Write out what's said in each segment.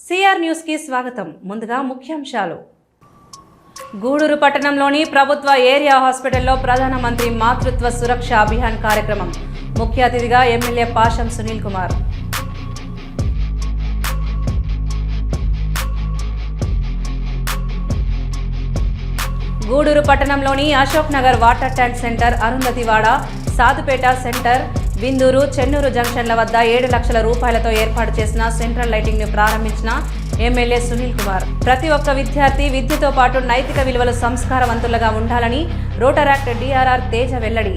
CR news కి స్వాగతం. ముందుగా ముఖ్యాంశాలు. గూడూరు పట్టణంలోని ప్రభుత్వ ఏరియా హాస్పిటల్లో ప్రధానమంత్రి మాతృత్వ సురక్ష అభియాన్ కార్యక్రమం. ముఖ్య అతిథిగా ఎమ్మెల్యే పాషం సునీల్ కుమార్. గూడూరు పట్టణంలోని Ashok Nagar water tank centre, Arundhatiwada, Sadhupet centre, Vinduru, Chennur జంక్షన్ల వద్ద 7 లక్షల రూపాయలతో ఏర్పాటు చేసిన సెంట్రల్ లైటింగ్ ను ప్రారంభించిన ఎమ్మెల్యే సునీల్ కుమార్. ప్రతి ఒక్క విద్యార్థి విద్యతో పాటు నైతిక విలువలు సంస్కారవంతులుగా ఉండాలని రోటరాక్ట్ డిఆర్ఆర్ తేజ వెల్లడి.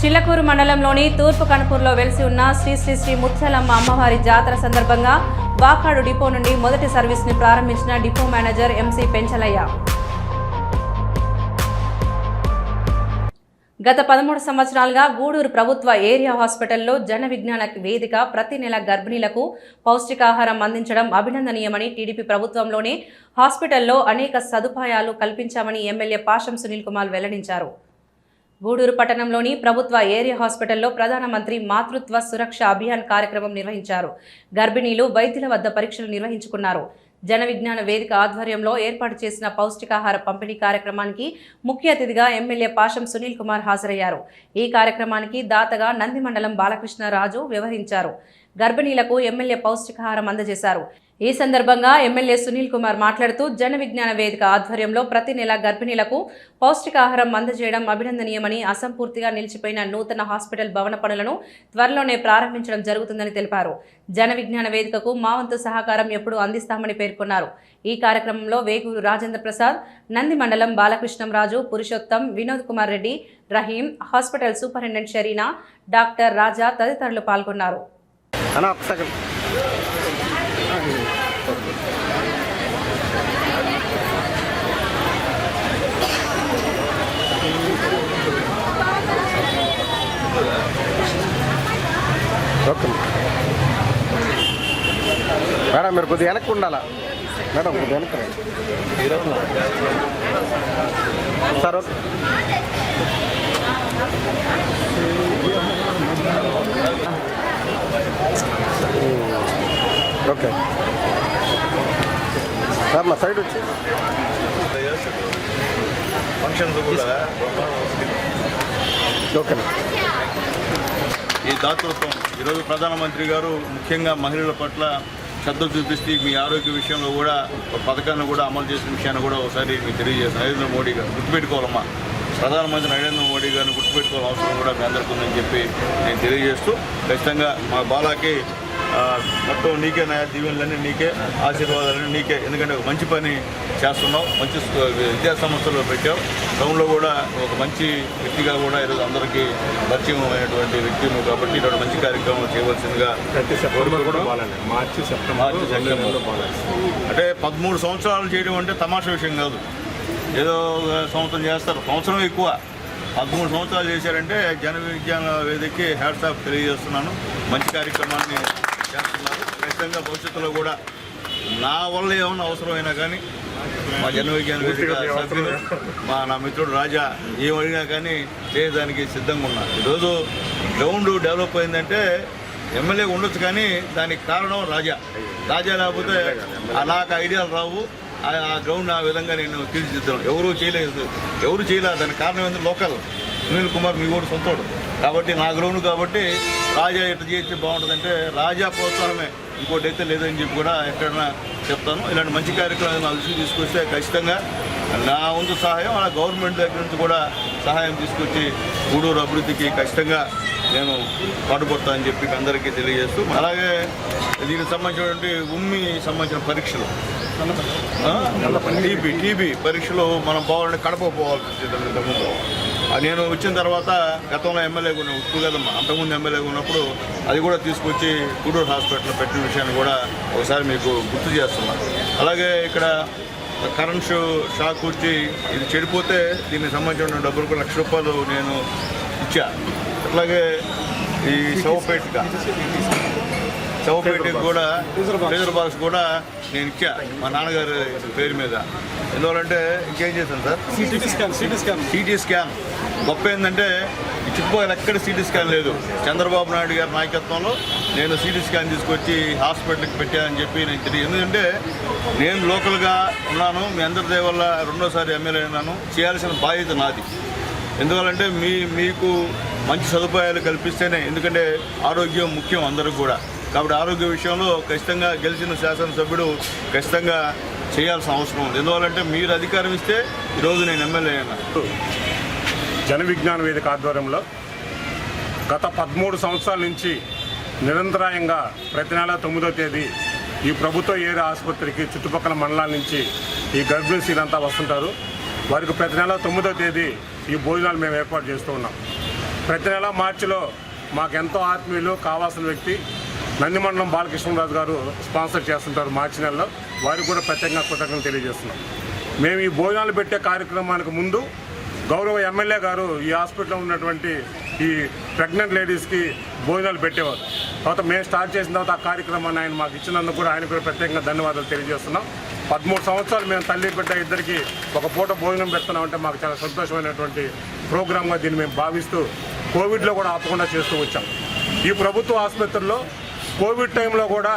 చిల్లకూరు మండలంలోని తూర్పు కనుపూర్లో వెలిసి ఉన్న శ్రీ శ్రీ శ్రీ ముత్యాలమ్మ అమ్మవారి జాతర సందర్భంగా వాకాడు డిపో నుండి మొదటి సర్వీస్ ని ప్రారంభించిన డిపో మేనేజర్ ఎంసీ పెంచలయ్య. గత 13 సంవత్సరాలుగా గూడూరు ప్రభుత్వ ఏరియా హాస్పిటల్లో జన విజ్ఞాన వేదిక ప్రతి నెల గర్భిణీలకు పౌష్టికాహారం అందించడం అభినందనీయమని టీడీపీ ప్రభుత్వంలోనే హాస్పిటల్లో అనేక సదుపాయాలు కల్పించామని ఎమ్మెల్యే పాషం సునీల్ కుమార్ వెల్లడించారు. గూడూరు పట్టణంలోని ప్రభుత్వ ఏరియా హాస్పిటల్లో ప్రధానమంత్రి మాతృత్వ సురక్ష అభియాన్ కార్యక్రమం నిర్వహించారు. గర్భిణీలు వైద్యుల వద్ద పరీక్షలు నిర్వహించుకున్నారు. జన విజ్ఞాన వేదిక ఆధ్వర్యంలో ఏర్పాటు చేసిన పౌష్టికాహార పంపిణీ కార్యక్రమానికి ముఖ్య అతిథిగా ఎమ్మెల్యే పాషం సునీల్ కుమార్ హాజరయ్యారు. ఈ కార్యక్రమానికి దాతగా నంది మండలం బాలకృష్ణరాజు వ్యవహరించారు. గర్భిణీలకు ఎమ్మెల్యే పౌష్టికాహారం అందజేశారు. ఈ సందర్భంగా ఎమ్మెల్యే సునీల్ కుమార్ మాట్లాడుతూ జన విజ్ఞాన వేదిక ఆధ్వర్యంలో ప్రతి నెల గర్భిణీలకు పౌష్టికాహారం అందజేయడం అభినందనీయమని, అసంపూర్తిగా నిలిచిపోయిన నూతన హాస్పిటల్ భవన పనులను త్వరలోనే ప్రారంభించడం జరుగుతుందని తెలిపారు. జన విజ్ఞాన వేదికకు మా వంతు సహకారం ఎప్పుడూ అందిస్తామని పేర్కొన్నారు. ఈ కార్యక్రమంలో Vegur Rajendra Prasad, Nandi mandal Balakrishnamraju, Purushottam, Vinod Kumar Reddy, Rahim, hospital superintendent Sharina, doctor Raja తదితరులు పాల్గొన్నారు. మేడం మీరు కొద్దిగా వెనక్కి ఉండాలా మేడం, కొద్దిగా వెనక్కి సార్. ఓకే సార్, మా సైడ్ వచ్చి ఫంక్షన్స్ కూడా ఓకే. ఈ దాతృత్వం ఈరోజు ప్రధానమంత్రి గారు ముఖ్యంగా మహిళల పట్ల శ్రద్ధ చూపిస్తే మీ ఆరోగ్య విషయంలో కూడా ఒక పథకాన్ని కూడా అమలు చేసిన విషయాన్ని కూడా ఒకసారి మీకు తెలియజేస్తాను. నరేంద్ర మోడీ గారు గుర్తుపెట్టుకోవాలమ్మా, ప్రధానమంత్రి నరేంద్ర మోడీ గారిని గుర్తుపెట్టుకోవాల్సిన అవసరం కూడా మీ అందరికీ ఉందని చెప్పి నేను తెలియజేస్తూ, ఖచ్చితంగా మా బాలాకి మొత్తం నీకే నా దీవెనలన్నీ నీకే, ఆశీర్వాదాలన్నీ నీకే. ఎందుకంటే ఒక మంచి పని చేస్తున్నావు, మంచి విద్యా సంస్థలు పెట్టావు. టౌన్లో కూడా ఒక మంచి వ్యక్తిగా కూడా ఈరోజు అందరికీ పరిచయం అయినటువంటి వ్యక్తి నువ్వు కాబట్టి ఇటువంటి మంచి కార్యక్రమం చేయవలసిందిగా మార్చి సెప్టెంబర్ అంటే 13 సంవత్సరాలు చేయడం అంటే తమాషా విషయం కాదు. ఏదో సంవత్సరం చేస్తారు, సంవత్సరం ఎక్కువ. 13 సంవత్సరాలు చేశారంటే జన విజ్ఞాన వేదికకి హ్యాట్స్ ఆఫ్ తెలియజేస్తున్నాను. మంచి కార్యక్రమాన్ని చేస్తున్నారు. ఖచ్చితంగా భవిష్యత్తులో కూడా నా వల్ల ఏమన్నా అవసరమైనా కానీ మా జన విజ్ఞాన వేదిక సభ్యులు, నా మిత్రుడు రాజా ఏమడినా కానీ చేయడానికి సిద్ధంగా ఉన్నారు. ఈరోజు గ్రౌండ్ డెవలప్ అయిందంటే ఎమ్మెల్యే ఉండొచ్చు, కానీ దానికి కారణం రాజా లేకపోతే నాకు ఐడియాలు రావు. ఆ గ్రౌండ్ ఆ విధంగా నేను తీర్చిదిద్దాను. ఎవరు చేయలేదు. దానికి కారణం ఏంటంటే లోకల్ సునీల్ కుమార్ మీ కూడా సొంతోడు కాబట్టి, నా గ్రౌండ్ కాబట్టి రాజా ఎట్లా చేస్తే బాగుంటుందంటే రాజా ప్రోత్సాహమే, ఇంకోటి అయితే లేదని చెప్పి కూడా ఎక్కడైనా చెప్తాను. ఇలాంటి మంచి కార్యక్రమాలు నా దృష్టికి తీసుకొస్తే ఖచ్చితంగా నా వంతు సహాయం, అలా గవర్నమెంట్ దగ్గర నుంచి కూడా సహాయం తీసుకొచ్చి గూడూరు అభివృద్ధికి ఖచ్చితంగా నేను పాటుపడతానని చెప్పి అందరికీ తెలియజేస్తూ, అలాగే దీనికి సంబంధించినటువంటి సంబంధించిన పరీక్షలు, టీబీ పరీక్షలు మనం పోవాలంటే కడప పోవాల్సి ముందు. నేను వచ్చిన తర్వాత గతంలో ఎమ్మెల్యేగా ఉన్న ఉప్పు కదమ్మా, అంతకుముందు ఎమ్మెల్యేగా ఉన్నప్పుడు అది కూడా తీసుకొచ్చి గూడూరు హాస్పిటల్లో పెట్టిన విషయాన్ని కూడా ఒకసారి మీకు గుర్తు చేస్తున్నాను. అలాగే ఇక్కడ కరెంట్ షాక్ వచ్చి ఇది చెడిపోతే దీనికి సంబంధించిన డబ్బులు కూడా ₹1,00,000 నేను ఇచ్చా. అట్లాగే ఈ చౌపేటకి కూడా ఫ్రీజర్ బాక్స్ కూడా నేను ఇచ్చా మా నాన్నగారి పేరు మీద. ఎందువల్లంటే ఇంకేం చేశాను సార్, సిటీ స్కాన్ గొప్ప ఏంటంటే ఈ చుట్టుపక్కల ఎక్కడ సిటీ స్కాన్ లేదు. చంద్రబాబు నాయుడు గారి నాయకత్వంలో నేను సిటీ స్కాన్ తీసుకొచ్చి హాస్పిటల్కి పెట్టానని చెప్పి నేను తెలియదు. ఎందుకంటే నేను లోకల్గా ఉన్నాను, మీ అందరి దయ వల్ల రెండోసారి ఎమ్మెల్యే ఉన్నాను. చేయాల్సిన బాధ్యత నాది. ఎందువల్లంటే మీకు మంచి సదుపాయాలు కల్పిస్తేనే, ఎందుకంటే ఆరోగ్యం ముఖ్యం అందరికి కూడా. కాబట్టి ఆరోగ్య విషయంలో ఖచ్చితంగా గెలిచిన శాసనసభ్యుడు ఖచ్చితంగా చేయాల్సిన అవసరం ఉంది. ఎందువల్లంటే మీరు అధికారం ఇస్తే ఈరోజు నేను ఎమ్మెల్యే అయినా. జన విజ్ఞాన వేదిక ఆధ్వర్యంలో గత 13 సంవత్సరాల నుంచి నిరంతరాయంగా ప్రతి నెల 9వ తేదీ ఈ ప్రభుత్వ ఏరియా ఆసుపత్రికి చుట్టుపక్కల మండలాల నుంచి ఈ గర్భిణీ స్త్రీలంతా వస్తుంటారు. వారికి ప్రతి నెల 9వ తేదీ ఈ భోజనాలు మేము ఏర్పాటు చేస్తూ ఉన్నాం. ప్రతి నెల మార్చిలో మాకు ఎంతో ఆత్మీయులు కావాల్సిన వ్యక్తి నందిమండలం బాలకృష్ణరాజు గారు స్పాన్సర్ చేస్తుంటారు మార్చి నెలలో. వారికి కూడా ప్రత్యేకంగా కృతజ్ఞతలు తెలియజేస్తున్నాం. మేము ఈ భోజనాలు పెట్టే కార్యక్రమానికి ముందు గౌరవ ఎమ్మెల్యే గారు ఈ హాస్పిటల్లో ఉన్నటువంటి ఈ ప్రెగ్నెంట్ లేడీస్కి భోజనాలు పెట్టేవారు. తర్వాత మేము స్టార్ట్ చేసిన తర్వాత ఆ కార్యక్రమాన్ని ఆయన మాకు ఇచ్చినందుకు కూడా ఆయన కూడా ప్రత్యేకంగా ధన్యవాదాలు తెలియజేస్తున్నాం. 13 సంవత్సరాలు మేము తల్లి బిడ్డ ఇద్దరికి ఒక పూట భోజనం పెడుతున్నామంటే మాకు చాలా సంతోషమైనటువంటి ప్రోగ్రామ్గా దీన్ని మేము భావిస్తూ కోవిడ్లో కూడా ఆపకుండా చేస్తూ వచ్చాం. ఈ ప్రభుత్వ ఆసుపత్రుల్లో కోవిడ్ టైంలో కూడా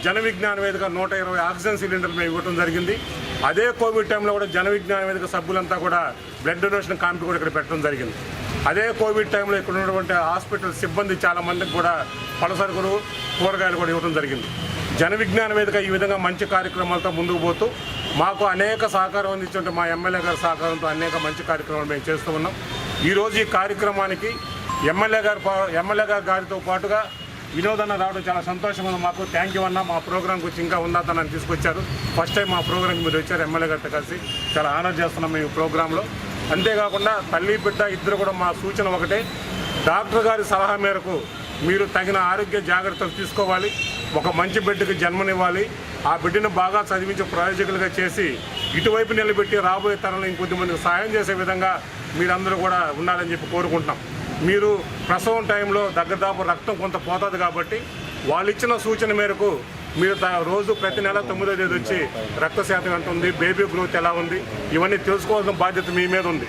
జన విజ్ఞాన వేదిక 120 ఆక్సిజన్ సిలిండర్లు మేము ఇవ్వడం జరిగింది. అదే కోవిడ్ టైంలో కూడా జన విజ్ఞాన వేదిక సభ్యులంతా కూడా బ్లడ్ డొనేషన్ క్యాంప్ కూడా ఇక్కడ పెట్టడం జరిగింది. అదే కోవిడ్ టైంలో ఇక్కడ ఉన్నటువంటి హాస్పిటల్ సిబ్బంది చాలా మందికి కూడా పలసరుకులు కూరగాయలు కూడా ఇవ్వడం జరిగింది. జన విజ్ఞాన వేదిక ఈ విధంగా మంచి కార్యక్రమాలతో ముందుకు పోతూ మాకు అనేక సహకారం అందించుంటే మా ఎమ్మెల్యే గారి సహకారంతో అనేక మంచి కార్యక్రమాలు మేము చేస్తూ ఉన్నాం. ఈరోజు ఈ కార్యక్రమానికి ఎమ్మెల్యే గారితో పాటుగా వినోదన్న రావడం చాలా సంతోషంగా మాకు. థ్యాంక్ యూ అన్న. మా ప్రోగ్రాంకి వచ్చి ఇంకా ఉన్నతనని తీసుకొచ్చారు. ఫస్ట్ టైం మా ప్రోగ్రాంకి మీరు వచ్చారు ఎమ్మెల్యే గారితో కలిసి. చాలా ఆనర్ చేస్తున్నాం మేము ఈ ప్రోగ్రాంలో. అంతేకాకుండా తల్లి బిడ్డ ఇద్దరు కూడా మా సూచన ఒకటే, డాక్టర్ గారి సలహా మేరకు మీరు తగిన ఆరోగ్య జాగ్రత్తలు తీసుకోవాలి. ఒక మంచి బిడ్డకి జన్మనివ్వాలి. ఆ బిడ్డను బాగా చదివించి ప్రయోజకులుగా చేసి ఇటువైపు నిలబెట్టి రాబోయే తరంలో ఇంకొద్దిమందికి సాయం చేసే విధంగా మీరందరూ కూడా ఉండాలని చెప్పి కోరుకుంటున్నాం. మీరు ప్రసవం టైంలో దగ్గరదాపు రక్తం కొంత పోతుంది కాబట్టి వాళ్ళు ఇచ్చిన సూచన మేరకు మీరు రోజు ప్రతి నెల 9వ తేదీ వచ్చి రక్త శాతం ఎంత ఉంది, బేబీ గ్రోత్ ఎలా ఉంది, ఇవన్నీ తెలుసుకోవాల్సిన బాధ్యత మీ మీద ఉంది.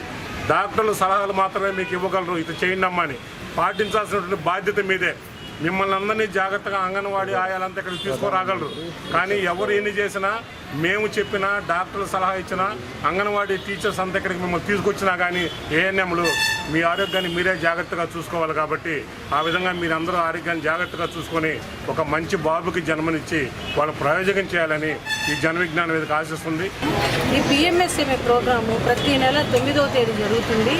డాక్టర్లు సలహాలు మాత్రమే మీకు ఇవ్వగలరు, ఇది చేయండి అమ్మా అని. పాటించాల్సినటువంటి బాధ్యత మీదే. మిమ్మల్ని అందరినీ జాగ్రత్తగా అంగన్వాడీ ఆయాలంతా ఇక్కడికి తీసుకురాగలరు. కానీ ఎవరు ఎన్ని చేసినా, మేము చెప్పినా, డాక్టర్లు సలహా ఇచ్చినా, అంగన్వాడీ టీచర్స్ అంతా ఇక్కడికి మిమ్మల్ని తీసుకొచ్చినా కానీ ఏఎన్ఎంలు మీ ఆరోగ్యాన్ని మీరే జాగ్రత్తగా చూసుకోవాలి. కాబట్టి ఆ విధంగా మీరందరూ ఆరోగ్యాన్ని జాగ్రత్తగా చూసుకొని ఒక మంచి బాబుకి జన్మనిచ్చి వాళ్ళ ప్రయోజకం చేయాలని ఈ జన విజ్ఞాన వేదిక ఆశిస్తుంది. ఈ పిఎంఎస్ఎంఏ ప్రోగ్రాము ప్రతి నెల 9వ తేదీ జరుగుతుంది.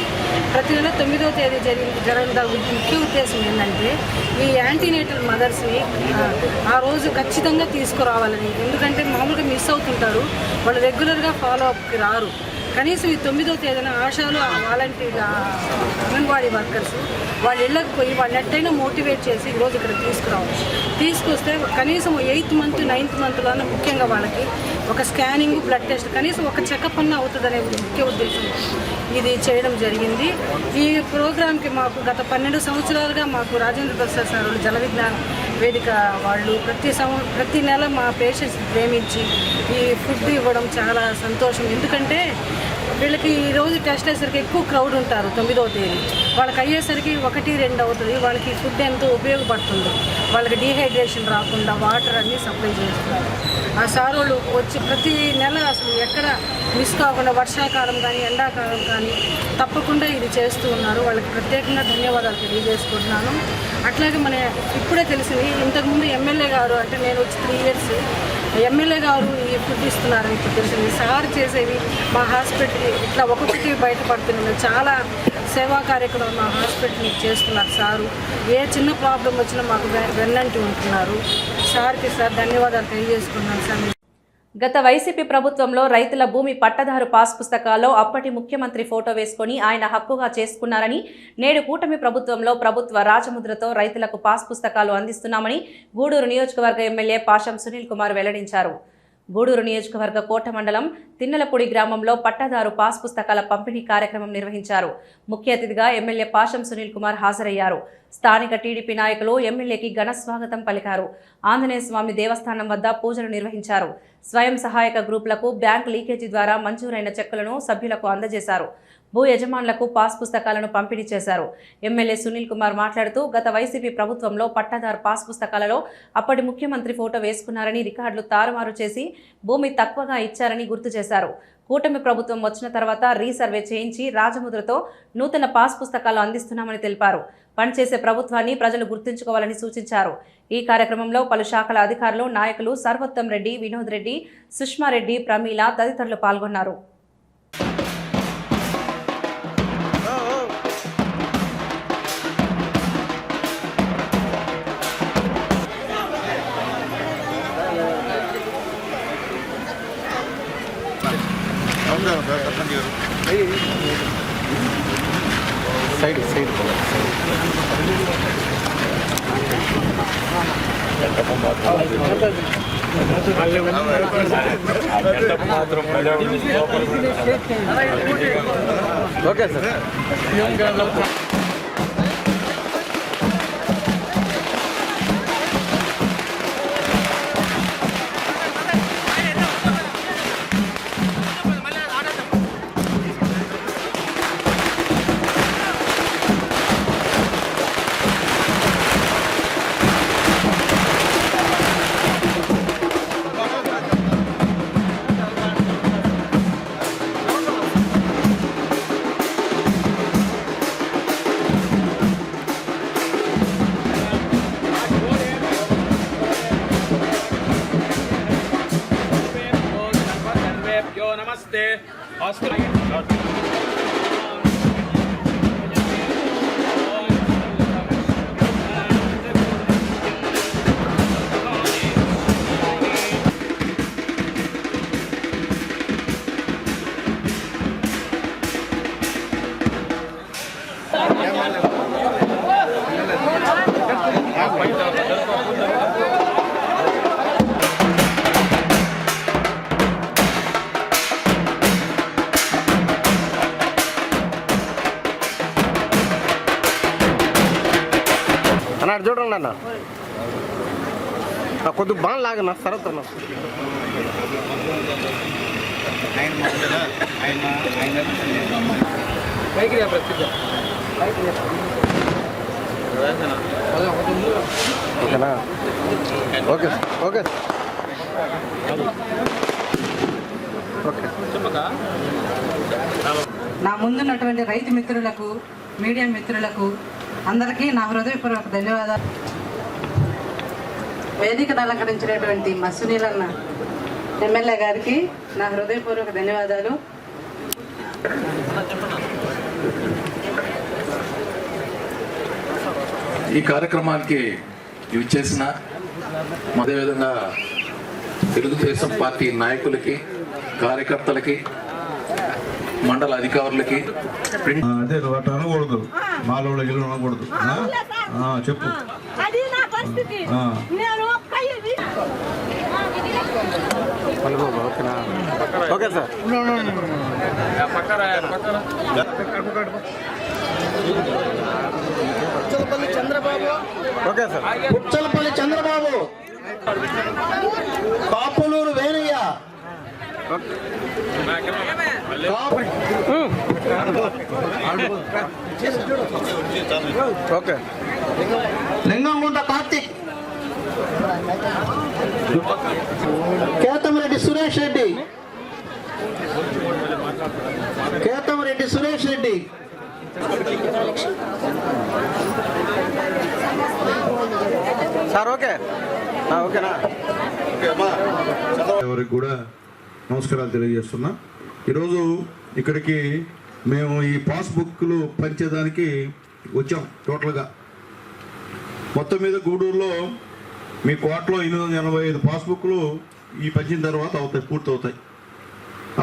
ప్రతి నెల 9వ తేదీ జరగడానికి ముఖ్య ఉద్దేశం ఏంటంటే ఈ యాంటీనేటల్ మదర్స్ని ఆ రోజు ఖచ్చితంగా తీసుకురావాలని. ఎందుకంటే మామూలుగా మిస్ అవుతుంటారు, వాళ్ళు రెగ్యులర్గా ఫాలో అప్కి రారు. కనీసం ఈ 9వ తేదీన ఆశాలు, వాలంటీర్, అంగన్వాడీ వర్కర్స్ వాళ్ళు ఇళ్ళకి పోయి వాళ్ళని ఎట్టయినా మోటివేట్ చేసి ఈరోజు ఇక్కడ తీసుకురావాలి. తీసుకొస్తే కనీసం 8th మంత్ 9th మంత్లోనే ముఖ్యంగా వాళ్ళకి ఒక స్కానింగ్, బ్లడ్ టెస్ట్, కనీసం ఒక చెకప్ అన్న అవుతుందనే ముఖ్య ఉద్దేశం ఇది చేయడం జరిగింది. ఈ ప్రోగ్రాంకి మాకు గత 12 సంవత్సరాలుగా మాకు రాజేంద్ర ప్రసాద్ సార్ జన విజ్ఞాన వేదిక వాళ్ళు ప్రతి నెల మా పేషెంట్స్ ప్రేమించి ఈ ఫుడ్ ఇవ్వడం చాలా సంతోషం. ఎందుకంటే వీళ్ళకి ఈరోజు టెస్ట్ అయ్యేసరికి ఎక్కువ క్రౌడ్ ఉంటారు 9వ తేదీ. వాళ్ళకి అయ్యేసరికి 1-2 అవుతుంది. వాళ్ళకి ఫుడ్ ఎంతో ఉపయోగపడుతుంది. వాళ్ళకి డీహైడ్రేషన్ రాకుండా వాటర్ అన్నీ సప్లై చేస్తున్నారు. ఆ సార్ వాళ్ళు వచ్చి ప్రతి నెల అసలు ఎక్కడ మిస్ కాకుండా వర్షాకాలం కానీ ఎండాకాలం కానీ తప్పకుండా ఇది చేస్తూ ఉన్నారు. వాళ్ళకి ప్రత్యేకంగా ధన్యవాదాలు తెలియజేసుకుంటున్నాను. అట్లాగే మన ఇప్పుడే తెలిసింది, ఇంతకుముందు ఎమ్మెల్యే గారు, అంటే నేను వచ్చి 3 ఇయర్స్ ఎమ్మెల్యే గారు ఈ ఫుడ్ ఇస్తున్నారని ఇప్పుడు తెలిసింది. సార్ చేసేవి మా హాస్పిటల్ ఇట్లా ఒక్కొక్కటి బయటపడుతున్నాయి. చాలా సేవా కార్యక్రమం మా హాస్పిటల్ చేస్తున్నారు సారు. ఏ చిన్న ప్రాబ్లం వచ్చినా మాకు వెన్నంటి ఉంటున్నారు. సార్కి సార్ ధన్యవాదాలు తెలియజేసుకున్నాను సార్. గత వైసీపీ ప్రభుత్వంలో రైతుల భూమి పట్టదారు పాస్ పుస్తకాల్లో అప్పటి ముఖ్యమంత్రి ఫోటో వేసుకుని ఆయన హక్కుగా చేసుకున్నారని, నేడు కూటమి ప్రభుత్వంలో ప్రభుత్వ రాజముద్రతో రైతులకు పాస్ పుస్తకాలు అందిస్తున్నామని గూడూరు నియోజకవర్గ ఎమ్మెల్యే పాషం సునీల్ కుమార్ వెల్లడించారు. గూడూరు నియోజకవర్గ కోట మండలం తిన్నలపూడి గ్రామంలో పట్టాదారు పాస్ పుస్తకాల పంపిణీ కార్యక్రమం నిర్వహించారు. ముఖ్య అతిథిగా ఎమ్మెల్యే పాషం సునీల్ కుమార్ హాజరయ్యారు. స్థానిక టీడీపీ నాయకులు ఎమ్మెల్యేకి ఘన స్వాగతం పలికారు. ఆంజనేయ స్వామి దేవస్థానం వద్ద పూజలు నిర్వహించారు. స్వయం సహాయక గ్రూపులకు బ్యాంక్ లీకేజీ ద్వారా మంజూరైన చెక్కులను సభ్యులకు అందజేశారు. భూ యజమానులకు పాస్ పుస్తకాలను పంపిణీ చేశారు. ఎమ్మెల్యే సునీల్ కుమార్ మాట్లాడుతూ గత వైసీపీ ప్రభుత్వంలో పట్టాదారు పాస్ పుస్తకాలలో అప్పటి ముఖ్యమంత్రి ఫోటో వేసుకున్నారని, రికార్డులు తారుమారు చేసి భూమి తక్కువగా ఇచ్చారని గుర్తు చేశారు. కూటమి ప్రభుత్వం వచ్చిన తర్వాత రీసర్వే చేయించి రాజముద్రతో నూతన పాస్ పుస్తకాలు అందిస్తున్నామని తెలిపారు. పనిచేసే ప్రభుత్వాన్ని ప్రజలు గుర్తుంచుకోవాలని సూచించారు. ఈ కార్యక్రమంలో పలు శాఖల అధికారులు, నాయకులు సర్వోత్తం రెడ్డి, వినోద్ రెడ్డి, సుష్మారెడ్డి, ప్రమీల తదితరులు పాల్గొన్నారు. Side okay sir. నమస్తే. అన్నాడు చూడండి అన్న, కొద్దిగా బాగా లాగన్నా సరత్ అన్న. ఓకేనా? Okay okay okay. నా ముందున్నటువంటి రైతు మిత్రులకు, మీడియా మిత్రులకు అందరికీ నా హృదయపూర్వక ధన్యవాదాలు. వేదికను అలంకరించినటువంటి మా సునీలన్న ఎమ్మెల్యే గారికి నా హృదయపూర్వక ధన్యవాదాలు. ఈ కార్యక్రమానికి ఇచ్చేసిన అదేవిధంగా తెలుగుదేశం పార్టీ నాయకులకి, కార్యకర్తలకి, మండల అధికారులకి. అదే నువ్వు అట్లా అనకూడదు, మాలో గిల్లు అనకూడదు. చెప్పు. Okay sir. Okay sir. Puchalapalli Chandrababu, Kapuluru Venayya, okay. Lingamgunta Karthik, Ketamreddy Suresh Reddy, Ketamreddy Suresh Reddy, sir. Okay ఓకేనా? ఎవరికి కూడా నమస్కారాలు తెలియజేస్తున్నా. ఈరోజు ఇక్కడికి మేము ఈ పాస్బుక్లు పంచేదానికి వచ్చాం. టోటల్గా మొత్తం మీద గూడూరులో మీ కోటలో 885 పాస్బుక్లు ఈ పంచిన తర్వాత అవుతాయి, పూర్తవుతాయి.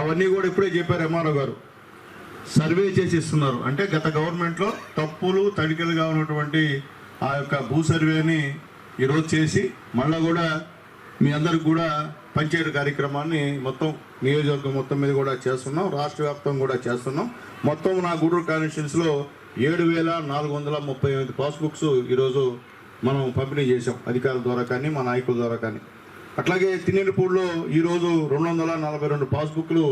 అవన్నీ కూడా ఇప్పుడే చెప్పారు ఎంఆర్ఓ గారు, సర్వే చేసి ఇస్తున్నారు. అంటే గత గవర్నమెంట్లో తప్పులు తడికలుగా ఉన్నటువంటి ఆ యొక్క భూ సర్వేని ఈరోజు చేసి మళ్ళీ కూడా మీ అందరికి కూడా పంచాయతీ కార్యక్రమాన్ని మొత్తం నియోజకవర్గం మొత్తం మీద కూడా చేస్తున్నాం, రాష్ట్ర వ్యాప్తంగా కూడా చేస్తున్నాం. మొత్తం నా గూడూరు కాన్స్టిట్యున్సీలో 7,438 పాస్బుక్స్ ఈరోజు మనం పంపిణీ చేసాం, అధికారుల ద్వారా కానీ మా నాయకుల ద్వారా కానీ. అట్లాగే తిన్నేరుపూడిలో ఈరోజు 242 పాస్బుక్లు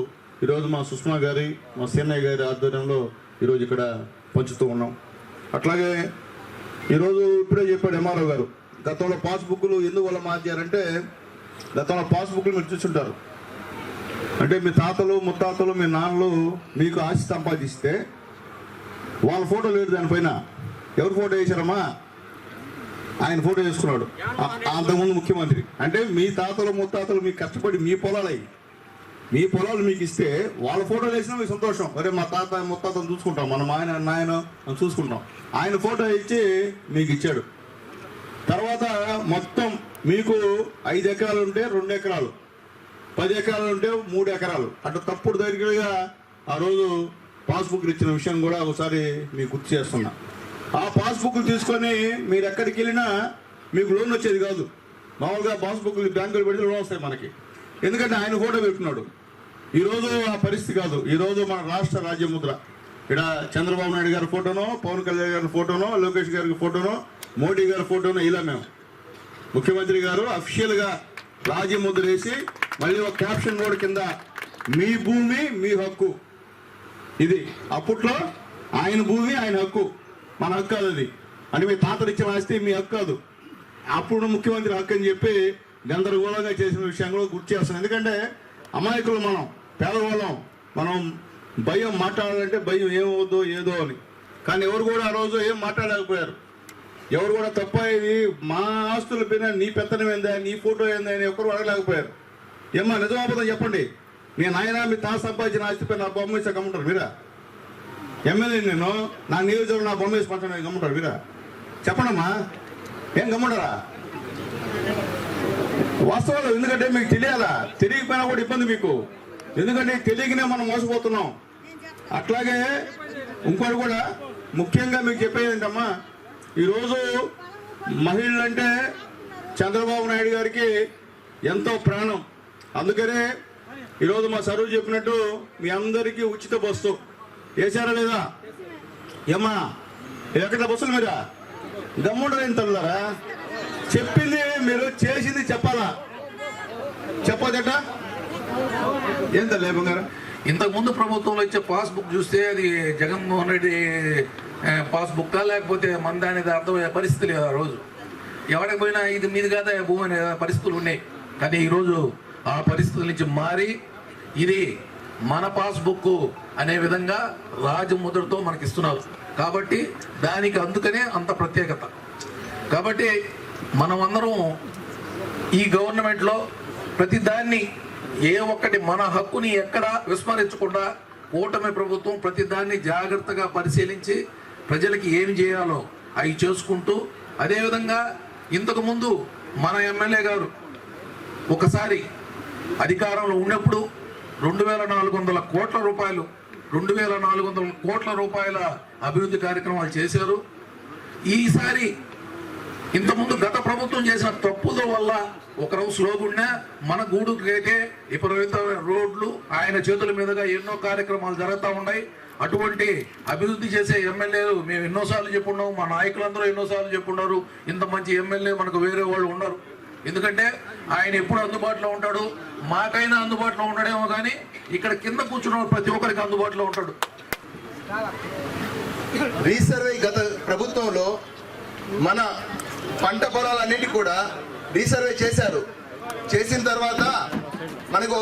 ఈరోజు మా సుష్మా గారి మా సేనయ్య గారి ఆధ్వర్యంలో ఈరోజు ఇక్కడ పంచుతూ ఉన్నాం. అట్లాగే ఈరోజు ఇప్పుడే చెప్పాడు ఎంఆర్ఓ గారు, గతంలో పాస్బుక్లు ఎందువల్ల మార్చారంటే, గతంలో పాస్బుక్లు మీరు చూసుంటారు. అంటే మీ తాతలు ముత్తాతలు మీ నాన్నలు మీకు ఆస్తి సంపాదిస్తే వాళ్ళ ఫోటో లేదు దానిపైన. ఎవరు ఫోటో వేశారమ్మా? ఆయన ఫోటో వేసుకున్నాడు అంతకుముందు ముఖ్యమంత్రి. అంటే మీ తాతలు ముత్తాతలు మీకు కష్టపడి మీ పొలాలు మీకు ఇస్తే వాళ్ళ ఫోటోలు వేసినా మీకు సంతోషం. అరే మా తాత ముత్తాతను చూసుకుంటాం, మనం నాయన చూసుకుంటాం. ఆయన ఫోటో ఇచ్చి మీకు ఇచ్చాడు. తర్వాత మొత్తం మీకు 5 ఎకరాలు ఉంటే 2 ఎకరాలు, 10 ఎకరాలు ఉంటే 3 ఎకరాలు అట్లా తప్పుడు దగ్గరగా ఆ రోజు పాస్బుక్లు ఇచ్చిన విషయం కూడా ఒకసారి మీకు గుర్తు చేస్తున్నా. ఆ పాస్బుక్లు తీసుకొని మీరు ఎక్కడికి వెళ్ళినా మీకు లోన్ వచ్చేది కాదు. మామూలుగా పాస్బుక్లు బ్యాంకులు పెడితే లోన్ వస్తాయి మనకి, ఎందుకంటే ఆయన ఫోటో పెట్టుకున్నాడు. ఈరోజు ఆ పరిస్థితి కాదు. ఈరోజు మన రాష్ట్ర రాజ్యముద్ర ఇక్కడ చంద్రబాబు నాయుడు గారి ఫోటోనో, పవన్ కళ్యాణ్ గారి ఫోటోనో, లోకేష్ గారి ఫోటోనో, మోడీ గారి ఫోటోనో ఇలా మేము ముఖ్యమంత్రి గారు అఫీషియల్గా రాజ్యముద్ర వేసి మళ్ళీ ఒక క్యాప్షన్ కూడా కింద మీ భూమి మీ హక్కు. ఇది అప్పట్లో ఆయన భూమి ఆయన హక్కు, మన హక్కు కాదు అది. అంటే మీ తాతలు ఇచ్చిన ఆస్తి మీ హక్కు కాదు, అప్పుడు ముఖ్యమంత్రి హక్కు అని చెప్పి గందరగోళంగా చేసిన విషయం కూడా గుర్తు చేస్తాం. ఎందుకంటే అమాయకులు మనం, పేదవాళ్ళం, మనం భయం మాట్లాడాలంటే భయం ఏమవుద్దో ఏదో అని. కానీ ఎవరు కూడా ఆ రోజు ఏం మాట్లాడలేకపోయారు. ఎవరు కూడా తప్ప ఇది మా ఆస్తుల పైన నీ పెత్తనం ఏందా, నీ ఫోటో ఏందా అని ఎవరు అడగలేకపోయారు. ఏమ్మా నిజమాబద్ధం చెప్పండి. మీ నాయన మీ తాత సంపాదించిన ఆస్తిపై నా బొమ్మ వేసి గమ్ముంటారు మీరా? ఎమ్మెల్యే నేను నా నియోజకవర్గం నా బొమ్మ వేసి పంచడానికి గమ్ముంటారు మీరా? చెప్పండమ్మా, ఏం గమ్ముంటారా? వాస్తవాలు ఎందుకంటే మీకు తెలియాలా, తెలియకపోయినా కూడా ఇబ్బంది మీకు, ఎందుకంటే తెలియకనే మనం మోసపోతున్నాం. అట్లాగే ఇంకోటి కూడా ముఖ్యంగా మీకు చెప్పేది ఏంటమ్మా, ఈరోజు మహిళలంటే చంద్రబాబు నాయుడు గారికి ఎంతో ప్రాణం. అందుకనే ఈరోజు మా సరువు చెప్పినట్టు మీ అందరికీ ఉచిత బస్సు వేసారా లేదా? ఏమ్మా ఎక్కడ బస్సులు మీరా? గమ్ముండరు ఏం తల్లారా? చెప్పింది మీరు చేసింది చెప్పాలా? చెప్పదట ఏం తల్లి బంగారు? ఇంతకుముందు ప్రభుత్వంలో ఇచ్చే పాస్బుక్ చూస్తే అది జగన్మోహన్ రెడ్డి పాస్బుక్కా లేకపోతే మందా అనేది అర్థమయ్యే పరిస్థితి లేదు. ఆ రోజు ఎవరికి పోయినా ఇది మీది కాదా భూమి అనే పరిస్థితులు ఉన్నాయి. కానీ ఈరోజు ఆ పరిస్థితుల నుంచి మారి ఇది మన పాస్బుక్ అనే విధంగా రాజముద్రతో మనకి ఇస్తున్నారు. కాబట్టి దానికి అందుకనే అంత ప్రత్యేకత. కాబట్టి మనం అందరం ఈ గవర్నమెంట్లో ప్రతి దాన్ని ఏ ఒక్కటి మన హక్కుని ఎక్కడ విస్మరించకుండా కూటమి ప్రభుత్వం ప్రతి దాన్ని జాగ్రత్తగా పరిశీలించి ప్రజలకి ఏమి చేయాలో అవి చేసుకుంటూ, అదేవిధంగా ఇంతకుముందు మన ఎమ్మెల్యే గారు ఒకసారి అధికారంలో ఉన్నప్పుడు 2400 కోట్ల రూపాయలు 2400 కోట్ల రూపాయల అభివృద్ధి కార్యక్రమాలు చేశారు. ఈసారి ఇంతకుముందు గత ప్రభుత్వం చేసిన తప్పుల వల్ల ఒకరోజు స్లోగున్నా మన గూడుకైతే విపరీత రోడ్లు ఆయన చేతుల మీదుగా ఎన్నో కార్యక్రమాలు జరుగుతూ ఉన్నాయి. అటువంటి అభివృద్ధి చేసే ఎమ్మెల్యేలు మేము ఎన్నోసార్లు చెప్పున్నాం, మా నాయకులందరూ ఎన్నోసార్లు చెప్పున్నారు. ఇంత మంచి ఎమ్మెల్యే మనకు వేరే వాళ్ళు ఉండరు. ఎందుకంటే ఆయన ఎప్పుడు అందుబాటులో ఉంటాడు, మాకైనా అందుబాటులో ఉంటాడేమో కానీ ఇక్కడ కింద కూర్చున్న ప్రతి ఒక్కరికి అందుబాటులో ఉంటాడు. రీసర్వే గత ప్రభుత్వంలో మన పంట పొలాలన్నిటి కూడా రీసర్వే చేశారు. చేసిన తర్వాత మనకు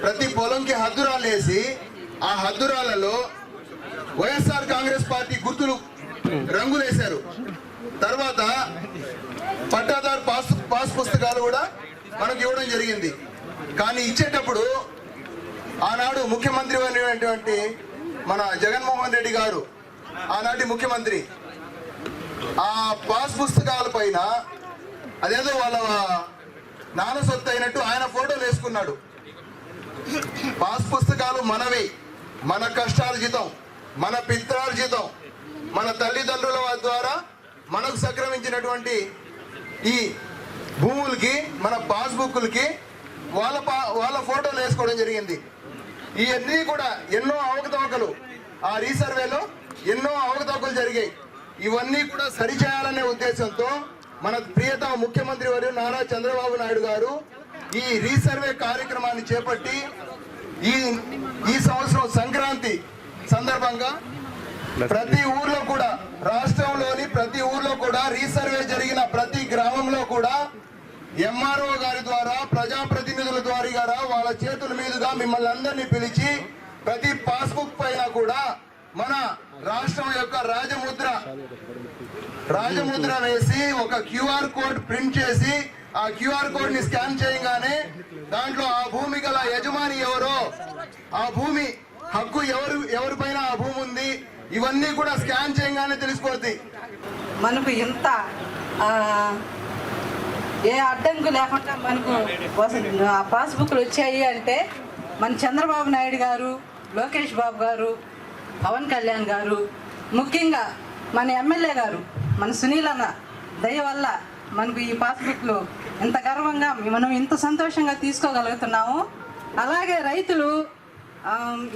ప్రతి పొలంకి హద్దురాలు వేసి ఆ హద్దురాలలో వైఎస్ఆర్ కాంగ్రెస్ పార్టీ గుర్తులు రంగులు వేశారు. తర్వాత పట్టాదారు పాస్ పుస్తకాలు కూడా మనకు ఇవ్వడం జరిగింది. కానీ ఇచ్చేటప్పుడు ఆనాడు ముఖ్యమంత్రి అయినటువంటి మన జగన్మోహన్ రెడ్డి గారు, ఆనాటి ముఖ్యమంత్రి, ఆ పాస్ పుస్తకాల పైన అదేదో వాళ్ళ నాన్న సొత్తు అయినట్టు ఆయన ఫోటోలు వేసుకున్నాడు. పాస్ పుస్తకాలు మనవి, మన కష్టార్జితం, మన పిత్రార్జితం, మన తల్లిదండ్రుల ద్వారా మనకు సంక్రమించినటువంటి ఈ భూములకి మన పాస్బుక్లకి వాళ్ళ ఫోటోలు వేసుకోవడం జరిగింది. ఇవన్నీ కూడా ఎన్నో అవకతవకలు, ఆ రీసర్వేలో ఎన్నో అవకతవకలు జరిగాయి. ఇవన్నీ కూడా సరిచేయాలనే ఉద్దేశంతో మన ప్రియతమ ముఖ్యమంత్రి వర్యులు నారా చంద్రబాబు నాయుడు గారు ఈ రీసర్వే కార్యక్రమాన్ని చేపట్టి ఈ సంవత్సరం సంక్రాంతి సందర్భంగా ప్రతి ఊర్లో కూడా, రాష్ట్రంలోని ప్రతి ఊర్లో కూడా రీసర్వే జరిగిన ప్రతి గ్రామంలో కూడా ఎంఆర్ఓ గారి ద్వారా, ప్రజాప్రతినిధుల ద్వారా వాళ్ళ చేతుల మీదుగా మిమ్మల్ని అందరినీ పిలిచి ప్రతి పాస్బుక్ పైన కూడా మన రాష్ట్రం యొక్క రాజముద్ర వేసి ఒక క్యూఆర్ కోడ్ ప్రింట్ చేసి ఆ క్యూఆర్ కోడ్ ని స్కాన్ చేయగానే దాంట్లో ఆ భూమి గల యజమాని ఎవరో, ఆ భూమి హక్కు ఎవరిపైన ఆ భూమి ఉంది, ఇవన్నీ కూడా స్కాన్ చేయగానే తెలిసిపోద్ది. మనకు ఎంత ఏ అడ్డంకు లేకుండా మనకు పాస్బుక్లు వచ్చాయి అంటే మన చంద్రబాబు నాయుడు గారు, లోకేష్ బాబు గారు, పవన్ కళ్యాణ్ గారు, ముఖ్యంగా మన ఎమ్మెల్యే గారు, మన సునీల్ అన్న దయ వల్ల మనకు ఈ పాస్బుక్లు ఇంత గర్వంగా మనం ఇంత సంతోషంగా తీసుకోగలుగుతున్నాము. అలాగే రైతులు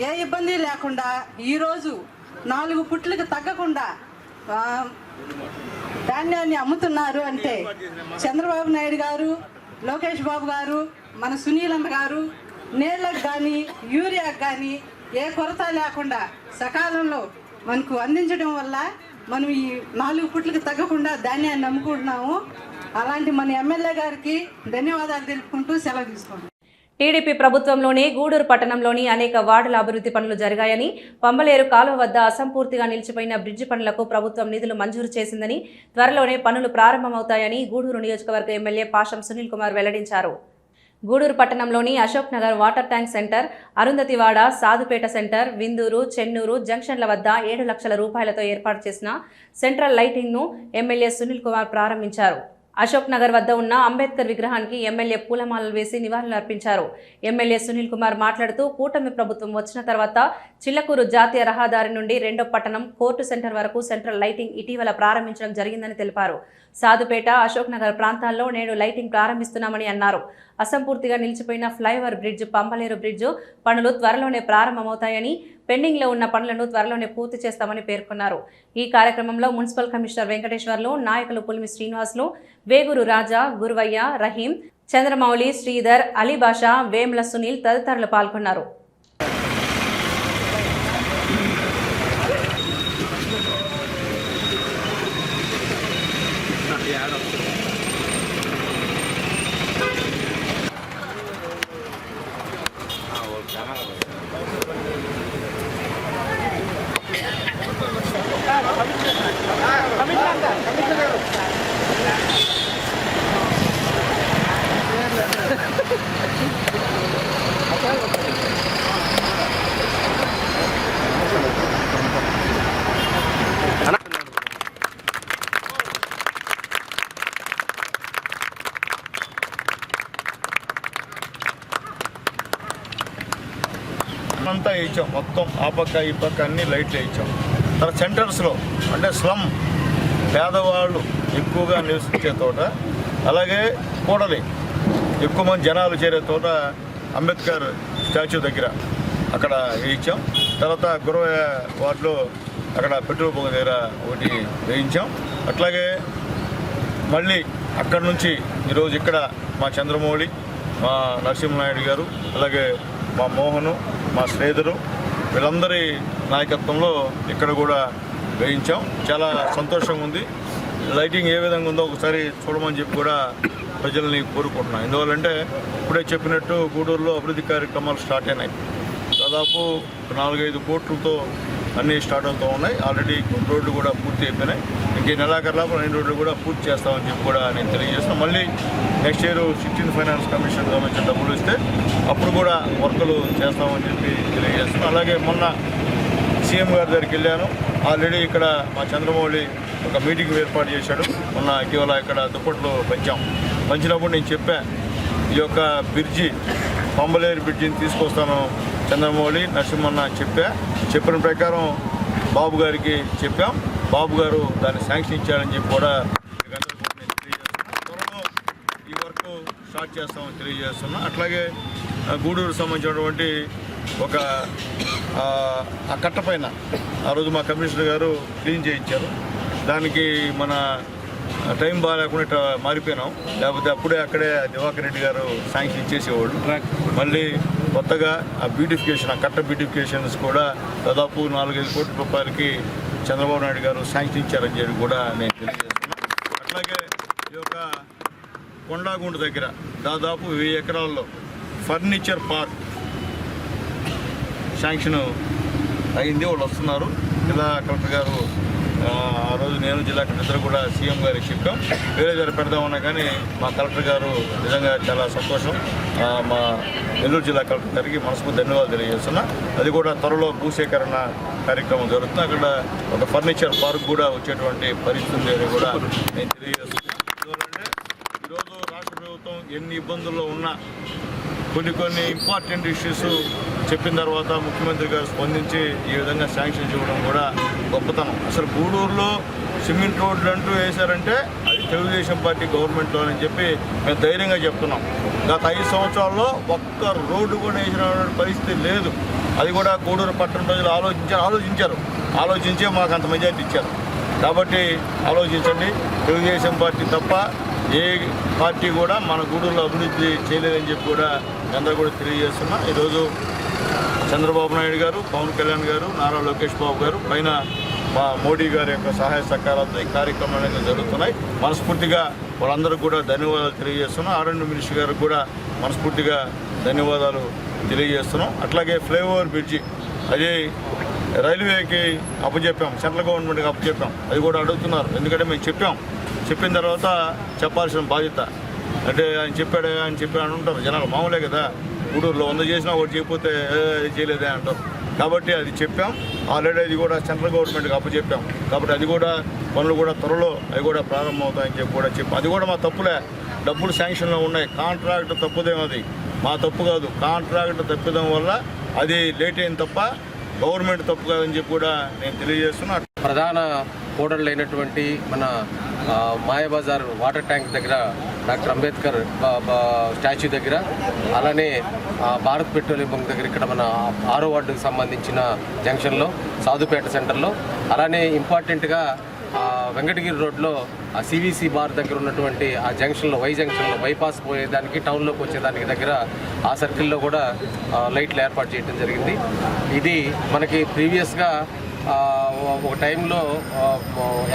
ఏ ఇబ్బంది లేకుండా ఈరోజు 4 పుట్లకు తగ్గకుండా ధాన్యాన్ని అమ్ముతున్నారు అంటే చంద్రబాబు నాయుడు గారు, లోకేష్ బాబు గారు, మన సునీల్ అన్న గారు నీళ్ళకు కానీ యూరియాకు కానీ ఏ కొరత లేకుండా సకాలంలో మనకు అందించడం వల్ల మనం ఈ 4 పుట్లకు తగ్గకుండా ధాన్యాన్ని అమ్ముకుంటున్నాము. అలాంటి మన ఎమ్మెల్యే గారికి ధన్యవాదాలు తెలుపుకుంటూ సెలవు తీసుకోండి. టీడీపీ ప్రభుత్వంలోనే గూడూరు పట్టణంలోని అనేక వార్డుల అభివృద్ధి పనులు జరిగాయని, పంబలేరు కాలువ వద్ద అసంపూర్తిగా నిలిచిపోయిన బ్రిడ్జి పనులకు ప్రభుత్వం నిధులు మంజూరు చేసిందని, త్వరలోనే పనులు ప్రారంభమవుతాయని గూడూరు నియోజకవర్గ ఎమ్మెల్యే పాషం సునీల్ కుమార్ వెల్లడించారు. గూడూరు పట్టణంలోని Ashok Nagar water tank centre, Arundhatiwada, Sadhupet centre, Vinduru, Chennur జంక్షన్ల వద్ద 7 లక్షల రూపాయలతో ఏర్పాటు చేసిన సెంట్రల్ లైటింగ్ను ఎమ్మెల్యే సునీల్ కుమార్ ప్రారంభించారు. అశోక్ నగర్ వద్ద ఉన్న అంబేద్కర్ విగ్రహానికి ఎమ్మెల్యే పూలమాలలు వేసి నివాళులు అర్పించారు. ఎమ్మెల్యే సునీల్ కుమార్ మాట్లాడుతూ కూటమి ప్రభుత్వం వచ్చిన తర్వాత చిల్లకూరు జాతీయ రహదారి నుండి 2వ పట్టణం కోర్టు సెంటర్ వరకు సెంట్రల్ లైటింగ్ ఇటీవల ప్రారంభించడం జరిగిందని తెలిపారు. సాధుపేట, అశోక్ నగర్ ప్రాంతాల్లో నేడు లైటింగ్ ప్రారంభిస్తున్నామని అన్నారు. అసంపూర్తిగా నిలిచిపోయిన ఫ్లైఓవర్ బ్రిడ్జ్, పంబలేరు బ్రిడ్జ్ పనులు త్వరలోనే ప్రారంభమవుతాయని, పెండింగ్లో ఉన్న పనులను త్వరలోనే పూర్తి చేస్తామని పేర్కొన్నారు. ఈ కార్యక్రమంలో మున్సిపల్ కమిషనర్ వెంకటేశ్వర్లు, నాయకులు పులిమి శ్రీనివాసులు, వేగూరు రాజా, గురువయ్య, రహీం, చంద్రమౌళి, శ్రీధర్, అలీబాషా, వేముల సునీల్ తదితరులు పాల్గొన్నారు. అంతా వేయించాం, మొత్తం ఆ పక్క ఈ పక్క అన్ని లైట్లు వేయించాం. తర్వాత సెంటర్స్లో అంటే స్లమ్ పేదవాళ్ళు ఎక్కువగా నివసించే తోట, అలాగే కూడలి ఎక్కువ మంది జనాలు చేరే తోట అంబేద్కర్ స్టాచ్యూ దగ్గర అక్కడ వేయించాం. తర్వాత గురవయ్య వార్డులో అక్కడ పెట్రోల్ బంక్ దగ్గర ఒకటి వేయించాం. అట్లాగే మళ్ళీ అక్కడ నుంచి ఈరోజు ఇక్కడ మా చంద్రమౌళి, మా నరసింహనాయుడు గారు, అలాగే మా మోహను, మా శ్రీధరు వీళ్ళందరి నాయకత్వంలో ఇక్కడ కూడా వేయించాం. చాలా సంతోషంగా ఉంది. లైటింగ్ ఏ విధంగా ఉందో ఒకసారి చూడమని చెప్పి కూడా ప్రజల్ని కోరుకుంటున్నాం. ఎందువల్లంటే ఇప్పుడే చెప్పినట్టు గూడూరులో అభివృద్ధి కార్యక్రమాలు స్టార్ట్ అయినాయి. దాదాపు 4-5 కోట్లతో అన్నీ స్టార్ట్ అవుతూ ఉన్నాయి. ఆల్రెడీ రోడ్లు కూడా పూర్తి అయిపోయినాయి. ఇంకే నెలాఖరులోపు 2 రోడ్లు కూడా పూర్తి చేస్తామని చెప్పి కూడా నేను తెలియజేస్తాను. మళ్ళీ నెక్స్ట్ ఇయర్ 16 ఫైనాన్స్ కమిషన్ సంబంధించిన డబ్బులు ఇస్తే అప్పుడు కూడా వర్కులు చేస్తామని చెప్పి తెలియజేస్తున్నాను. అలాగే మొన్న సీఎం గారి దగ్గరికి వెళ్ళాను. ఆల్రెడీ ఇక్కడ మా చంద్రమౌళి ఒక మీటింగ్ ఏర్పాటు చేశాడు. మొన్న ఇటీవల ఇక్కడ దుప్పట్లు పంచినప్పుడు నేను చెప్పాను, ఈ యొక్క బ్రిడ్జి పంబలేరు బ్రిడ్జిని తీసుకొస్తాను చంద్రమౌళి, నరసింహన్న చెప్పిన ప్రకారం బాబు గారికి చెప్పాం. బాబు గారు దాన్ని శాంక్షన్ ఇచ్చారని చెప్పి కూడా త్వరలో ఈ వర్క్ స్టార్ట్ చేస్తామని తెలియజేస్తున్నా. అట్లాగే గూడూరు సంబంధించినటువంటి ఒక ఆ కట్ట పైన ఆ రోజు మా కమిషనర్ గారు క్లీన్ చేయించారు. దానికి మన టైం బాగాలేకుండా ఇట్లా మారిపోయినాం. లేకపోతే అప్పుడే అక్కడే దివాకర్ రెడ్డి గారు శాంక్షన్ ఇచ్చేసేవాళ్ళు. మళ్ళీ కొత్తగా ఆ బ్యూటిఫికేషన్, ఆ కట్ట బ్యూటిఫికేషన్స్ కూడా దాదాపు 4-5 కోట్ల రూపాయలకి చంద్రబాబు నాయుడు గారు శాంక్షన్ ఇచ్చారని చెప్పి కూడా నేను తెలియజేస్తున్నాను. అట్లాగే ఈ యొక్క కొండాగుంట దగ్గర దాదాపు 1000 ఎకరాల్లో ఫర్నిచర్ పార్క్ శాంక్షన్ అయింది. వాళ్ళు వస్తున్నారు. జిల్లా కలెక్టర్ గారు ఆ రోజు నేను జిల్లా కలెక్టర్ కూడా సీఎం గారికి చెప్పాం, వేరే దగ్గర పెడదామన్నా కానీ మా కలెక్టర్ గారు నిజంగా చాలా సంతోషం. మా నెల్లూరు జిల్లా కలెక్టర్ గారికి మనస్ఫూర్తి ధన్యవాదాలు తెలియజేస్తున్నా. అది కూడా త్వరలో భూసేకరణ కార్యక్రమం జరుగుతుంది. అక్కడ ఒక ఫర్నిచర్ పార్క్ కూడా వచ్చేటువంటి పరిస్థితి అని కూడా నేను తెలియజేస్తున్నాను. ఎందుకంటే ఈరోజు రాష్ట్ర ప్రభుత్వం ఎన్ని ఇబ్బందుల్లో ఉన్నా కొన్ని ఇంపార్టెంట్ ఇష్యూస్ చెప్పిన తర్వాత ముఖ్యమంత్రి గారు స్పందించి ఈ విధంగా శాంక్షన్ ఇవ్వడం కూడా గొప్పతనం. అసలు గూడూరులో సిమెంట్ రోడ్లు అంటూ వేశారంటే అది తెలుగుదేశం పార్టీ గవర్నమెంట్లో అని చెప్పి మేము ధైర్యంగా చెప్తున్నాం. గత 5 సంవత్సరాల్లో ఒక్క రోడ్డు కూడా వేసిన పరిస్థితి లేదు. అది కూడా గూడూరు పట్టణ ప్రజలు ఆలోచించే మాకు అంత మెజార్టీ ఇచ్చారు. కాబట్టి ఆలోచించండి. తెలుగుదేశం పార్టీ తప్ప ఏ పార్టీ కూడా మన గూడూరులో అభివృద్ధి చేయలేదని చెప్పి కూడా అందరూ కూడా తెలియజేస్తున్నా. ఈరోజు చంద్రబాబు నాయుడు గారు, పవన్ కళ్యాణ్ గారు, నారా లోకేష్ బాబు గారు పైన మా మోడీ గారి యొక్క సహాయ సహకారాలతో ఈ కార్యక్రమాలు జరుగుతున్నాయి. మనస్ఫూర్తిగా వాళ్ళందరూ కూడా ధన్యవాదాలు తెలియజేస్తున్నాం. ఆర్ఎండ్ మినిస్టర్ గారికి కూడా మనస్ఫూర్తిగా ధన్యవాదాలు తెలియజేస్తున్నాం. అట్లాగే ఫ్లైఓవర్ బ్రిడ్జి అది రైల్వేకి అప్పచెప్పాం, సెంట్రల్ గవర్నమెంట్కి అప్పచెప్పాం. అది కూడా అడుగుతున్నారు. ఎందుకంటే మేము చెప్పిన తర్వాత చెప్పాల్సిన బాధ్యత. అంటే ఆయన చెప్పాడు అంటారు జనాలు. మామూలే కదా, గూడూరులో 100 చేసినా ఒకటి చేయకపోతే చేయలేదే అంటారు. కాబట్టి అది చెప్పాం. ఆల్రెడీ అది కూడా సెంట్రల్ గవర్నమెంట్కి అప్పచెప్పాం. కాబట్టి అది కూడా పనులు కూడా త్వరలో అవి కూడా ప్రారంభమవుతాయని చెప్పి కూడా చెప్పాం. అది కూడా మా తప్పులే, డబ్బులు శాంక్షన్లో ఉన్నాయి. కాంట్రాక్ట్ తప్పుదేమో, అది మా తప్పు కాదు. కాంట్రాక్ట్ తప్పిదం వల్ల అది లేట్ అయింది తప్ప గవర్నమెంట్ తప్పు కాదని చెప్పి కూడా నేను తెలియజేస్తున్నా. ప్రధాన కూడళ్ళైనటువంటి మన మాయాబజార్ వాటర్ ట్యాంక్ దగ్గర డాక్టర్ అంబేద్కర్ స్టాచ్యూ దగ్గర, అలానే భారత్ పెట్రోలియం బంక్ దగ్గర, ఇక్కడ మన 6వ వార్డుకు సంబంధించిన జంక్షన్లో సాధుపేట సెంటర్లో, అలానే ఇంపార్టెంట్గా వెంకటగిరి రోడ్లో ఆ సివిసి బార్ దగ్గర ఉన్నటువంటి ఆ జంక్షన్లో, వై జంక్షన్లో బైపాస్ పోయేదానికి టౌన్లోకి వచ్చేదానికి దగ్గర ఆ సర్కిల్లో కూడా లైట్లు ఏర్పాటు చేయడం జరిగింది. ఇది మనకి ప్రీవియస్గా ఒక టైంలో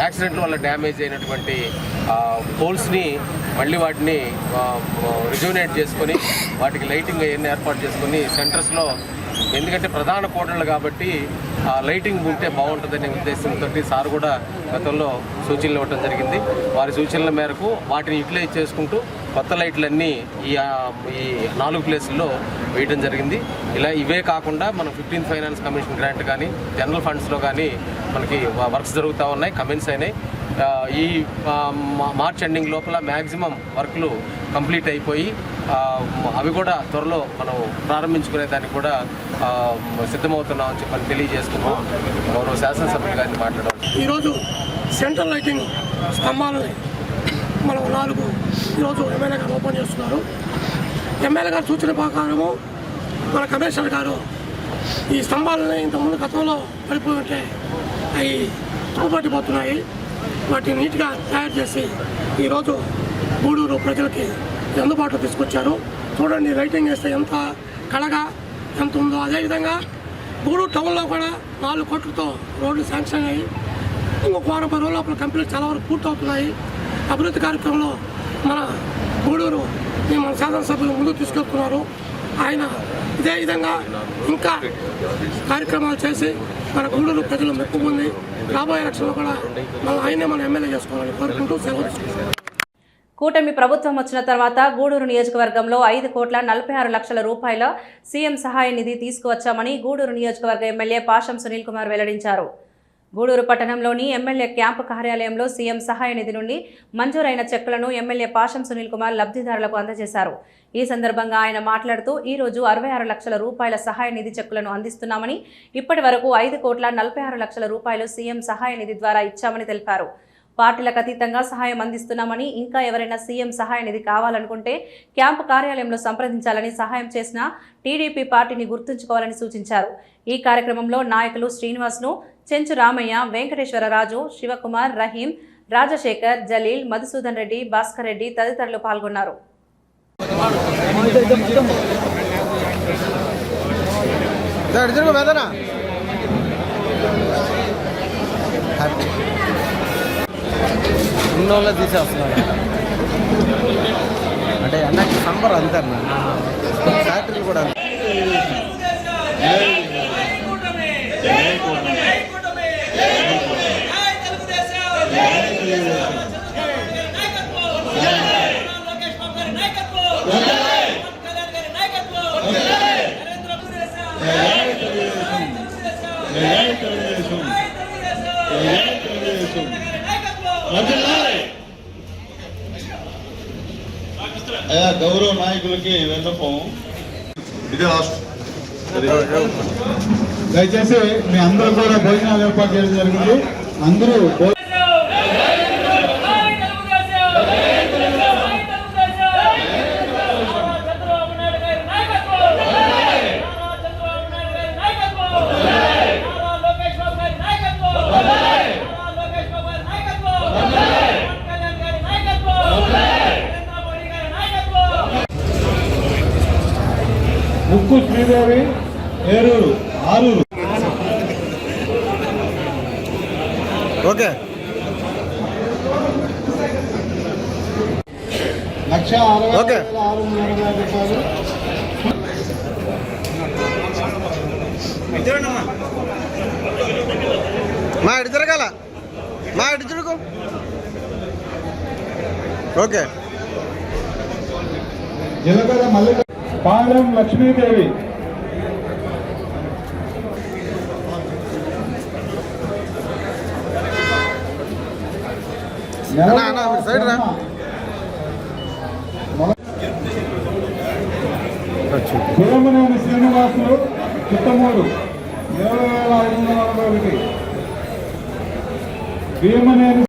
యాక్సిడెంట్ వల్ల డ్యామేజ్ అయినటువంటి పోల్స్ని మళ్ళీ వాటిని రిజువనేట్ చేసుకొని వాటికి లైటింగ్ అవన్నీ ఏర్పాటు చేసుకొని సెంటర్స్లో, ఎందుకంటే ప్రధాన కూడళ్ళు కాబట్టి లైటింగ్ ఉంటే బాగుంటుందనే ఉద్దేశంతో సార్ కూడా గతంలో సూచనలు ఇవ్వడం జరిగింది. వారి సూచనల మేరకు వాటిని యూటిలైజ్ చేసుకుంటూ కొత్త లైట్లన్నీ ఈ 4 ప్లేసుల్లో వేయడం జరిగింది. ఇవే కాకుండా మనం 15th ఫైనాన్స్ కమిషన్ గ్రాంట్ కానీ జనరల్ ఫండ్స్లో కానీ మనకి వర్క్స్ జరుగుతూ ఉన్నాయి, కమెంట్స్ అయినాయి. ఈ మార్చ్ ఎండింగ్ లోపల మ్యాక్సిమం వర్క్లు కంప్లీట్ అయిపోయి అవి కూడా త్వరలో మనం ప్రారంభించుకునే దానికి కూడా సిద్ధమవుతున్నామని చెప్పని తెలియజేసుకున్నాం. గౌరవ శాసనసభ్యులు గారిని మాట్లాడాలి. ఈరోజు సెంట్రల్ లైటింగ్ స్తంభాలని మనం 4 ఈరోజు ఎమ్మెల్యే గారు ఓపెన్ చేస్తున్నారు. ఎమ్మెల్యే గారు సూచన ప్రకారము మన కమిషనర్ గారు ఈ స్తంభాలని ఇంతకుముందు గతంలో పడిపోయి ఉంటే అవి తూపట్టిపోతున్నాయి, వాటిని నీట్గా తయారు చేసి ఈరోజు గూడూరు ప్రజలకి అందుబాటులో తీసుకొచ్చారు. చూడండి, లైటింగ్ వేస్తే ఎంత కళగా ఎంత ఉందో. అదేవిధంగా గూడూరు టౌన్లో కూడా 4 కోట్లతో రోడ్లు శాంక్షన్ అయ్యి ఇంకొక 10 రోజుల లోపల కంప్లీట్ చాలా వరకు పూర్తవుతున్నాయి. అభివృద్ధి కార్యక్రమంలో మన గూడూరు మన శాసనసభ్యులు ముందుకు తీసుకెళ్తున్నారు. ఆయన ఇదే విధంగా ఇంకా కార్యక్రమాలు చేసి మన గూడూరు ప్రజలు మెప్పు పొంది రాబోయే ఎలక్షన్లో కూడా ఆయనే మనం ఎమ్మెల్యే చేసుకోవాలని కోరుకుంటూ సెలవు తీసుకుంటున్నాం. కూటమి ప్రభుత్వం వచ్చిన తర్వాత గూడూరు నియోజకవర్గంలో 5,46,00,000 రూపాయల సీఎం సహాయ నిధి తీసుకువచ్చామని గూడూరు నియోజకవర్గ ఎమ్మెల్యే పాషం సునీల్ కుమార్ వెల్లడించారు. గూడూరు పట్టణంలోని ఎమ్మెల్యే క్యాంపు కార్యాలయంలో సీఎం సహాయ నిధి నుండి మంజూరైన చెక్కులను ఎమ్మెల్యే పాషం సునీల్ కుమార్ లబ్ధిదారులకు అందజేశారు. ఈ సందర్భంగా ఆయన మాట్లాడుతూ ఈరోజు 66 లక్షల రూపాయల సహాయ నిధి చెక్కులను అందిస్తున్నామని, ఇప్పటి వరకు 5,46,00,000 రూపాయలు సీఎం సహాయ నిధి ద్వారా ఇచ్చామని తెలిపారు. పార్టీలకు అతీతంగా సహాయం అందిస్తున్నామని, ఇంకా ఎవరైనా సీఎం సహాయ నిధి కావాలనుకుంటే క్యాంపు కార్యాలయంలో సంప్రదించాలని, సహాయం చేసిన టీడీపీ పార్టీని గుర్తుంచుకోవాలని సూచించారు. ఈ కార్యక్రమంలో నాయకులు శ్రీనివాస్ను, చెంచు రామయ్య, వెంకటేశ్వరరాజు, శివకుమార్, రహీం, రాజశేఖర్, జలీల్, మధుసూదన్ రెడ్డి, భాస్కర్ రెడ్డి తదితరులు పాల్గొన్నారు. ఉన్నోళ్ళే తీసేస్తున్నాడు అంటే అన్నకి సంబర్ అంతే అన్న ఫ్యాక్టరీలు కూడా గౌరవ నాయకులకి విన్నపం ఇదే లాస్ట్. దయచేసి మీ అందరూ కూడా భోజనాలు ఏర్పాటు చేయడం జరిగింది. అందరూ ముక్కు శ్రీదేవి ఏరూరు ఆరూరు. ఓకే 1,60,640 రూపాయలు. మా ఇటు తిరగాల మా ఇటు తిరుగు. ఓకే జీలకర్ర మల్లిక పాలెం లక్ష్మీదేవి. సైడ్ రా. భీమనేని శ్రీనివాసులు చిత్తమూరు 20,541. భీమనేని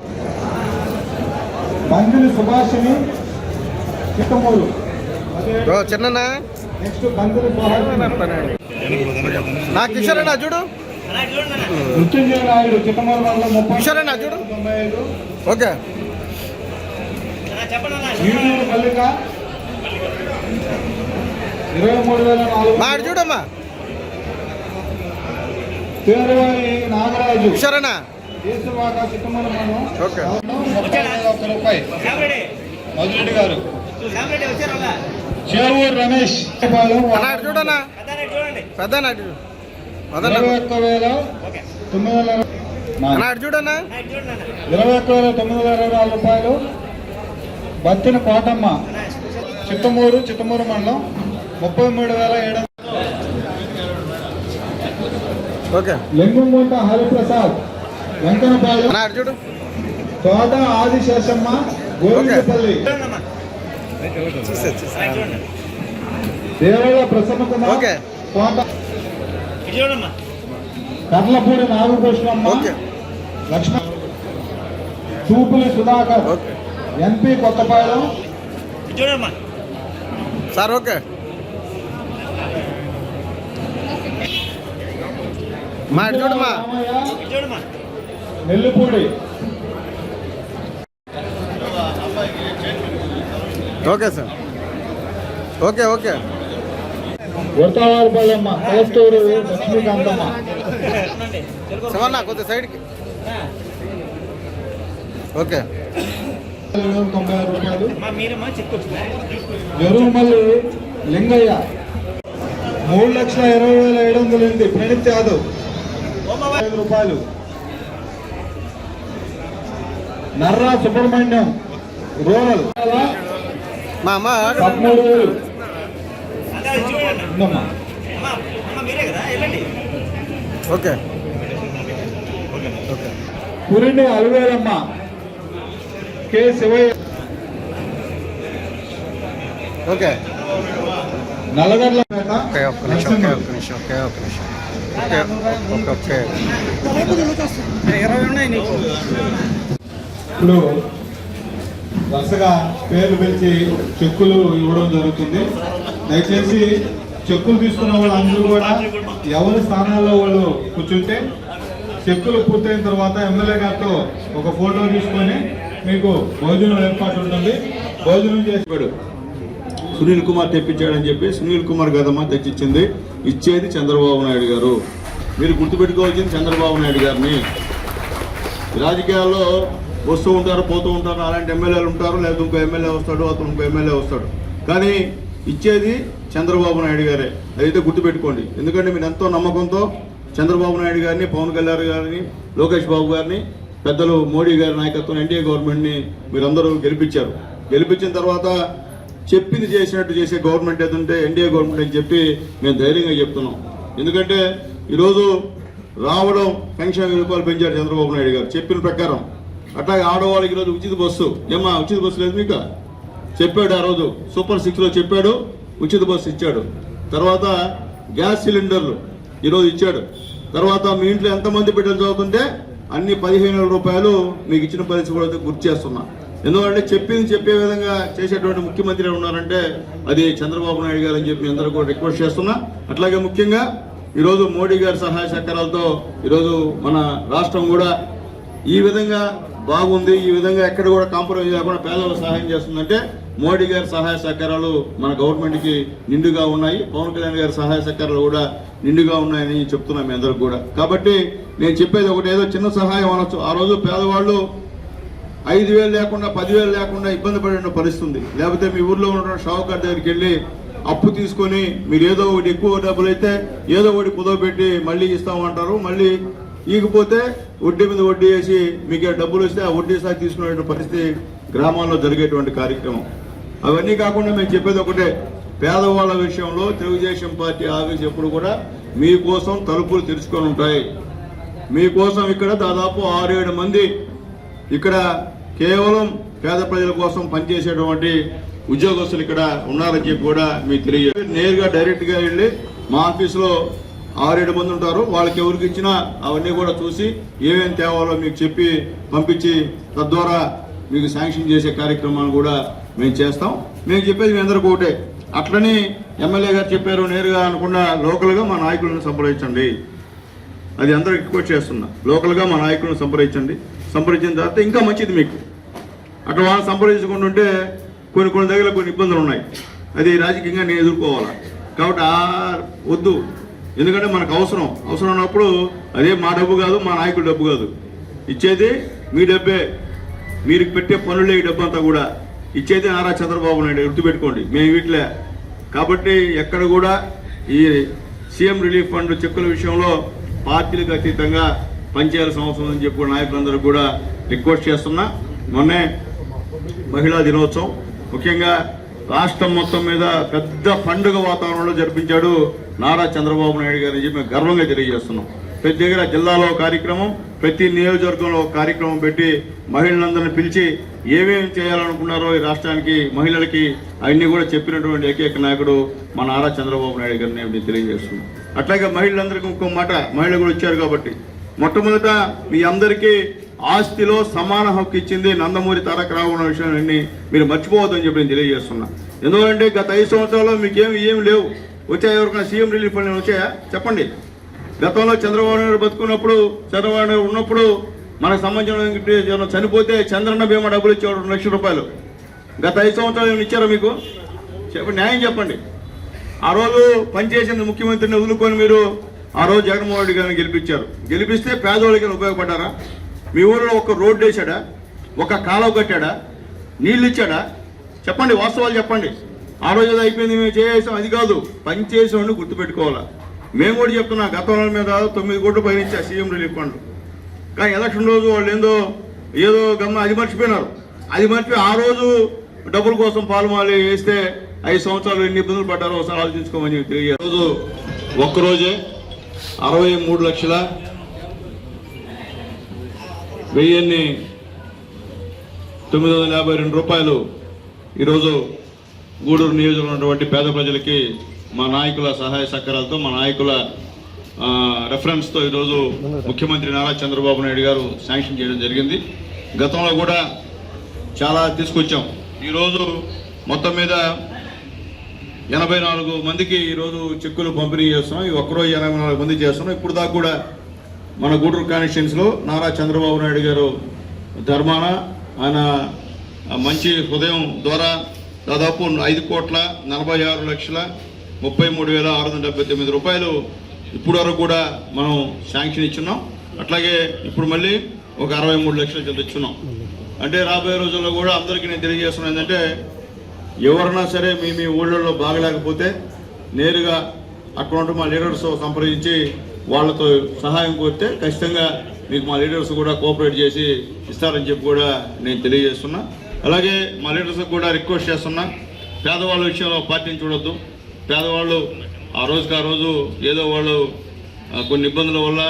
బంగిలి సుభాషిణి చిత్తమూరు. చిన్న నెక్స్ట్ బంగిలి నా కిషోర్ అన్న చూడు. మృత్యుంజయ నాయుడు చిత్తమూరు మండలం 30. కిషోర్ అన్న చూడు. ఓకే ఈడూరు మల్లిక 23,400. మా చూడమ్మా. పేరువారి నాగరాజు కిషోర్ అన్న. దేశవాక చిత్తమూరు మండలం. ఓకే 31 రూపాయి. మధురెడ్డి గారు. చేవూరు రమేష్ చూడన్నా పెద్ద 21,924 చూడన్నా 21,924 రూపాయలు. బత్తిన కోటమ్మ చిత్తమూరు మండలం 33,700. ఓకే లింగంగుంట హరిప్రసాద్ వెంకనపాలెం. చూడు. Thota Adisheshamma Govindapalli. Devala Prasanna Kumar. Okay Thota Karlapudi Nagabhushanamma. Lakshmana Chupuli Sudhakar NP Kothapalem. Sir okay మా చూడమ్మా. Nellipudi. Okay sir okay okay వర్తవారిపల్లెమ్మ కలస్తూరు లక్ష్మీకాంతమ్మ. శివన్న కొద్ది సైడ్కి. ఓకే 90 రూపాయలు. ఎరుమల్లి లింగయ్య 3,20,700. ప్రణీత్ యాదవ్ 5 రూపాయలు. Narra Subrahmanyam rural 13,000. Okay పురిని అలువేలమ్మ K Shivayya. Okay నల్లగడ్ల ఇప్పుడు వరుసగా పేర్లు పిలిచి చెక్కులు ఇవ్వడం జరుగుతుంది. దయచేసి చెక్కులు తీసుకున్న వాళ్ళందరూ కూడా ఎవరి స్థానాల్లో వాళ్ళు కూర్చుంటే చెక్కులు పూర్తయిన తర్వాత ఎమ్మెల్యే గారితో ఒక ఫోటో తీసుకొని మీకు భోజనం ఏర్పాటు ఉంటుంది. భోజనం చేసి సునీల్ కుమార్ తెప్పించాడని చెప్పి సునీల్ కుమార్ గదమ్మ తెచ్చిచ్చింది. ఇచ్చేది చంద్రబాబు నాయుడు గారు. మీరు గుర్తుపెట్టుకోవాల్సింది చంద్రబాబు నాయుడు గారిని. రాజకీయాల్లో వస్తూ ఉంటారు, పోతూ ఉంటారు, అలాంటి ఎమ్మెల్యేలు ఉంటారు, లేదా ఇంకో ఎమ్మెల్యే వస్తాడు, అతను ఇంకో ఎమ్మెల్యే వస్తాడు, కానీ ఇచ్చేది చంద్రబాబు నాయుడు గారే. అదైతే గుర్తుపెట్టుకోండి. ఎందుకంటే మీరు ఎంతో నమ్మకంతో చంద్రబాబు నాయుడు గారిని, పవన్ కళ్యాణ్ గారిని, లోకేష్ బాబు గారిని, పెద్దలు మోడీ గారి నాయకత్వం ఎన్డీఏ గవర్నమెంట్ని మీరందరూ గెలిపించారు. గెలిపించిన తర్వాత చెప్పింది చేసినట్టు చేసే గవర్నమెంట్ ఏదంటే ఎన్డీఏ గవర్నమెంట్ అని చెప్పి మేము ధైర్యంగా చెప్తున్నాం. ఎందుకంటే ఈరోజు రావడం పెన్షన్ రూపాయలు పెంచారు చంద్రబాబు నాయుడు గారు చెప్పిన ప్రకారం. అట్లాగే ఆడవాళ్ళకి ఈరోజు ఉచిత బస్సు. ఏమా ఉచిత బస్సు లేదు మీకు? చెప్పాడు ఆ రోజు సూపర్ 6లో చెప్పాడు, ఉచిత బస్సు ఇచ్చాడు. తర్వాత గ్యాస్ సిలిండర్లు ఈరోజు ఇచ్చాడు. తర్వాత మీ ఇంట్లో ఎంతమంది బిడ్డలు చదువుతుంటే అన్ని 15,000 రూపాయలు మీకు ఇచ్చిన పరిస్థితి కూడా గుర్తు చేస్తున్నా. ఎందుకంటే చెప్పింది చెప్పే విధంగా చేసేటువంటి ముఖ్యమంత్రి ఉన్నారంటే అది చంద్రబాబు నాయుడు గారు అని చెప్పి అందరూ కూడా రిక్వెస్ట్ చేస్తున్నా. అట్లాగే ముఖ్యంగా ఈరోజు మోడీ గారి సహాయ సహకారాలతో ఈరోజు మన రాష్ట్రం కూడా ఈ విధంగా బాగుంది. ఈ విధంగా ఎక్కడ కూడా కాంప్రమైజ్ కాకుండా పేదలకు సహాయం చేస్తుందంటే మోడీ గారి సహాయ సహకారాలు మన గవర్నమెంట్కి నిండుగా ఉన్నాయి. పవన్ కళ్యాణ్ గారి సహాయ సహకారాలు కూడా నిండుగా ఉన్నాయని చెప్తున్నాం మీ అందరికి కూడా. కాబట్టి నేను చెప్పేది ఒకటి, ఏదో చిన్న సహాయం అనొచ్చు. ఆ రోజు పేదవాళ్ళు 5,000 లేకుండా 10,000 లేకుండా ఇబ్బంది పడిన పరిస్థితుంది. లేకపోతే మీ ఊర్లో ఉన్న షావుకార్ దగ్గరికి వెళ్ళి అప్పు తీసుకొని మీరు ఏదో ఒకటి ఎక్కువ డబ్బులు అయితే ఏదో ఒకటి కుదవబెట్టి మళ్ళీ ఇస్తామంటారు. మళ్ళీ ఈకపోతే వడ్డీ మీద వడ్డీ వేసి మీకు డబ్బులు వస్తే ఆ వడ్డీ సాగు తీసుకునే పరిస్థితి గ్రామాల్లో జరిగేటువంటి కార్యక్రమం. అవన్నీ కాకుండా మేము చెప్పేది ఒకటే, పేదవాళ్ళ విషయంలో తెలుగుదేశం పార్టీ ఆఫీస్ ఎప్పుడు కూడా మీకోసం తలుపులు తెరుచుకొని ఉంటాయి. మీకోసం ఇక్కడ దాదాపు 6-7 మంది ఇక్కడ కేవలం పేద ప్రజల కోసం పనిచేసేటువంటి ఉద్యోగస్తులు ఇక్కడ ఉన్నారని చెప్పి కూడా మీకు తెలియజేయాలి. నేరుగా డైరెక్ట్గా వెళ్ళి మా ఆఫీసులో 6-7 మంది ఉంటారు. వాళ్ళకి ఎవరికి ఇచ్చినా అవన్నీ కూడా చూసి ఏమేమి తేవాలో మీకు చెప్పి పంపించి తద్వారా మీకు శాంక్షన్ చేసే కార్యక్రమాన్ని కూడా మేము చేస్తాం. మేము చెప్పేది మీ అందరికీ ఒకటే, అట్లని ఎమ్మెల్యే గారు చెప్పారు నేరుగా అనకుండా లోకల్గా మా నాయకులను సంప్రదించండి. అది అందరికి రిక్వెస్ట్ చేస్తున్నా. లోకల్గా మా నాయకులను సంప్రదించండి. సంప్రదించిన తర్వాత ఇంకా మంచిది మీకు. అట్లా వాళ్ళని సంప్రదించుకుంటుంటే కొన్ని దగ్గర కొన్ని ఇబ్బందులు ఉన్నాయి. అది రాజకీయంగా నేను ఎదుర్కోవాలా. కాబట్టి వద్దు. ఎందుకంటే మనకు అవసరం ఉన్నప్పుడు అదే మా డబ్బు కాదు, మా నాయకుల డబ్బు కాదు. ఇచ్చేది మీ డబ్బే. మీరు పెట్టే పనులే ఈ డబ్బు అంతా కూడా ఇచ్చేది నారా చంద్రబాబు నాయుడు. గుర్తుపెట్టుకోండి, మేము వీటిలే. కాబట్టి ఎక్కడ కూడా ఈ సీఎం రిలీఫ్ ఫండ్ చెక్కుల విషయంలో పార్టీలకు అతీతంగా పనిచేయాల్సిన అవసరం అని చెప్పి నాయకులందరూ కూడా రిక్వెస్ట్ చేస్తున్నా. మొన్నే మహిళా దినోత్సవం ముఖ్యంగా రాష్ట్రం మొత్తం మీద పెద్ద పండుగ వాతావరణంలో జరిపించాడు నారా చంద్రబాబు నాయుడు గారు అని చెప్పి మేము గర్వంగా తెలియజేస్తున్నాం. ప్రతి దగ్గర జిల్లాలో కార్యక్రమం, ప్రతి నియోజకవర్గంలో కార్యక్రమం పెట్టి మహిళలందరినీ పిలిచి ఏమేమి చేయాలనుకున్నారో ఈ రాష్ట్రానికి మహిళలకి అవన్నీ కూడా చెప్పినటువంటి ఏకైక నాయకుడు మా నారా చంద్రబాబు నాయుడు గారిని నేను తెలియజేస్తున్నాం. అట్లాగే మహిళలందరికీ ఇంకో మాట, మహిళలు కూడా ఇచ్చారు కాబట్టి మొట్టమొదట మీ అందరికీ ఆస్తిలో సమాన హక్కు ఇచ్చింది నందమూరి తారక రామారావు విషయాన్ని మీరు మర్చిపోవద్దని చెప్పి నేను తెలియజేస్తున్నా. ఎందుకంటే గత 5 సంవత్సరాల్లో మీకేమి లేవు. వచ్చాయా? ఎవరికైనా సీఎం రిలీఫ్ ఫండ్ వచ్చాయా చెప్పండి. గతంలో చంద్రబాబు నాయుడు బతుకున్నప్పుడు, చంద్రబాబు నాయుడు ఉన్నప్పుడు మనకు సంబంధించిన చనిపోతే చంద్రన్న బీమా డబ్బులు ఇచ్చేవాడు 2 లక్షల రూపాయలు. గత 5 సంవత్సరాలు ఏమైనా ఇచ్చారా మీకు? చెప్పండి, న్యాయం చెప్పండి. ఆ రోజు పనిచేసిన ముఖ్యమంత్రిని వదులుకొని మీరు ఆ రోజు జగన్మోహన్ రెడ్డి గారిని గెలిపించారు. గెలిపిస్తే పేదవాళ్ళకి ఉపయోగపడ్డారా? మీ ఊరిలో ఒక రోడ్డు వేసాడా? ఒక కాలువ కట్టాడా? నీళ్ళు ఇచ్చాడా? చెప్పండి, వాస్తవాలు చెప్పండి. ఆ రోజు ఏదో అయిపోయింది మేము చేసాం, అది కాదు. పనిచేసామని గుర్తుపెట్టుకోవాలా. మేము కూడా చెప్తున్నా, గతంలో మీద 9 కోట్ల పైన ఇచ్చా సీఎం రిలీఫ్ ఫండ్. కానీ ఎలక్షన్ రోజు వాళ్ళు ఏదో గమ్మ అది మర్చిపోయినారు. అది మర్చిపోయి ఆ రోజు డబ్బుల కోసం పాలుమాలి వేస్తే 5 సంవత్సరాలు ఎన్ని ఇబ్బందులు పడ్డారో ఒకసారి ఆలోచించుకోమని తెలియదు. రోజు ఒక్కరోజే 63,952 రూపాయలు ఈరోజు గూడూరు నియోజకవర్గంలో ఉన్నటువంటి పేద ప్రజలకి మా నాయకుల సహాయ సహకారాలతో, మా నాయకుల రెఫరెన్స్తో ఈరోజు ముఖ్యమంత్రి నారా చంద్రబాబు నాయుడు గారు శాంక్షన్ చేయడం జరిగింది. గతంలో కూడా చాలా తీసుకొచ్చాం. ఈరోజు మొత్తం మీద 84 మందికి ఈరోజు చెక్కులు పంపిణీ చేస్తున్నాం. ఈ ఒక్కరోజు 84 మంది చేస్తున్నాం. ఇప్పుడు దాకా కూడా మన గూడూరు కాన్స్టిట్యున్సీలో నారా చంద్రబాబు నాయుడు గారు ధర్మాన ఆయన మంచి హృదయం ద్వారా దాదాపు 5,46,33,679 రూపాయలు ఇప్పుడు వరకు కూడా మనం శాంక్షన్ ఇచ్చున్నాం. అట్లాగే ఇప్పుడు మళ్ళీ ఒక 63 లక్షలు చెల్లించున్నాం. అంటే రాబోయే రోజుల్లో కూడా అందరికీ నేను తెలియజేస్తున్నాను ఏంటంటే, ఎవరైనా సరే మీ ఊళ్ళల్లో బాగలేకపోతే నేరుగా అక్కడ ఉంటే మా లీడర్స్ సంప్రదించి వాళ్ళతో సహాయం కోరితే ఖచ్చితంగా మీకు మా లీడర్స్ కూడా కోఆపరేట్ చేసి ఇస్తారని చెప్పి కూడా నేను తెలియజేస్తున్నా. అలాగే మా లీడర్స్కి కూడా రిక్వెస్ట్ చేస్తున్నా, పేదవాళ్ళ విషయంలో పార్టీని చూడొద్దు. పేదవాళ్ళు ఆ రోజు ఏదో వాళ్ళు కొన్ని ఇబ్బందుల వల్ల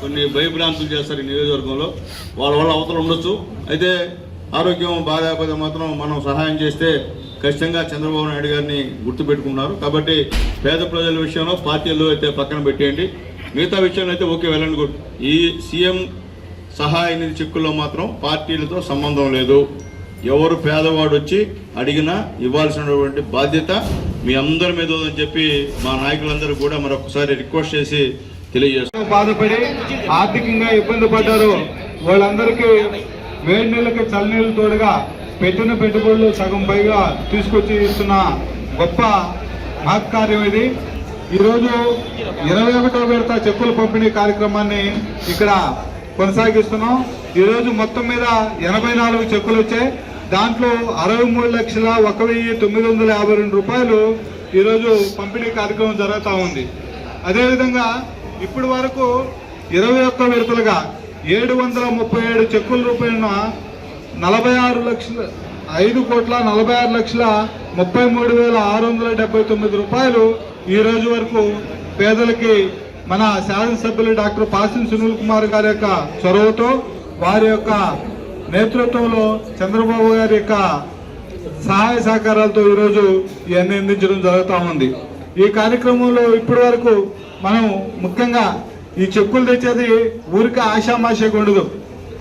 కొన్ని భయభ్రాంతులు చేస్తారు ఈ నియోజకవర్గంలో, వాళ్ళ వల్ల అవతల ఉండొచ్చు. అయితే ఆరోగ్యం బాగాలేకపోతే మాత్రం మనం సహాయం చేస్తే ఖచ్చితంగా చంద్రబాబు నాయుడు గారిని గుర్తుపెట్టుకున్నారు. కాబట్టి పేద ప్రజల విషయంలో పార్టీలు అయితే పక్కన పెట్టేయండి, మిగతా విషయంలో అయితే ఓకే వెళ్ళండి. గుడ్. ఈ సీఎం సహాయ నిధి చెక్కుల్లో మాత్రం పార్టీలతో సంబంధం లేదు. ఎవరు పేదవాడు వచ్చి అడిగినా ఇవ్వాల్సినటువంటి బాధ్యత మీ అందరి మీద ఉందని చెప్పి మా నాయకులందరూ కూడా మరొకసారి రిక్వెస్ట్ చేసి తెలియజేస్తున్నారు. బాధపడి ఆర్థికంగా ఇబ్బంది పడ్డారు వాళ్ళందరికీ వేడి నీళ్ళకి చల్లనీళ్ళు తోడుగా పెట్టిన పెట్టుబడులు సగం పైగా తీసుకొచ్చి ఇస్తున్న గొప్ప మహత్కార్యం ఇది. ఈరోజు 21వ విడత చెక్కుల పంపిణీ కార్యక్రమాన్ని ఇక్కడ కొనసాగిస్తున్నాం. ఈరోజు మొత్తం మీద 84 చెక్కులు వచ్చాయి. దాంట్లో 63,01,952 రూపాయలు ఈరోజు పంపిణీ కార్యక్రమం జరుగుతూ ఉంది. అదేవిధంగా ఇప్పటి వరకు 21 విడతలుగా 737 చెక్కుల రూపాయల 5,46,33,679 రూపాయలు ఈ రోజు వరకు పేదలకి మన శాసనసభ్యులు డాక్టర్ పాసిం సునీల్ కుమార్ గారి యొక్క చొరవతో, వారి యొక్క నేతృత్వంలో, చంద్రబాబు గారి యొక్క సహాయ సహకారాలతో ఈరోజు ఇవన్నీ అందించడం జరుగుతూ ఉంది. ఈ కార్యక్రమంలో ఇప్పటి వరకు మనం ముఖ్యంగా ఈ చెక్కులు తెచ్చేది ఊరికి ఆషామాషగా ఉండదు.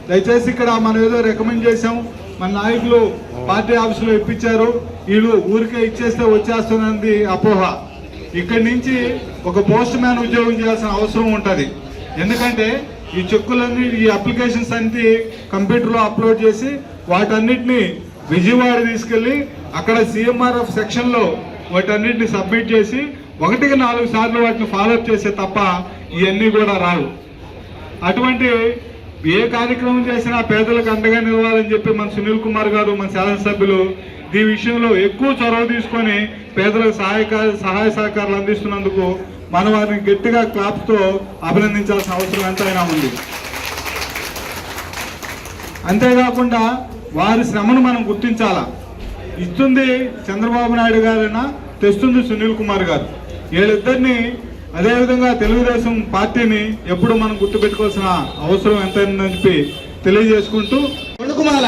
దయచేసి ఇక్కడ మనం ఏదో రికమెండ్ చేసాం, మన నాయకులు పార్టీ ఆఫీసులో ఇప్పించారు, వీళ్ళు ఊరికే ఇచ్చేస్తే వచ్చేస్తున్నది అపోహ. ఇక్కడి నుంచి ఒక పోస్ట్ మ్యాన్ ఉద్యోగం చేయాల్సిన అవసరం ఉంటుంది. ఎందుకంటే ఈ చెక్కులన్నీ, ఈ అప్లికేషన్స్ అన్ని కంప్యూటర్లో అప్లోడ్ చేసి వాటన్నిటిని విజయవాడ తీసుకెళ్ళి అక్కడ CMRF సెక్షన్లో వాటన్నిటిని సబ్మిట్ చేసి 1కి 4 సార్లు వాటిని ఫాలోఅప్ చేసే తప్ప ఇవన్నీ కూడా రావు. అటువంటి ఏ కార్యక్రమం చేసినా పేదలకు అండగా నిలవాలని చెప్పి మన సునీల్ కుమార్ గారు, మన శాసనసభ్యులు ఈ విషయంలో ఎక్కువ చొరవ తీసుకొని పేదలకు సహాయ సహకారాలు అందిస్తున్నందుకు మనం వారిని గట్టిగా క్లాప్తో అభినందించాల్సిన అవసరం ఎంతైనా ఉంది. అంతేకాకుండా వారి శ్రమను మనం గుర్తించాలా. ఇస్తుంది చంద్రబాబు నాయుడు గారైనా, తెస్తుంది సునీల్ కుమార్ గారు. వీళ్ళిద్దరిని, అదేవిధంగా తెలుగుదేశం పార్టీని ఎప్పుడు మనం గుర్తుపెట్టుకోవాల్సిన అవసరం ఎంతైనా చెప్పి తెలియజేసుకుంటూ, Todukumala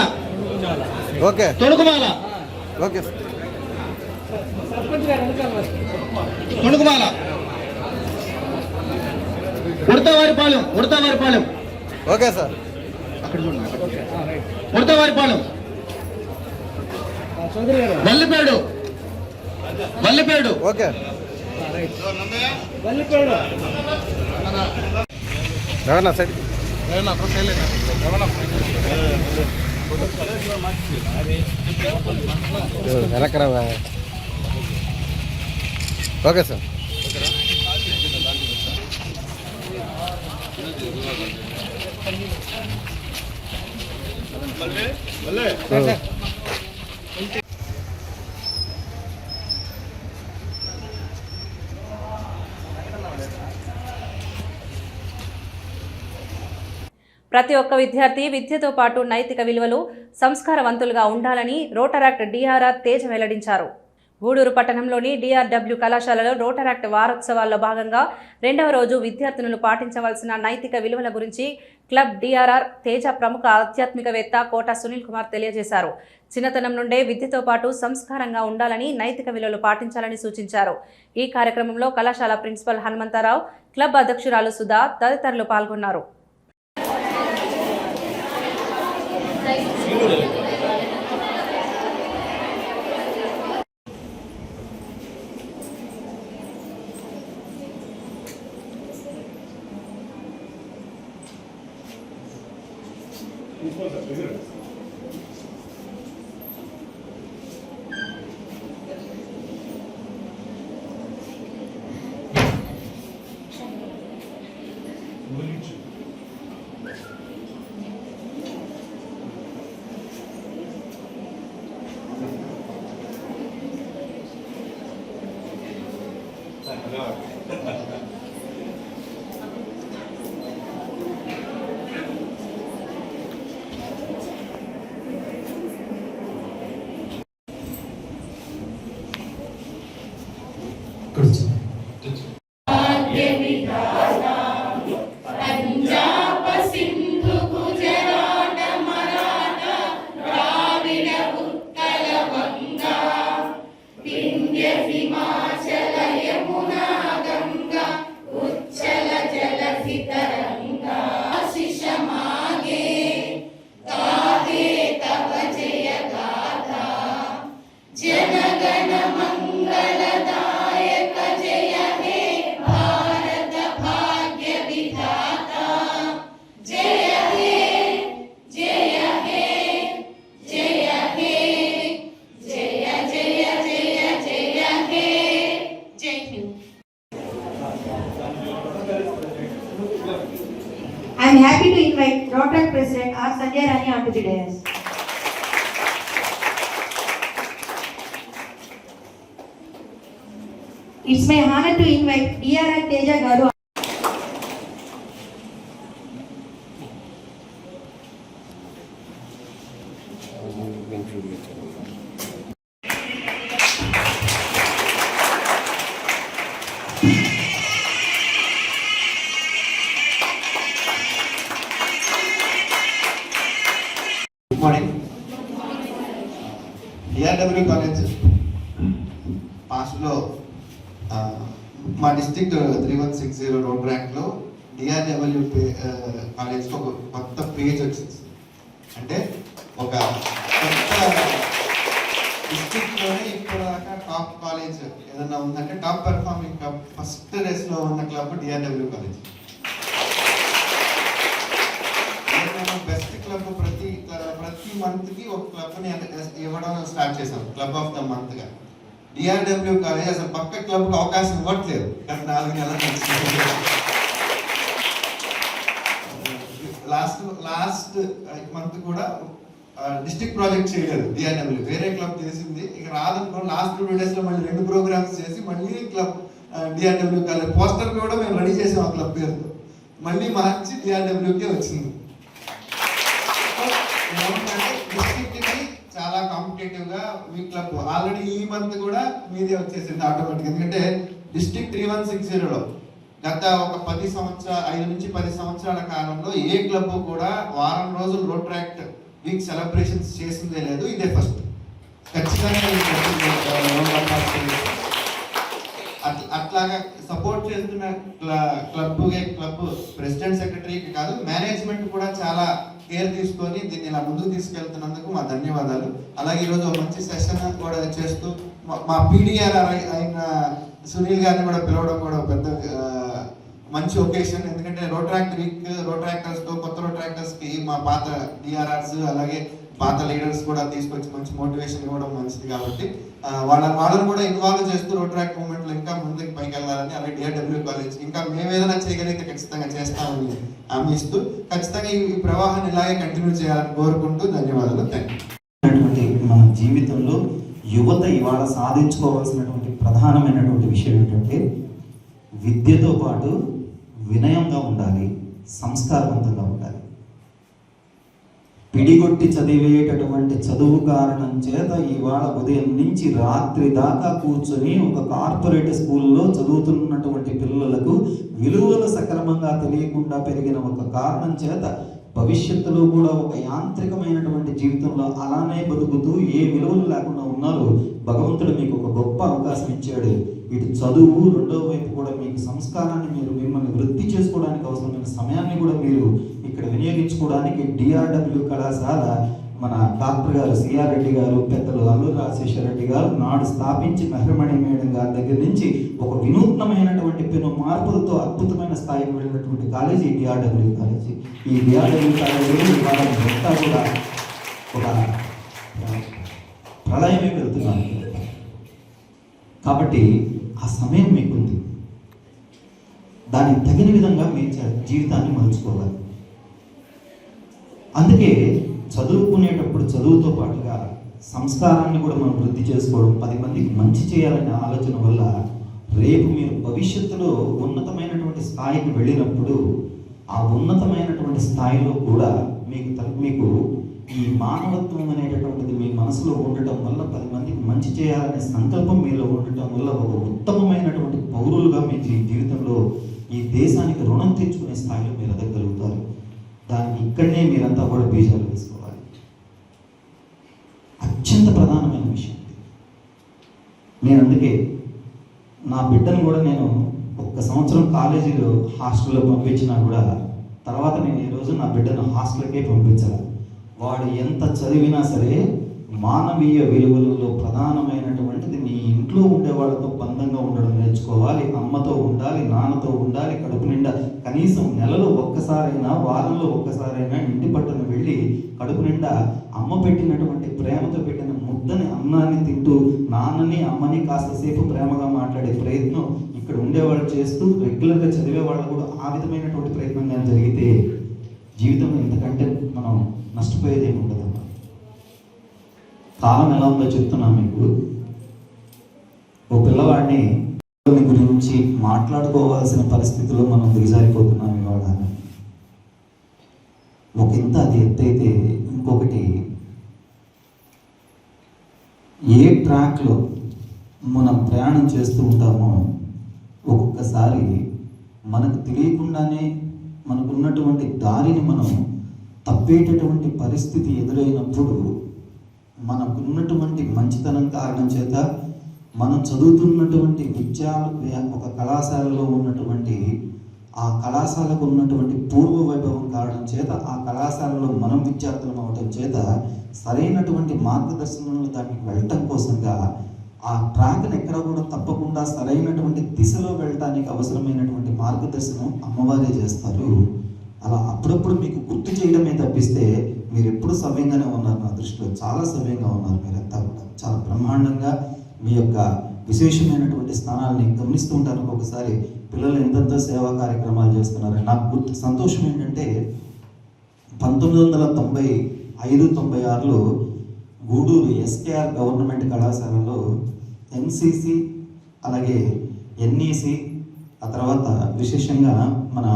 Udathavaripalem okay sir, Udathavaripalem, Vallipedu okay, okay sir. ప్రతి ఒక్క విద్యార్థి విద్యతో పాటు నైతిక విలువలు, సంస్కారవంతులుగా ఉండాలని రోటరాక్ట్ DRR తేజ వెల్లడించారు. గూడూరు పట్టణంలోని DRW కళాశాలలో రోటరాక్ట్ వారోత్సవాల్లో భాగంగా 2వ రోజు విద్యార్థినులు పాటించవలసిన నైతిక విలువల గురించి క్లబ్ DRR తేజ ప్రముఖ ఆధ్యాత్మికవేత్త కోట సునీల్ కుమార్ తెలియజేశారు. చిన్నతనం నుండే విద్యతో పాటు సంస్కారంగా ఉండాలని, నైతిక విలువలు పాటించాలని సూచించారు. ఈ కార్యక్రమంలో కళాశాల ప్రిన్సిపల్ హనుమంతరావు, క్లబ్ అధ్యక్షురాలు సుధా తదితరులు పాల్గొన్నారు. I am happy to invite Rotary President R. Sanjay Rani onto the dais. It's my honor to invite D.R. Teja Garu. Good morning. DRW college పాస్ట్లో మా డిస్ట్రిక్ట్ 3160 రోడ్ ర్యాంక్లో డిఆర్డబ్ల్యూ కాలేజ్కి ఒక కొత్త పేజ్ వచ్చింది. అంటే ఒక కొత్త డిస్ట్రిక్ట్లోనే ఇప్పటిదాకా టాప్ కాలేజ్ ఏదన్నా ఉందంటే టాప్ పెర్ఫార్మింగ్ క్లబ్ ఫస్ట్ రేస్లో ఉన్న club DRW college. Best club ప్రతి మంత్కి ఒక క్లబ్ని ఇవ్వడం స్టార్ట్ చేశాం, క్లబ్ ఆఫ్ ద మంత్గా. డిఆర్డబ్ల్యూ కాలేజ్ అసలు పక్క క్లబ్కి అవకాశం ఇవ్వట్లేదు గత 4 నెలల నుంచి. లాస్ట్ మంత్ కూడా డిస్ట్రిక్ట్ ప్రాజెక్ట్ చేయలేదు డిఆర్డబ్ల్యూ, వేరే క్లబ్ చేసింది. ఇక రాదనుకో లాస్ట్ 2 డేస్లో మళ్ళీ 2 ప్రోగ్రామ్స్ చేసి మళ్ళీ క్లబ్ డిఆర్డబ్ల్యూ కాలేజ్ పోస్టర్ కూడా మేము రెడీ చేసాం ఆ క్లబ్ పేరుతో, మళ్ళీ మార్చి డిఆర్డబ్ల్యూకే వచ్చింది. డిస్ట్రిక్ట్కి చాలా కాంపిటేటివ్గా మీ క్లబ్ ఆల్రెడీ ఈ మంత్ కూడా మీదే వచ్చేసింది ఆటోమేటిక్. ఎందుకంటే డిస్ట్రిక్ట్ 3160లో గత ఒక 5 నుంచి 10 సంవత్సరాల కాలంలో ఏ క్లబ్ కూడా వారం రోజులు రోడ్ ట్రాక్ వీక్ సెలబ్రేషన్స్ చేసిందే లేదు, ఇదే ఫస్ట్. ఖచ్చితంగా అట్లాగా సపోర్ట్ చేస్తున్న క్లబ్ ప్రెసిడెంట్ సెక్రటరీకి కాదు, మేనేజ్మెంట్ కూడా చాలా కేర్ తీసుకొని దీన్ని ఇలా ముందుకు తీసుకెళ్తున్నందుకు మా ధన్యవాదాలు. అలాగే ఈరోజు మంచి సెషన్ కూడా చేస్తూ మా పీడిఆర్ అయిన సునీల్ గారిని కూడా పిలవడం కూడా పెద్ద మంచి ఒకేషన్. ఎందుకంటే రోడ్ ట్రాక్ వీక్ రోడ్ ట్రాక్టర్స్తో కొత్త రోడ్ ట్రాక్టర్స్కి మా పాత డిఆర్ఆర్స్ అలాగే పాత లీడర్స్ కూడా తీసుకొచ్చి మంచి మోటివేషన్ ఇవ్వడం మంచిది. కాబట్టి వాళ్ళని కూడా ఇన్వాల్వ్ చేస్తూ రోడ్ ట్రాక్ మూవ్మెంట్లో ఇంకా ముందుకు పైకి వెళ్ళాలని, అలాగే డిఆర్డబ్ల్యూ కాలేజ్ ఇంకా మేము ఏదైనా చేయగలిగితే ఖచ్చితంగా చేస్తామని హామీ ఇస్తూ ఖచ్చితంగా ఈ ప్రవాహాన్ని ఇలాగే కంటిన్యూ చేయాలని కోరుకుంటూ ధన్యవాదాలు. Thank you. మన జీవితంలో యువత ఇవాళ సాధించుకోవాల్సినటువంటి ప్రధానమైనటువంటి విషయం ఏంటంటే విద్యతో పాటు వినయంగా ఉండాలి, సంస్కారవంతంగా ఉండాలి. పిడిగొట్టి చదివేటటువంటి చదువు కారణం చేత ఇవాళ ఉదయం నుంచి రాత్రి దాకా కూర్చొని ఒక కార్పొరేట్ స్కూల్లో చదువుతున్నటువంటి పిల్లలకు విలువలు సక్రమంగా తెలియకుండా పెరిగిన ఒక కారణం చేత భవిష్యత్తులో కూడా ఒక యాంత్రికమైనటువంటి జీవితంలో అలానే బతుకుతూ ఏ విలువలు లేకుండా ఉన్నారు. భగవంతుడు మీకు ఒక గొప్ప అవకాశం ఇచ్చాడు. ఇటు చదువు, రెండో వైపు కూడా మీకు సంస్కారాన్ని మీరు మిమ్మల్ని వృద్ధి చేసుకోవడానికి అవసరమైన సమయాన్ని కూడా మీరు ఇక్కడ వినియోగించుకోవడానికి డిఆర్డబ్ల్యూ కళాశాల మన డాక్టర్ గారు సిఆర్ రెడ్డి గారు, పెద్దలు అల్లూరి రాజశేఖర రెడ్డి గారు నాడు స్థాపించి మెహ్రమణి మేడం గారి దగ్గర నుంచి ఒక వినూత్నమైనటువంటి పెను మార్పులతో అద్భుతమైన స్థాయికి వెళ్ళినటువంటి కాలేజీ డిఆర్డబ్ల్యూ కాలేజీ. ఈ డిఆర్డబ్ల్యూ కాలేజీలో ఇవాళ అంతా కూడా ఒక ప్రళయమే వెళ్తున్నాను. కాబట్టి ఆ సమయం మీకుంది, దానికి తగిన విధంగా మీ జీవితాన్ని మలుచుకోవాలి. అందుకే చదువుకునేటప్పుడు చదువుతో పాటుగా సంస్కారాన్ని కూడా మనం వృద్ధి చేసుకోవడం, 10 మందికి మంచి చేయాలనే ఆలోచన వల్ల రేపు మీరు భవిష్యత్తులో ఉన్నతమైనటువంటి స్థాయికి వెళ్ళినప్పుడు ఆ ఉన్నతమైనటువంటి స్థాయిలో కూడా మీకు ఈ మానవత్వం అనేటటువంటిది మీ మనసులో ఉండటం వల్ల 10 మందికి మంచి చేయాలనే సంకల్పం మీలో ఉండటం వల్ల ఒక ఉత్తమమైనటువంటి పౌరులుగా మీ జీవితంలో ఈ దేశానికి రుణం తెచ్చుకునే స్థాయిలో మీరు ఎదగలుగుతారు. దానికి ఇక్కడనే మీరంతా కూడా బీజాలు వేసుకోవాలి. అత్యంత ప్రధానమైన విషయం. నేను అందుకే నా బిడ్డను కూడా నేను 1 సంవత్సరం కాలేజీలో హాస్టల్లో పంపించినా కూడా తర్వాత నేను ఈరోజు నా బిడ్డను హాస్టల్కే పంపించాలి. వాడు ఎంత చదివినా సరే మానవీయ విలువలలో ప్రధానమైనటువంటిది నీ ఇంట్లో ఉండే వాళ్ళతో బంధంగా ఉండడం నేర్చుకోవాలి. అమ్మతో ఉండాలి, నాన్నతో ఉండాలి. కడుపు నిండా కనీసం నెలలో ఒక్కసారైనా, వారంలో ఒక్కసారైనా ఇంటి పట్టున వెళ్ళి కడుపు నిండా అమ్మ పెట్టినటువంటి ప్రేమతో పెట్టిన ముద్దని, అన్నాన్ని తింటూ నాన్నని అమ్మని కాస్తసేపు ప్రేమగా మాట్లాడే ప్రయత్నం ఇక్కడ ఉండేవాళ్ళు చేస్తూ రెగ్యులర్గా చదివే వాళ్ళు కూడా ఆ విధమైనటువంటి ప్రయత్నం కానీ జరిగితే జీవితంలో ఇంతకంటే మనం నష్టపోయేది ఏమి ఉండదమ్మా. కాలం ఎలా ఉందో చెప్తున్నా మీకు. ఓ పిల్లవాడిని గురించి మాట్లాడుకోవాల్సిన పరిస్థితుల్లో మనం దిగజారిపోతున్నాం ఇవాళ. ఒక ఇంత అది ఎత్తైతే ఇంకొకటి, ఏ ట్రాక్లో మనం ప్రయాణం చేస్తూ ఉంటామో ఒక్కొక్కసారి మనకు తెలియకుండానే మనకున్నటువంటి దారిని మనం తప్పేటటువంటి పరిస్థితి ఎదురైనప్పుడు మనకున్నటువంటి మంచితనం కారణం చేత మనం చదువుతున్నటువంటి ఒక కళాశాలలో ఉన్నటువంటి ఆ కళాశాలకు ఉన్నటువంటి పూర్వ వైభవం కారణం చేత ఆ కళాశాలలో మనం విద్యార్థులం అవడం చేత సరైనటువంటి మార్గదర్శనంలో దానికి వెళ్ళటం కోసంగా ఆ ట్రాక్ని ఎక్కడ కూడా తప్పకుండా సరైనటువంటి దిశలో వెళ్ళటానికి అవసరమైనటువంటి మార్గదర్శనం అమ్మవారే చేస్తారు. అలా అప్పుడప్పుడు మీకు గుర్తు చేయడమే తప్పిస్తే మీరు ఎప్పుడు సవ్యంగానే ఉన్నారు. నా దృష్టిలో చాలా సవ్యంగా ఉన్నారు. మీరంతా కూడా చాలా బ్రహ్మాండంగా మీ యొక్క విశేషమైనటువంటి స్థానాలని గమనిస్తూ ఉంటారు. ఒకసారి పిల్లలు ఎంతెంతో సేవా కార్యక్రమాలు చేస్తున్నారు. నాకు సంతోషం ఏంటంటే 1995-96లో గూడూరు ఎస్కేఆర్ గవర్నమెంట్ కళాశాలలో ఎన్సిసి అలాగే ఎన్ఈసి ఆ తర్వాత విశేషంగా మన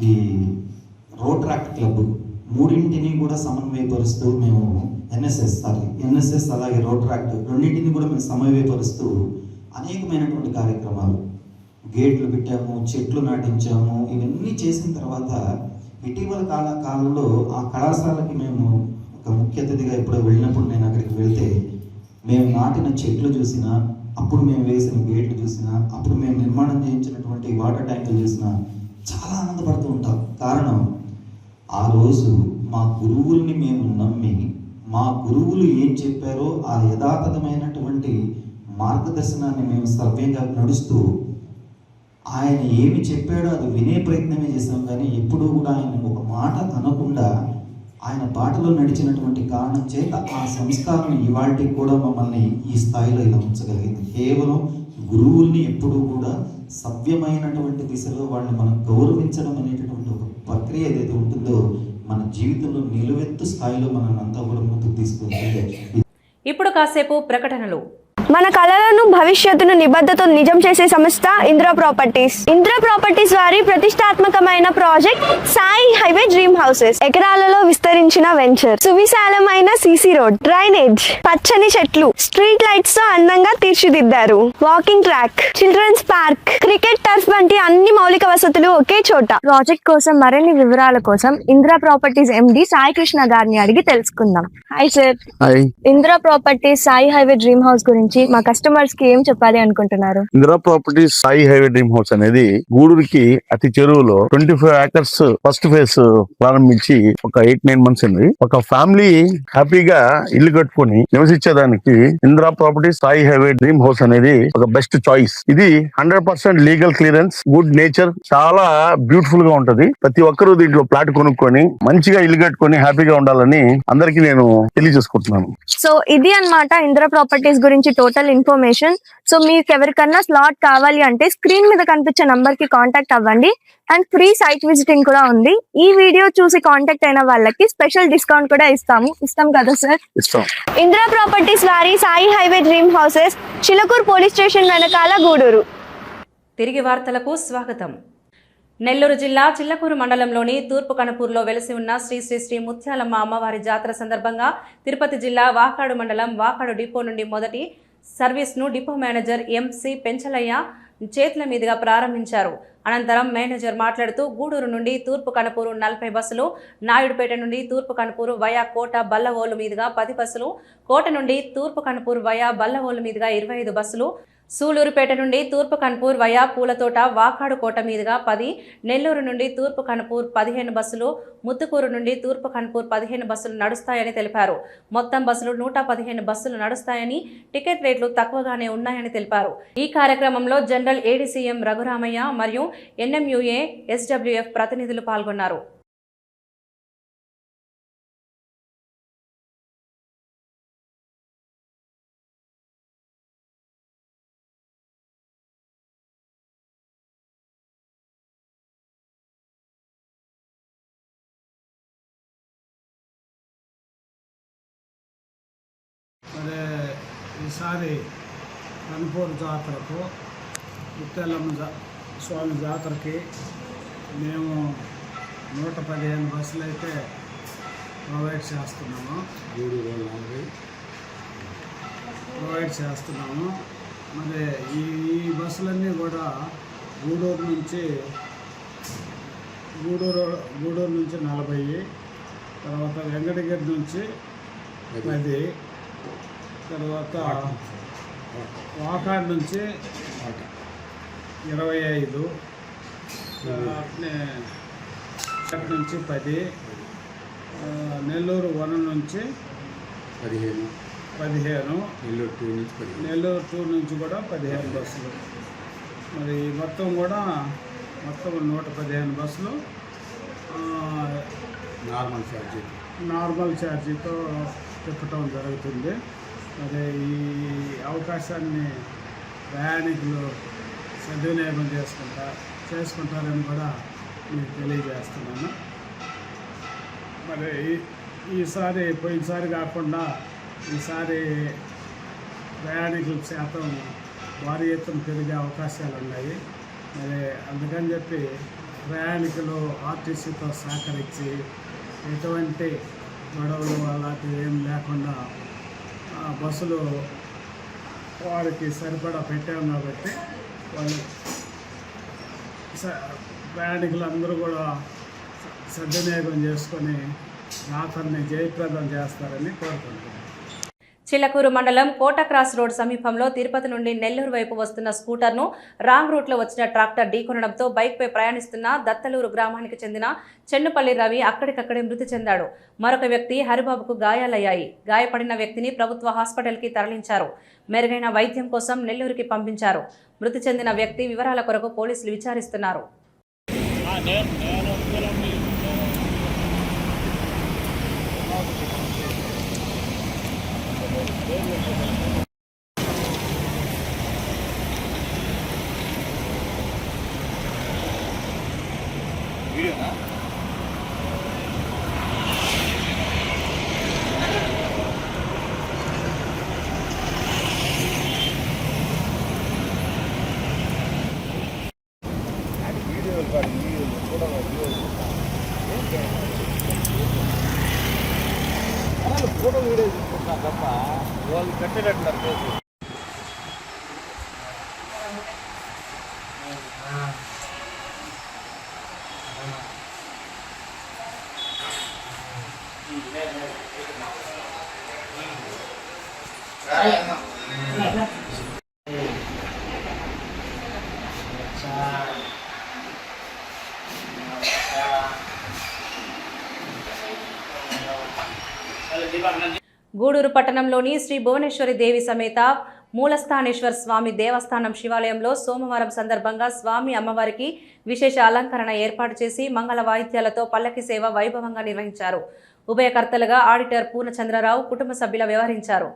ఈ రోట్రాక్ట్ క్లబ్ మూడింటిని కూడా సమన్వయపరుస్తూ మేము ఎన్ఎస్ఎస్ అలాగే రోట్రాక్ట్ రెండింటిని కూడా మేము సమన్వయపరుస్తూ అనేకమైనటువంటి కార్యక్రమాలు, గేట్లు పెట్టాము, చెట్లు నాటించాము. ఇవన్నీ చేసిన తర్వాత ఇటీవల కాలంలో ఆ కళాశాలకి మేము ఒక ముఖ్య అతిథిగా ఎప్పుడో వెళ్ళినప్పుడు నేను అక్కడికి వెళ్తే మేము నాటిన చెట్లు చూసినా, అప్పుడు మేము వేసిన గేట్లు చూసినా, అప్పుడు మేము నిర్మాణం చేయించినటువంటి వాటర్ ట్యాంకులు చూసినా చాలా ఆనందపడుతూ ఉంటాం. కారణం ఆ రోజు మా గురువుల్ని మేము నమ్మి మా గురువులు ఏం చెప్పారో ఆ యథాతథమైనటువంటి మార్గదర్శనాన్ని మేము సవ్యంగా నడుస్తూ ఆయన ఏమి చెప్పాడో అది వినే ప్రయత్నమే చేసాం. కానీ ఎప్పుడూ కూడా ఆయన ఒక మాట అనకుండా ఆయన బాటలో నడిచినటువంటి కారణం చేత ఆ సంస్కారం ఇవాళకి కూడా మమ్మల్ని ఈ స్థాయిలో ఇలా ఉంచగలిగింది. కేవలం గురువుల్ని ఎప్పుడూ కూడా సవ్యమైనటువంటి దిశలో వాళ్ళని మనం గౌరవించడం అనేటటువంటి ఒక ప్రక్రియ ఏదైతే ఉంటుందో మన జీవితంలో నిలువెత్తు స్థాయిలో మనల్ని అంతా కూడా ముందుకు తీసుకుంటుంది. ఇప్పుడు కాసేపు ప్రకటనలు. మన కళలను భవిష్యత్తును నిబద్ధతతో నిజం చేసే సంస్థ ఇంద్ర ప్రాపర్టీస్. ఇంద్ర ప్రాపర్టీస్ వారి ప్రతిష్టాత్మకమైన project Sai highway dream houses. ఎకరాలలో విస్తరించిన వెంచర్, సువిశాలమైన సిసి రోడ్, డ్రైనేజ్, పచ్చని చెట్లు, స్ట్రీట్ లైట్స్ తో అందంగా తీర్చిదిద్దారు. Walking track, children's park, cricket turf వంటి అన్ని మౌలిక వసతులు ఒకే చోట. ప్రాజెక్ట్ కోసం మరిన్ని వివరాల కోసం ఇంద్ర ప్రాపర్టీస్ ఎండి సాయి కృష్ణ గారిని అడిగి తెలుసుకుందాం. Hi sir. Indra properties Sai highway dream house గురించి మా కస్టమర్స్ కి ఏం చెప్పాలి అనుకుంటున్నారు? Indira properties Sai highway dream house అనేది గూడూరుకి అతి చెరువులో 25 acres ఫస్ట్ ఫేజ్ ప్రారంభించి ఒక 8-9 months అయింది. ఒక ఫ్యామిలీ హ్యాపీగా ఇల్లు కట్టుకుని నివసించేదానికి Indira properties Sai highway dream house అనేది ఒక బెస్ట్ చాయిస్. ఇది 100% లీగల్ క్లియరెన్స్, గుడ్ నేచర్, చాలా బ్యూటిఫుల్ గా ఉంటది. ప్రతి ఒక్కరూ దీంట్లో ప్లాట్ కొనుక్కొని మంచిగా ఇల్లు కట్టుకొని హ్యాపీగా ఉండాలని అందరికీ నేను తెలియజేసుకుంటున్నాను. సో ఇది అన్నమాట ఇందిరా ప్రాపర్టీస్ గురించి టోటల్ ఇన్ఫర్మేషన్. సో మీకు ఎవరికన్నా స్లాట్ కావాలి అంటే స్క్రీన్ మీద కనిపించే నంబర్ కి కాంటాక్ట్ అవ్వండి. అండ్ ఫ్రీ సైట్ విజిటింగ్ కూడా ఉంది. ఈ వీడియో చూసి కాంటాక్ట్ అయిన వాళ్ళకి స్పెషల్ డిస్కౌంట్ కూడా ఇస్తాం కదా సార్? ఇందిరా ప్రాపర్టీస్ వారి Sai highway dream houses Chilakuru police station వెనకాల గూడూరు. తిరిగి వార్తలకు స్వాగతం. నెల్లూరు జిల్లా చిల్లకూరు మండలంలోని తూర్పు కనుపూరులో వెలసి ఉన్న శ్రీ శ్రీ శ్రీ ముత్యాలమ్మ అమ్మవారి జాతర సందర్భంగా తిరుపతి జిల్లా వాకాడు మండలం వాకాడు డిపో నుండి మొదటి సర్వీస్ను డిపో మేనేజర్ ఎంసి పెంచలయ్య చేతుల మీదుగా ప్రారంభించారు. అనంతరం మేనేజర్ మాట్లాడుతూ గూడూరు నుండి తూర్పు కనుపూరు 40 బస్సులు, నాయుడుపేట నుండి తూర్పు కనుపూరు వయా కోట బల్లవోలు మీదుగా 10 బస్సులు, కోట నుండి తూర్పు కనుపూరు వయా బల్లవోలు మీదుగా 25 బస్సులు, సూలూరుపేట నుండి తూర్పు కనుపూర్ వయా పూలతోట వాకాడు కోట మీదుగా 10, నెల్లూరు నుండి తూర్పు కనుపూర్ 15 బస్సులు, ముత్తుకూరు నుండి తూర్పు కనుపూర్ 15 బస్సులు నడుస్తాయని తెలిపారు. మొత్తం బస్సులు 115 బస్సులు నడుస్తాయని, టికెట్ రేట్లు తక్కువగానే ఉన్నాయని తెలిపారు. ఈ కార్యక్రమంలో జనరల్ ఏడీసీఎం రఘురామయ్య మరియు ఎన్ఎంయూఏ ఎస్డబ్ల్యూఎఫ్ ప్రతినిధులు పాల్గొన్నారు. మరి ఈసారి కనుపూరు జాతరకు ముత్యాలమ్మ స్వామి జాతరకి మేము 115 బస్సులు అయితే ప్రొవైడ్ చేస్తున్నాము. మరి ఈ బస్సులన్నీ కూడా గూడూరు నుంచి 40, తర్వాత వెంకటగిరి నుంచి 10, తర్వాత వాకాడ్ నుంచి 25, అట్నే నుంచి 10, నెల్లూరు 1 నుంచి 15, నెల్లూరు 2 నుంచి కూడా 15 బస్సులు. మరి మొత్తం 115 బస్సులు నార్మల్ ఛార్జీతో తిప్పటం జరుగుతుంది. మరి ఈ అవకాశాన్ని ప్రయాణికులు సద్వినియోగం చేసుకుంటారని కూడా మీకు తెలియజేస్తున్నాను. మరి ఈసారి పోయినసారి కాకుండా ఈసారి ప్రయాణికుల శాతం భారీ ఎత్తున పెరిగే అవకాశాలు ఉన్నాయి. మరి అందుకని చెప్పి ప్రయాణికులు ఆర్టీసీతో సహకరించి ఎటువంటి గొడవలు అలాంటివి ఏం లేకుండా బస్సులు వారికి సరిపడా పెట్టాము కాబట్టి వాళ్ళు ప్రయాణికులందరూ కూడా సద్వినియోగం చేసుకొని జాతరని జయప్రదం చేస్తారని కోరుకుంటున్నాను. చిల్లకూరు మండలం కోట క్రాస్ రోడ్ సమీపంలో తిరుపతి నుండి నెల్లూరు వైపు వస్తున్న స్కూటర్ను రాంగ్ రూట్లో వచ్చిన ట్రాక్టర్ ఢీకొనడంతో బైక్పై ప్రయాణిస్తున్న దత్తలూరు గ్రామానికి చెందిన చెన్నుపల్లి రవి అక్కడికక్కడే మృతి చెందాడు. మరొక వ్యక్తి హరిబాబుకు గాయాలయ్యాయి. గాయపడిన వ్యక్తిని ప్రభుత్వ హాస్పిటల్కి తరలించారు. మెరుగైన వైద్యం కోసం నెల్లూరుకి పంపించారు. మృతి చెందిన వ్యక్తి వివరాల కొరకు పోలీసులు విచారిస్తున్నారు. ఫోటో వీడియో తీసుకుంటున్నారు తప్ప వాళ్ళు కట్టేటట్టున్నారు కేసు. గూడూరు పట్టణంలోని శ్రీ భువనేశ్వరి దేవి సమేత మూలస్థానేశ్వర స్వామి దేవస్థానం శివాలయంలో సోమవారం సందర్భంగా స్వామి అమ్మవారికి విశేష అలంకరణ ఏర్పాటు చేసి మంగళ వాయిద్యాలతో పల్లకి సేవ వైభవంగా నిర్వహించారు. ఉభయకర్తలుగా ఆడిటర్ పూర్ణచంద్రరావు కుటుంబ సభ్యులు వ్యవహరించారు.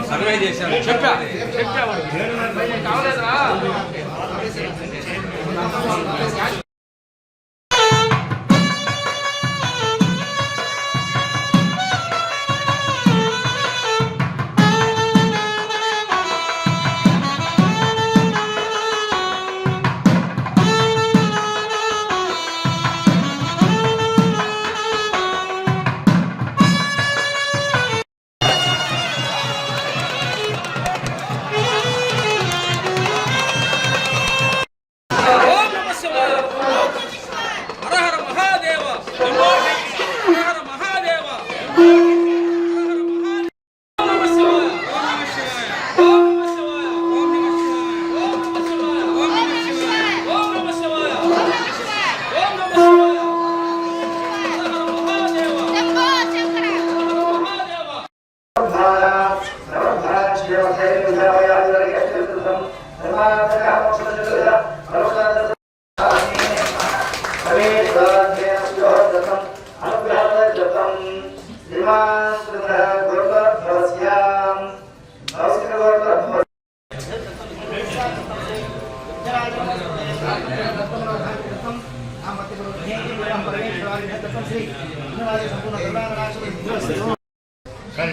సర్వే చేశాను చెప్పా కావలేదురా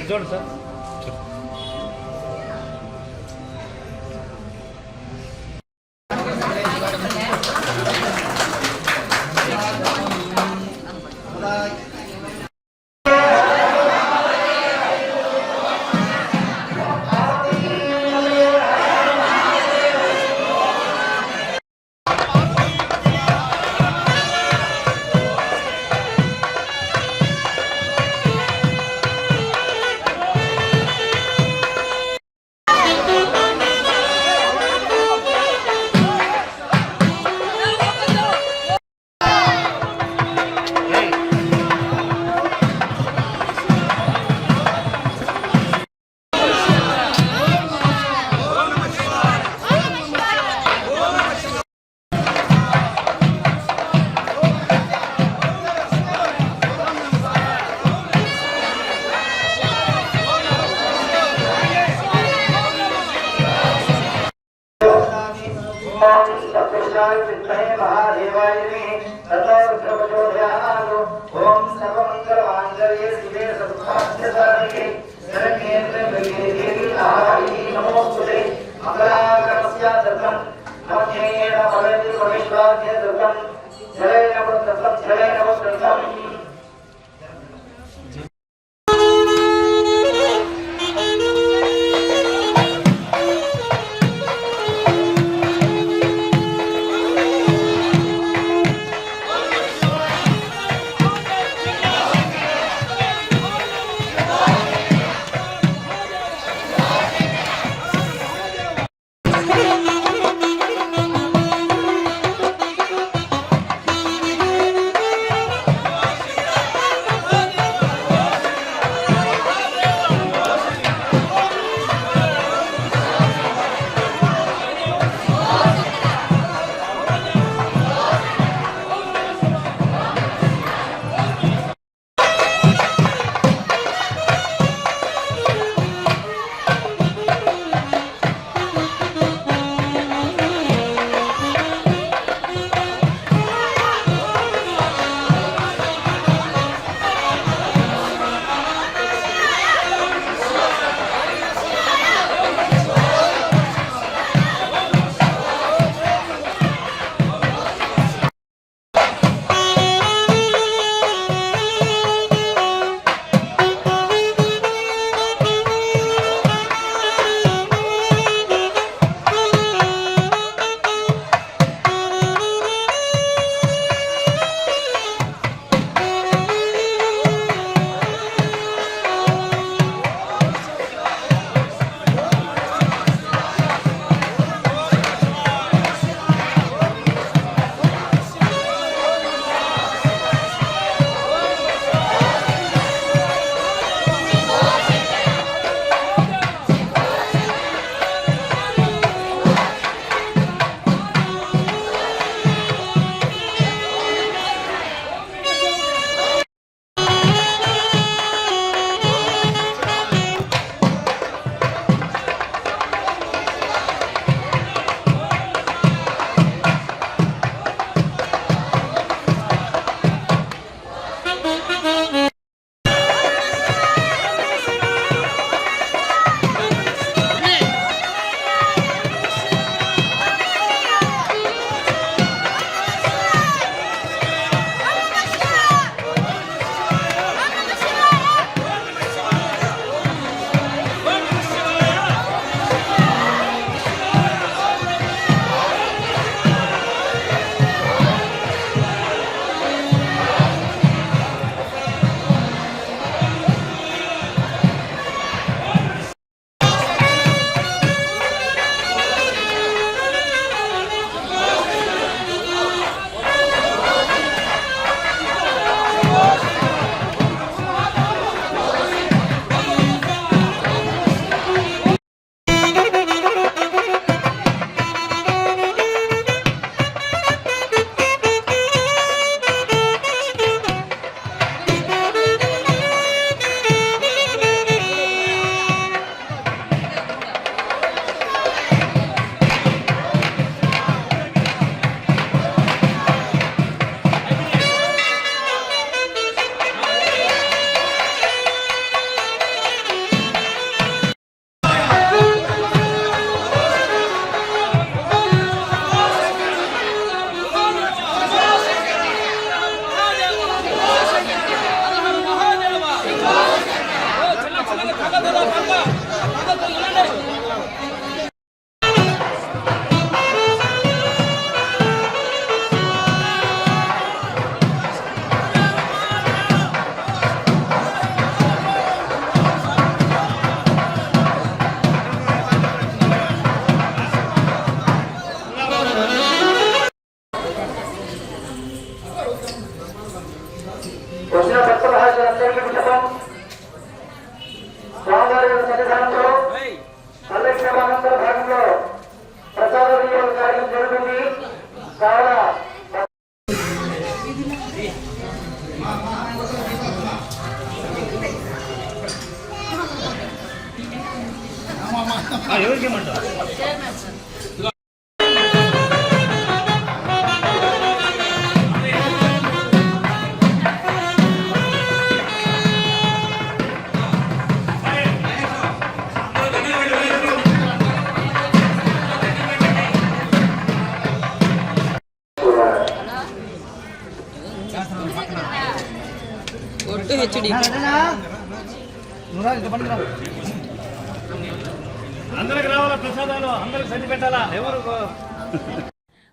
చూడండి సార్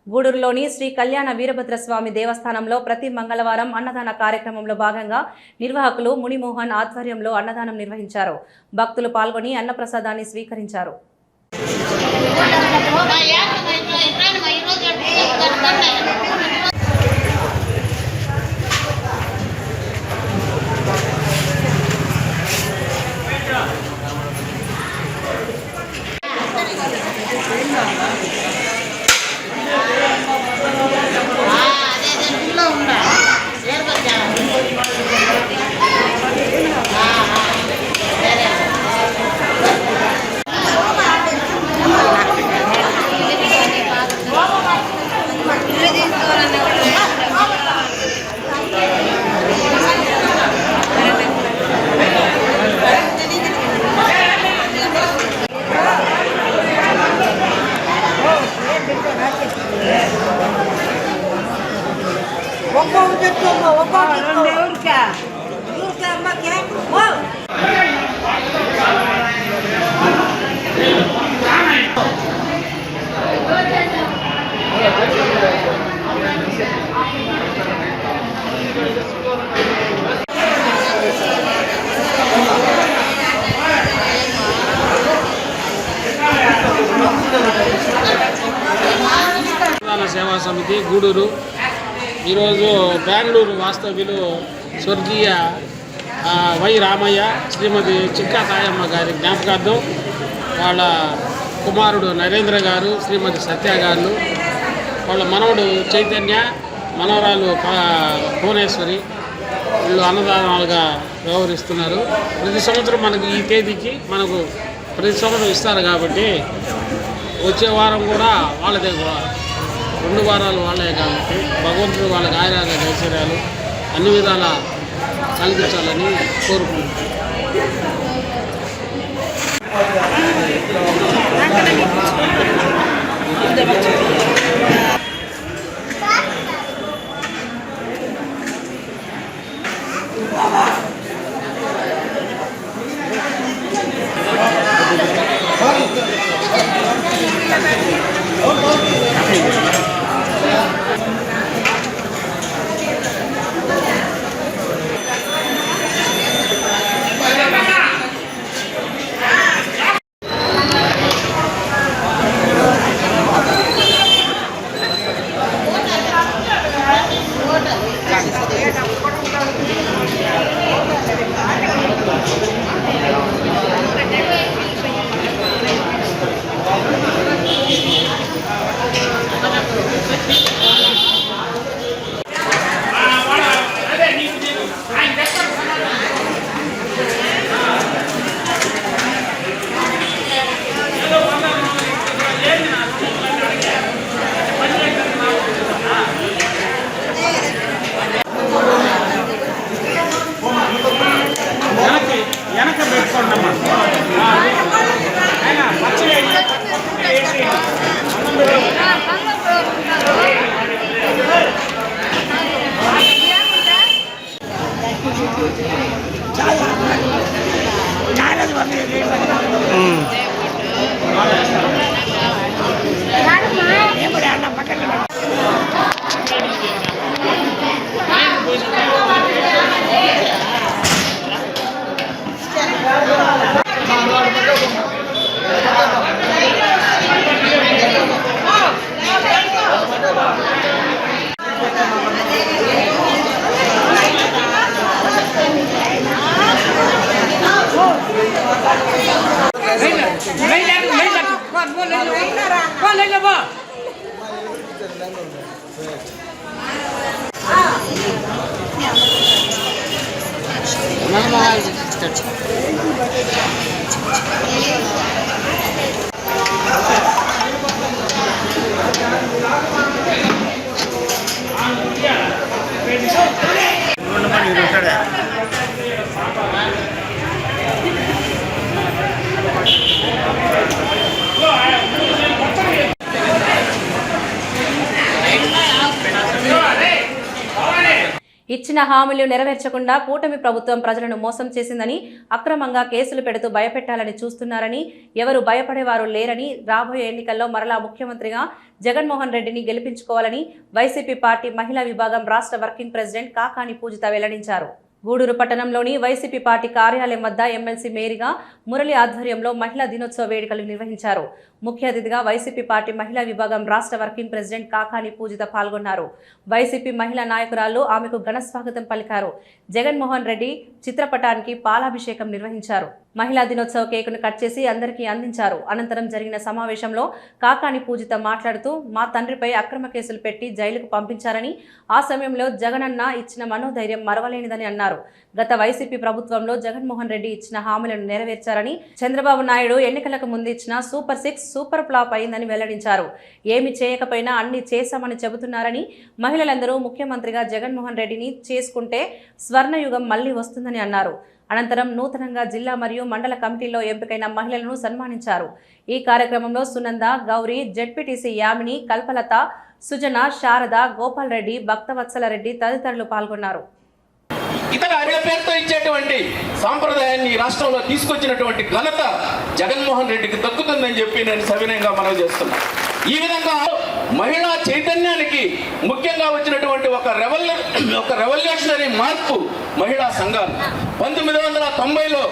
గూడూరులోని శ్రీ కళ్యాణ వీరభద్రస్వామి దేవస్థానంలో ప్రతి మంగళవారం అన్నదాన కార్యక్రమంలో భాగంగా నిర్వాహకులు మునిమోహన్ ఆధ్వర్యంలో అన్నదానం నిర్వహించారు. భక్తులు పాల్గొని అన్నప్రసాదాన్ని స్వీకరించారు. సేవా సమితి గూడూరు ఈరోజు బెంగళూరు వాస్తవ్యులు స్వర్గీయ వై రామయ్య శ్రీమతి చిక్కా తాయమ్మ గారి జ్ఞాపకార్థం వాళ్ళ కుమారుడు నరేంద్ర గారు శ్రీమతి సత్య గారు వాళ్ళ మనవడు చైతన్య మనవరాలు భువనేశ్వరి వీళ్ళు అన్నదానాలుగా వ్యవహరిస్తున్నారు. ప్రతి సంవత్సరం మనకు ఈ తేదీకి మనకు ప్రతి సంవత్సరం ఇస్తారు కాబట్టి వచ్చే వారం కూడా వాళ్ళదే 2 వారాలు వాళ్ళే కాబట్టి భగవంతుడు వాళ్ళకి ఆరోగ్య ఐశ్వర్యాలు అన్ని విధాలా కలిగించాలని కోరుకుంటున్నాను. Normal ఇచ్చిన హామీలు నెరవేర్చకుండా కూటమి ప్రభుత్వం ప్రజలను మోసం చేసిందని, అక్రమంగా కేసులు పెడుతూ భయపెట్టాలని చూస్తున్నారని, ఎవరు భయపడేవారు లేరని, రాబోయే ఎన్నికల్లో మరలా ముఖ్యమంత్రిగా జగన్మోహన్ రెడ్డిని గెలిపించుకోవాలని వైసీపీ పార్టీ మహిళా విభాగం రాష్ట్ర వర్కింగ్ ప్రెసిడెంట్ కాకాని పూజిత వెల్లడించారు. గూడూరు పట్టణంలోని వైసీపీ పార్టీ కార్యాలయం వద్ద ఎమ్మెల్సీ మేరీగా మురళి ఆధ్వర్యంలో మహిళా దినోత్సవ వేడుకలు నిర్వహించారు. ముఖ్య అతిథిగా వైసీపీ పార్టీ మహిళా విభాగం రాష్ట్ర వర్కింగ్ ప్రెసిడెంట్ కాకాని పూజిత పాల్గొన్నారు. వైసీపీ మహిళా నాయకురాలు ఆమెకు ఘన స్వాగతం పలికారు. జగన్మోహన్ రెడ్డి చిత్రపటానికి పాలాభిషేకం నిర్వహించారు. మహిళా దినోత్సవ కేకును కట్ చేసి అందరికీ అందించారు. అనంతరం జరిగిన సమావేశంలో కాకాని పూజిత మాట్లాడుతూ, మా తండ్రిపై అక్రమ కేసులు పెట్టి జైలుకు పంపించారని, ఆ సమయంలో జగనన్న ఇచ్చిన మనోధైర్యం మరవలేనిదని అన్నారు. గత వైసీపీ ప్రభుత్వంలో జగన్మోహన్ రెడ్డి ఇచ్చిన హామీలను నెరవేర్చారని, చంద్రబాబు నాయుడు ఎన్నికలకు ముందు ఇచ్చిన సూపర్ 6 సూపర్ ఫ్లాప్ అయిందని వెల్లడించారు. ఏమి చేయకపోయినా అన్ని చేశామని చెబుతున్నారని, మహిళలందరూ ముఖ్యమంత్రిగా జగన్మోహన్ రెడ్డిని చేసుకుంటే స్వర్ణయుగం మళ్లీ వస్తుందని అన్నారు. అనంతరం నూతనంగా జిల్లా మరియు మండల కమిటీల్లో ఎంపికైన మహిళలను సన్మానించారు. ఈ కార్యక్రమంలో సునంద, గౌరీ, జెడ్పీటీసీ యామిని, కల్పలత, సుజన, శారద, గోపాల్ రెడ్డి, భక్తవత్సల రెడ్డి తదితరులు పాల్గొన్నారు. ఇతర అదే పేరుతో ఇచ్చేటువంటి సాంప్రదాయాన్ని రాష్ట్రంలో తీసుకొచ్చినటువంటి ఘనత జగన్మోహన్ రెడ్డికి దక్కుతుందని చెప్పి నేను సవినయంగా మనవి చేస్తున్నాను. ఈ విధంగా మహిళా చైతన్యానికి ముఖ్యంగా వచ్చినటువంటి ఒక రెవల్యూషనరీ మార్పు మహిళా సంఘాలు. 1990లో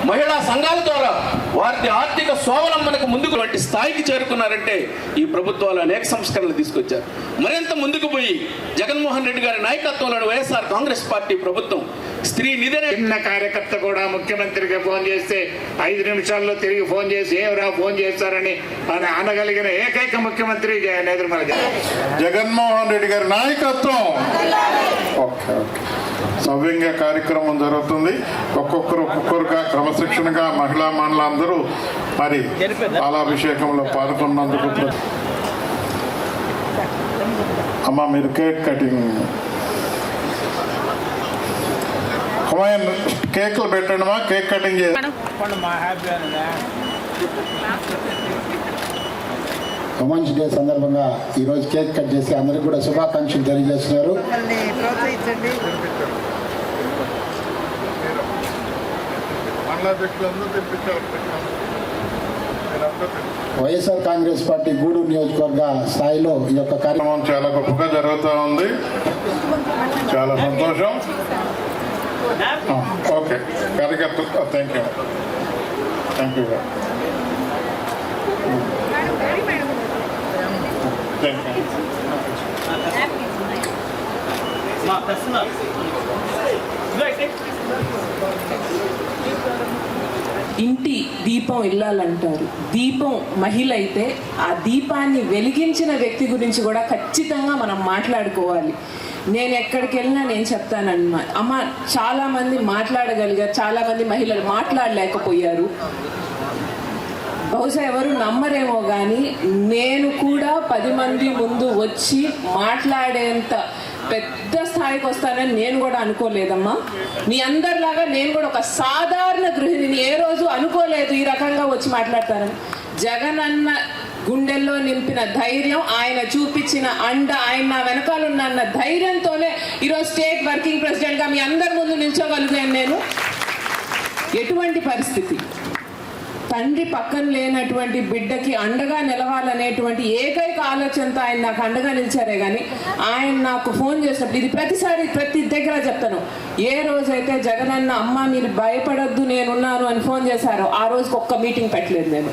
మహిళా సంఘాల ద్వారా వారి ఆర్థిక స్వావలంబనకు ముందుకు వంటి స్థాయికి చేరుకున్నారంటే ఈ ప్రభుత్వాలు అనేక సంస్కరణలు తీసుకొచ్చారు. మరింత ముందుకు పోయి జగన్మోహన్ రెడ్డి గారి నాయకత్వంలో వైఎస్ఆర్ కాంగ్రెస్ పార్టీ ప్రభుత్వం స్త్రీ నిధిని చిన్న కార్యకర్త కూడా ముఖ్యమంత్రికి ఫోన్ చేస్తే 5 నిమిషాల్లో తిరిగి ఫోన్ చేసి ఏమరా ఫోన్ చేస్తారని అనగలిగిన ఏకైక ముఖ్యమంత్రి నిర్మల జగన్మోహన్ రెడ్డి గారి నాయకత్వం. సవ్యంగా కార్యక్రమం జరుగుతుంది. ఒక్కొక్కరుగా క్రమశిక్షణగా మహిళా మండలందరూ మరి పాలాభిషేకంలో పాల్గొన్నందుకు అమ్మ మీరు కేక్ కటింగ్ కేకులు పెట్టండి మా కేక్ కటింగ్ చేయండి. ఉమెన్స్ డే సందర్భంగా ఈరోజు కేక్ కట్ చేసి అందరికి కూడా శుభాకాంక్షలు తెలియజేస్తున్నారు. వైఎస్ఆర్ కాంగ్రెస్ పార్టీ గూడూరు నియోజకవర్గ స్థాయిలో ఈ యొక్క కార్యక్రమం చాలా గొప్పగా జరుగుతూ ఉంది. చాలా సంతోషం. ఓకే కార్యకర్త థ్యాంక్ యూ. ఇంటి దీపం ఇల్లాలంటారు. దీపం మహిళ అయితే ఆ దీపాన్ని వెలిగించిన వ్యక్తి గురించి కూడా ఖచ్చితంగా మనం మాట్లాడుకోవాలి. నేను ఎక్కడికి వెళ్ళినా నేను చెప్తానన్నమాట, అమ్మ చాలామంది మాట్లాడగలిగారు, చాలామంది మహిళలు మాట్లాడలేకపోయారు. బహుశా ఎవరు నమ్మరేమో కానీ నేను కూడా 10 మంది ముందు వచ్చి మాట్లాడేంత పెద్ద స్థాయికి వస్తానని నేను కూడా అనుకోలేదమ్మా. మీ అందరిలాగా నేను కూడా ఒక సాధారణ గృహిణిని, ఏ రోజు అనుకోలేదు ఈ రకంగా వచ్చి మాట్లాడతానని. జగనన్న గుండెల్లో నింపిన ధైర్యం, ఆయన చూపించిన అండ, ఆయన నా వెనకాలన్న ధైర్యంతోనే ఈరోజు స్టేట్ వర్కింగ్ ప్రెసిడెంట్గా మీ అందరి ముందు నిల్చోగలిగాను. నేను ఎటువంటి పరిస్థితి, తండ్రి పక్కన లేనటువంటి బిడ్డకి అండగా నిలవాలనేటువంటి ఏకైక ఆలోచనతో ఆయన నాకు అండగా నిలిచారే కానీ ఆయన నాకు ఫోన్ చేసినప్పుడు, ఇది ప్రతిసారి ప్రతి దగ్గర చెప్తాను, ఏ రోజైతే జగనన్న అమ్మ మీరు భయపడొద్దు నేనున్నాను అని ఫోన్ చేశారో ఆ రోజుకి ఒక్క మీటింగ్ పెట్టలేదు నేను.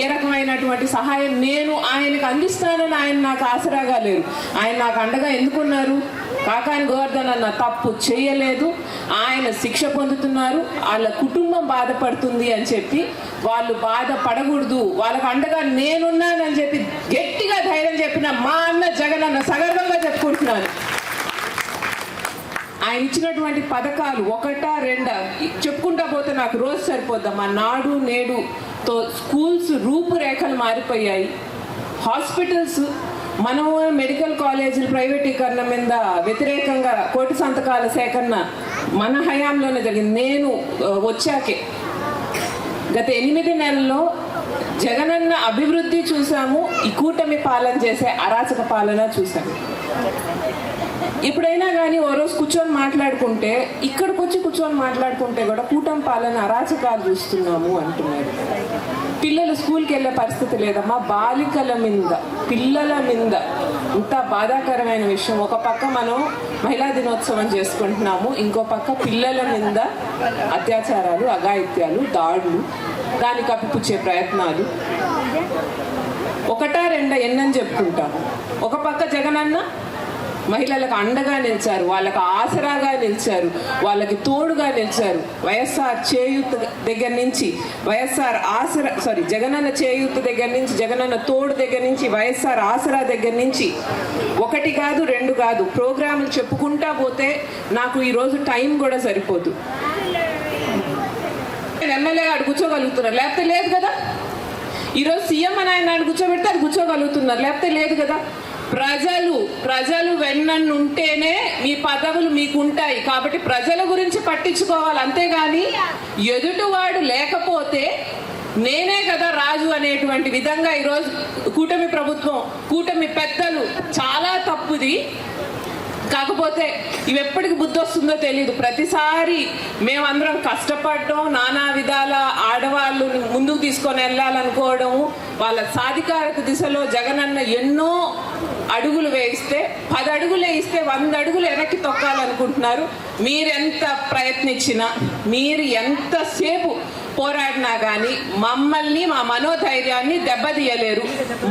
ఏ రకమైనటువంటి సహాయం నేను ఆయనకు అందిస్తానని ఆయన నాకు ఆసరాగా లేరు. ఆయన నాకు అండగా ఎందుకున్నారు? కాకాని గోవర్ధన్ అన్న తప్పు చేయలేదు, ఆయన శిక్ష పొందుతున్నారు, వాళ్ళ కుటుంబం బాధపడుతుంది అని చెప్పి వాళ్ళు బాధపడకూడదు, వాళ్ళకు అండగా నేనున్నానని చెప్పి గట్టిగా ధైర్యం చెప్పిన మా అన్న జగన్ అన్న సగర్వంగా చెప్పుకుంటున్నాను. ఆయన ఇచ్చినటువంటి పథకాలు 1, 2 చెప్పుకుంటా పోతే నాకు రోజు సరిపోద్దమ్మా. నాడు నేడుతో స్కూల్స్ రూపురేఖలు మారిపోయాయి. హాస్పిటల్స్, మనం మెడికల్ కాలేజీలు ప్రైవేటీకరణ మీద వ్యతిరేకంగా కోటి సంతకాల సేకరణ మన హయాంలోనే జరిగింది. నేను వచ్చాకే గత 8 నెలల్లో జగనన్న అభివృద్ధి చూసాము, ఈ కూటమి పాలన చేసే అరాచక పాలన చూసాము. ఎప్పుడైనా కానీ ఓ రోజు కూర్చొని మాట్లాడుకుంటే, ఇక్కడికి వచ్చి కూర్చొని మాట్లాడుకుంటే కూడా కూటమి పాలన అరాచకాలు చూస్తున్నాము అంటున్నారు. పిల్లలు స్కూల్కి వెళ్ళే పరిస్థితి లేదమ్మా. బాలికల మీద, పిల్లల మీద ఇంత బాధాకరమైన విషయం. ఒక పక్క మనం మహిళా దినోత్సవం చేసుకుంటున్నాము, ఇంకో పక్క పిల్లల మీద అత్యాచారాలు, అఘాయిత్యాలు, దాడులు, దాన్ని కప్పిపుచ్చే ప్రయత్నాలు. ఒకటా రెండా ఎన్నని చెప్పుకుంటాము. ఒక పక్క జగనన్న మహిళలకు అండగా నిలిచారు, వాళ్ళకు ఆసరాగా నిలిచారు, వాళ్ళకి తోడుగా నిలిచారు. వైఎస్ఆర్ చేయూత దగ్గర నుంచి, జగనన్న చేయూత దగ్గర నుంచి, జగనన్న తోడు దగ్గర నుంచి, వైఎస్ఆర్ ఆసరా దగ్గర నుంచి 1 కాదు 2 కాదు ప్రోగ్రాములు చెప్పుకుంటా పోతే నాకు ఈరోజు టైం కూడా సరిపోదు. ఎమ్మెల్యే గారు కూర్చోగలుగుతున్నారు, లేకపోతే లేదు కదా. ఈరోజు సీఎం అని ఆయన కూర్చోబెడితే అది కూర్చోగలుగుతున్నారు, లేకపోతే లేదు కదా. ప్రజలు వెన్నన్ను ఉంటేనే మీ పదవులు మీకు ఉంటాయి. కాబట్టి ప్రజల గురించి పట్టించుకోవాలి, అంతేగాని ఎదుటివాడు లేకపోతే నేనే కదా రాజు అనేటువంటి విధంగా ఈరోజు కూటమి ప్రభుత్వం, కూటమి పెద్దలు చాలా తప్పుది. కాకపోతే ఇవి ఎప్పటికి బుద్ధి వస్తుందో తెలియదు. ప్రతిసారి మేమందరం కష్టపడటం, నానా విధాల ఆడవాళ్ళు ముందుకు తీసుకొని వెళ్ళాలనుకోవడం, వాళ్ళ సాధికారత దిశలో జగనన్న ఎన్నో అడుగులు వేయిస్తే, 10 అడుగులు వేయిస్తే 100 అడుగులు వెనక్కి తొక్కాలనుకుంటున్నారు. మీరెంత ప్రయత్నించినా, మీరు ఎంతసేపు పోరాడినా కానీ మమ్మల్ని, మా మనోధైర్యాన్ని దెబ్బతీయలేరు.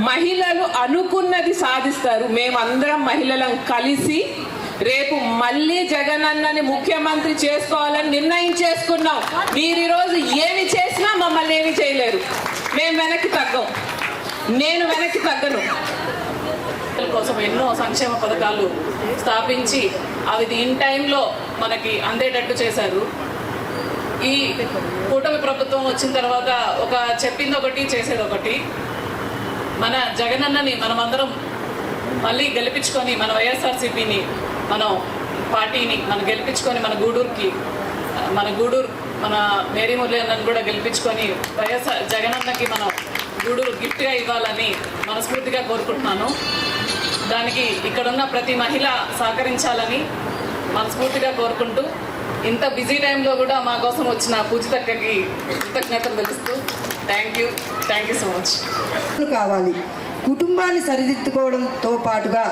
మహిళలు అనుకున్నది సాధిస్తారు. మేమందరం మహిళలను కలిసి రేపు మళ్ళీ జగనన్నని ముఖ్యమంత్రి చేసుకోవాలని నిర్ణయం చేసుకున్నాం. మీరు ఈరోజు ఏమి చేసినా మమ్మల్ని ఏమి చేయలేరు. మేము వెనక్కి తగ్గం, నేను వెనక్కి తగ్గను. కోసం ఎన్నో సంక్షేమ పథకాలు స్థాపించి అవి ఇన్ టైంలో మనకి అందేటట్టు చేశారు. ఈ కూటమి ప్రభుత్వం వచ్చిన తర్వాత ఒక చెప్పింది ఒకటి, చేసేది ఒకటి. మన జగనన్నని మనమందరం మళ్ళీ గెలిపించుకొని, మన వైఎస్ఆర్సీపీని, మనం పార్టీని మనం గెలిపించుకొని, మన గూడూరు మన మేరీ మురళి అన్నని కూడా గెలిపించుకొని వైఎస్ఆర్ జగనన్నకి మనం గూడూరు గిఫ్ట్గా ఇవ్వాలని మనస్ఫూర్తిగా కోరుకుంటున్నాను. దానికి ఇక్కడున్న ప్రతి మహిళ సహకరించాలని మనస్ఫూర్తిగా కోరుకుంటూ, ఇంత బిజీ టైంలో కూడా మా కోసం వచ్చిన పూజితక్కకి కృతజ్ఞతలు తెలుస్తూ థ్యాంక్ యూ సో మచ్. కావాలి, కుటుంబాన్ని సరిదిద్దుకోవడంతో పాటుగా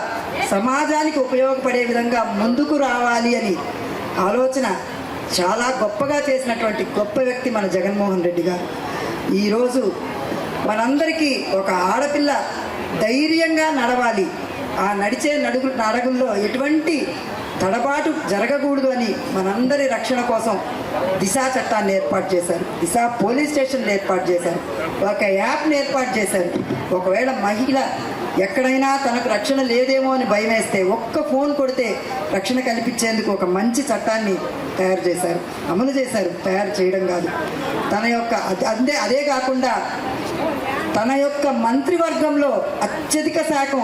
సమాజానికి ఉపయోగపడే విధంగా ముందుకు రావాలి అని ఆలోచన చాలా గొప్పగా చేసినటువంటి గొప్ప వ్యక్తి మన జగన్మోహన్ రెడ్డి గారు. ఈరోజు మనందరికీ ఒక ఆడపిల్ల ధైర్యంగా నడవాలి, ఆ నడిచే నడుగుల్లో ఎటువంటి తడబాటు జరగకూడదు అని మనందరి రక్షణ కోసం దిశా చట్టాన్ని ఏర్పాటు చేశారు, దిశా పోలీస్ స్టేషన్లు ఏర్పాటు చేశారు, ఒక యాప్ని ఏర్పాటు చేశారు. ఒకవేళ మహిళ ఎక్కడైనా తనకు రక్షణ లేదేమో అని భయం వేస్తే ఒక్క ఫోన్ కొడితే రక్షణ కల్పించేందుకు ఒక మంచి చట్టాన్ని తయారు చేశారు, అమలు చేశారు. తయారు చేయడం కాదు, తన యొక్క అదే కాకుండా తన యొక్క మంత్రివర్గంలో అత్యధిక శాతం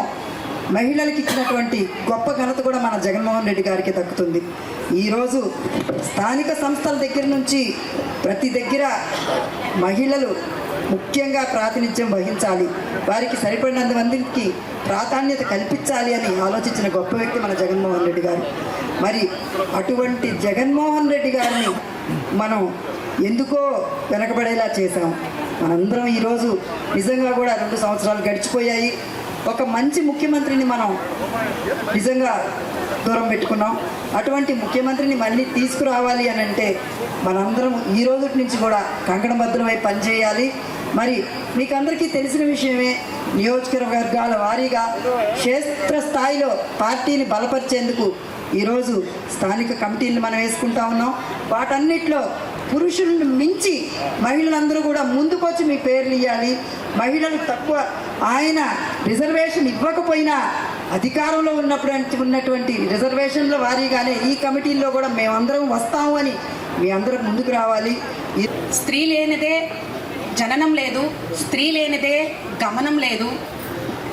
మహిళలకు ఇచ్చినటువంటి గొప్ప ఘనత కూడా మన జగన్మోహన్ రెడ్డి గారికి దక్కుతుంది. ఈరోజు స్థానిక సంస్థల దగ్గర నుంచి ప్రతి దగ్గర మహిళలు ముఖ్యంగా ప్రాతినిధ్యం వహించాలి, వారికి సరిపడినంత మందికి ప్రాధాన్యత కల్పించాలి అని ఆలోచించిన గొప్ప వ్యక్తి మన జగన్మోహన్ రెడ్డి గారు. మరి అటువంటి జగన్మోహన్ రెడ్డి గారిని మనం ఎందుకో వెనకబడేలా చేశాం. మనందరం ఈరోజు నిజంగా కూడా 2 సంవత్సరాలు గడిచిపోయాయి. ఒక మంచి ముఖ్యమంత్రిని మనం నిజంగా దూరం పెట్టుకున్నాం. అటువంటి ముఖ్యమంత్రిని మళ్ళీ తీసుకురావాలి అని అంటే మనందరం ఈ రోజు నుంచి కూడా కంకణబద్ధమై పనిచేయాలి. మరి మీకు అందరికీ తెలిసిన విషయమే, నియోజకవర్గాల వారీగా క్షేత్రస్థాయిలో పార్టీని బలపరిచేందుకు ఈరోజు స్థానిక కమిటీలను మనం వేసుకుంటా ఉన్నాం. వాటన్నిటిలో పురుషులను మించి మహిళలందరూ కూడా ముందుకొచ్చి మీ పేర్లు ఇవ్వాలి. మహిళలు తక్కువ, ఆయన రిజర్వేషన్ ఇవ్వకపోయినా అధికారంలో ఉన్నటువంటి రిజర్వేషన్ల వారీగానే ఈ కమిటీల్లో కూడా మేమందరం వస్తాము అని మీ అందరం ముందుకు రావాలి. స్త్రీ లేనిదే జననం లేదు, స్త్రీ లేనిదే గమనం లేదు.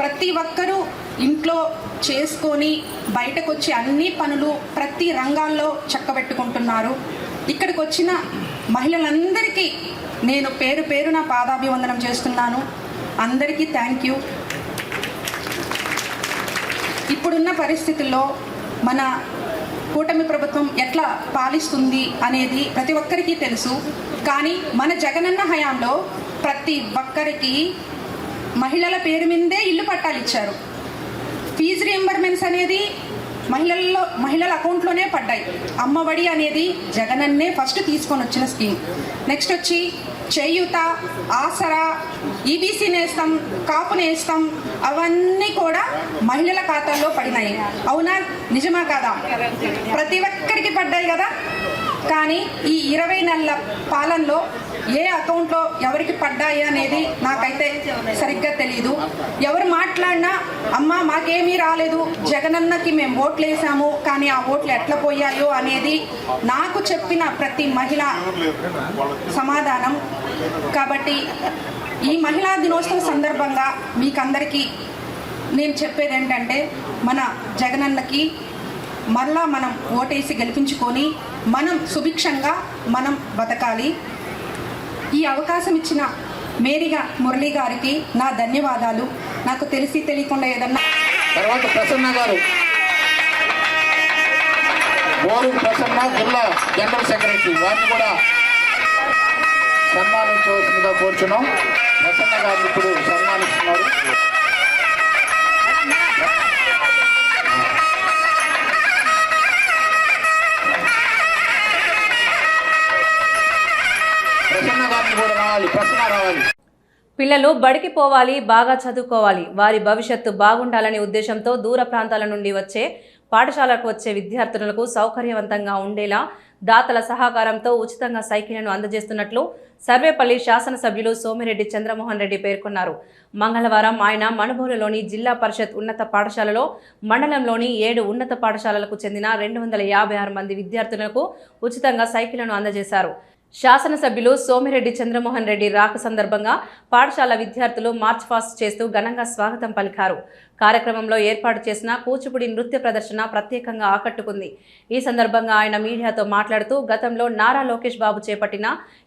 ప్రతి ఒక్కరూ ఇంట్లో చేసుకొని బయటకు వచ్చి అన్ని పనులు ప్రతి రంగాల్లో చక్కబెట్టుకుంటున్నారు. ఇక్కడికి వచ్చిన మహిళలందరికీ నేను పేరు పేరున పాదాభివందనం చేస్తున్నాను. అందరికీ థ్యాంక్ యూ. ఇప్పుడున్న పరిస్థితుల్లో మన కూటమి ప్రభుత్వం ఎట్లా పాలిస్తుంది అనేది ప్రతి ఒక్కరికి తెలుసు. కానీ మన జగనన్న హయాంలో ప్రతి ఒక్కరికి మహిళల పేరు మీదే ఇల్లు పట్టాలు ఇచ్చారు. ఫీజు రీయింబర్స్మెంట్స్ అనేది మహిళల అకౌంట్లోనే పడ్డాయి. అమ్మఒడి అనేది జగనన్నే ఫస్ట్ తీసుకొని వచ్చిన స్కీమ్. నెక్స్ట్ వచ్చి చేయూత, ఆసరా, ఈబీసీ నేస్తం, కాపు నేస్తం అవన్నీ కూడా మహిళల ఖాతాల్లో పడినాయి. అవునా, నిజమా కాదా? ప్రతి ఒక్కరికి పడ్డాయి కదా. కానీ ఈ 20 నెలల పాలనలో ఏ అకౌంట్లో ఎవరికి పడ్డాయి అనేది నాకైతే సరిగ్గా తెలియదు. ఎవరు మాట్లాడినా అమ్మ మాకేమీ రాలేదు, జగనన్నకి మేము ఓట్లు వేసాము కానీ ఆ ఓట్లు ఎట్లా పోయాయో అనేది నాకు చెప్పిన ప్రతి మహిళ సమాధానం. కాబట్టి ఈ మహిళా దినోత్సవం సందర్భంగా మీకందరికీ నేను చెప్పేది ఏంటంటే, మన జగనన్నకి మరలా మనం ఓటేసి గెలిపించుకొని మనం సుభిక్షంగా మనం బతకాలి. ఈ అవకాశం ఇచ్చిన మేరీగా మురళి గారికి నా ధన్యవాదాలు. నాకు తెలిసి తెలియకుండా ఏదన్నా. తర్వాత ప్రసన్న గారు, బోరు ప్రసన్న జిల్లా జనరల్ సెక్రటరీ, వారిని కూడా సన్మానించవలసిందిగా కోరుచున్నాం. ప్రసన్న గారిని ఇప్పుడు సన్మానిస్తున్నారు. పిల్లలు బడికి పోవాలి, బాగా చదువుకోవాలి, వారి భవిష్యత్తు బాగుండాలనే ఉద్దేశంతో దూర ప్రాంతాల నుండి వచ్చే పాఠశాలకు వచ్చే విద్యార్థులకు సౌకర్యవంతంగా ఉండేలా దాతల సహకారంతో ఉచితంగా సైకిళ్లను అందజేస్తున్నట్లు సర్వేపల్లి శాసనసభ్యులు సోమిరెడ్డి చంద్రమోహన్ రెడ్డి పేర్కొన్నారు. మంగళవారం ఆయన మనుబోలులోని జిల్లా పరిషత్ ఉన్నత పాఠశాలలో మండలంలోని 7 ఉన్నత పాఠశాలలకు చెందిన 256 మంది విద్యార్థులకు ఉచితంగా సైకిళ్లను అందజేశారు. శాసనసభ్యులు సోమిరెడ్డి చంద్రమోహన్ రెడ్డి రాక సందర్భంగా పాఠశాల విద్యార్థులు మార్చ్ పాస్ట్ చేస్తూ ఘనంగా స్వాగతం పలికారు. కార్యక్రమంలో ఏర్పాటు చేసిన కూచిపూడి నృత్య ప్రదర్శన ప్రత్యేకంగా ఆకట్టుకుంది. ఈ సందర్భంగా ఆయన మీడియాతో మాట్లాడుతూ గతంలో నారా లోకేష్ బాబు చేపట్టిన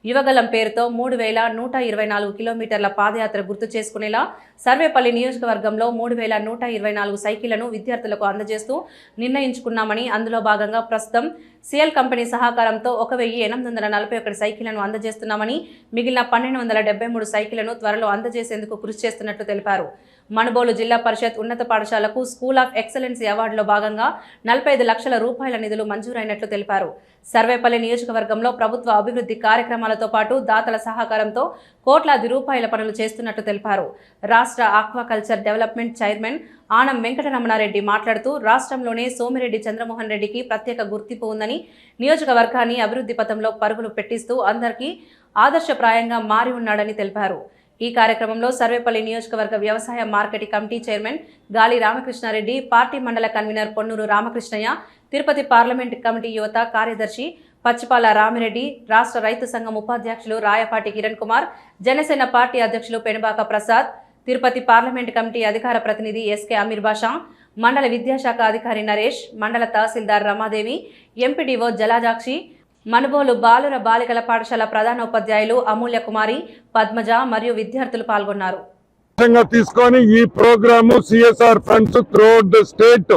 యువగలం పేరుతో 3124 కిలోమీటర్ల పాదయాత్ర గుర్తు చేసుకునేలా సర్వేపల్లి నియోజకవర్గంలో 3124 సైకిళ్లను విద్యార్థులకు అందజేస్తూ నిర్ణయించుకున్నామని, అందులో భాగంగా ప్రస్తుతం సిఎల్ కంపెనీ సహకారంతో 1841 సైకిళ్లను అందజేస్తున్నామని, మిగిలిన 1273 సైకిళ్లను త్వరలో అందజేసేందుకు కృషి చేస్తున్నట్లు తెలిపారు. మనుబోలు జిల్లా పరిషత్ ఉన్నత పాఠశాలకు స్కూల్ ఆఫ్ ఎక్సలెన్సీ అవార్డులో భాగంగా 45 లక్షల రూపాయల నిధులు మంజూరైనట్లు తెలిపారు. సర్వేపల్లి నియోజకవర్గంలో ప్రభుత్వ అభివృద్ధి కార్యక్రమాలతో పాటు దాతల సహకారంతో కోట్లాది రూపాయల పనులు చేస్తున్నట్లు తెలిపారు. రాష్ట్ర aquaculture development chairman Anam Venkataramana Reddy మాట్లాడుతూ రాష్ట్రంలోనే సోమిరెడ్డి చంద్రమోహన్ రెడ్డికి ప్రత్యేక గుర్తింపు ఉందని, నియోజకవర్గాన్ని అభివృద్ధి పథంలో పరుగులు పెట్టిస్తూ అందరికీ ఆదర్శప్రాయంగా మారి ఉన్నాడని తెలిపారు. ఈ కార్యక్రమంలో సర్వేపల్లి నియోజకవర్గ వ్యవసాయ marketing committee chairman Gali Ramakrishna Reddy, party మండల convener Ponnuru Ramakrishnaiah, Tirupati parliament committee యువత కార్యదర్శి పచ్చిపాల రామిరెడ్డి, రాష్ట్ర రైతు సంఘం ఉపాధ్యక్షులు రాయపాటి కిరణ్ కుమార్, జనసేన పార్టీ అధ్యక్షులు పెనుబాక ప్రసాద్, తిరుపతి పార్లమెంట్ కమిటీ అధికార ప్రతినిధి ఎస్కే అమీర్ బాషా, మండల విద్యాశాఖ అధికారి నరేష్, మండల తహసీల్దార్ రమాదేవి, ఎంపీడీఓ జలాజాక్షి, మనుబోలు బాలుర బాలికల పాఠశాల ప్రధానోపాధ్యాయులు అమూల్య కుమారి, పద్మజ మరియు విద్యార్థులు పాల్గొన్నారు. తీసుకొని ఈ programme CSR funds throughout the state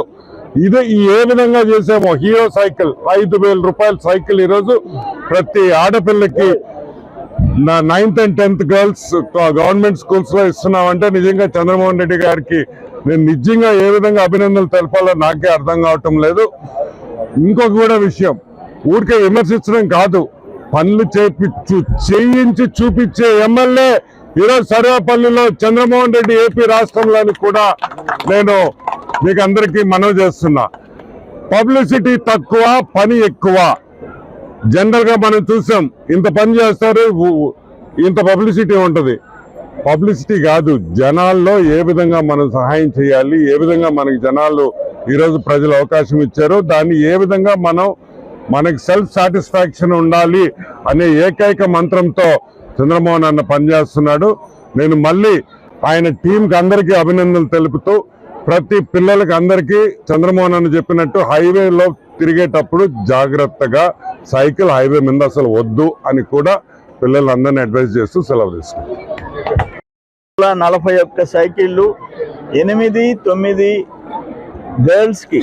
ఇది ఏ విధంగా చేసామో, హీరో సైకిల్ 5,000 రూపాయల సైకిల్ ఈరోజు ప్రతి ఆడపిల్లకి 9th and 10th girls government schools లో ఇస్తున్నామంటే నిజంగా చంద్రమోహన్ రెడ్డి గారికి నేను నిజంగా ఏ విధంగా అభినందనలు తెలపాలో నాకే అర్థం కావటం లేదు. ఇంకొక కూడా విషయం, ఊరికే విమర్శించడం కాదు, పనులు చేయించి చూపించే ఎమ్మెల్యే ఈరోజు సర్వేపల్లిలో చంద్రమోహన్ రెడ్డి ఏపీ రాష్ట్రంలోని కూడా నేను మీకు అందరికీ మనవి చేస్తున్నా. పబ్లిసిటీ తక్కువ, పని ఎక్కువ. జనరల్ గా మనం చూసాం, ఇంత పని చేస్తారు, ఇంత పబ్లిసిటీ ఉంటుంది. పబ్లిసిటీ కాదు, జనాల్లో ఏ విధంగా మనం సహాయం చేయాలి, ఏ విధంగా మనకి జనాలు ఈరోజు ప్రజలు అవకాశం ఇచ్చారో దాన్ని ఏ విధంగా మనకి సెల్ఫ్ సాటిస్ఫాక్షన్ ఉండాలి అనే ఏకైక మంత్రంతో చంద్రమోహన్ అన్న పనిచేస్తున్నాడు. నేను మళ్ళీ ఆయన టీంకి అందరికీ అభినందనలు తెలుపుతూ ప్రతి పిల్లలకి అందరికీ చంద్రమోహన్ అన్న చెప్పినట్టు హైవేలో తిరిగేటప్పుడు జాగ్రత్తగా సైకిల్ హైవే మీద అసలు వద్దు అని కూడా పిల్లలందరినీ అడ్వైజ్ చేస్తూ సెలవు తీసుకుంటాం. 41 సైకిళ్ళు 8-9 గర్ల్స్కి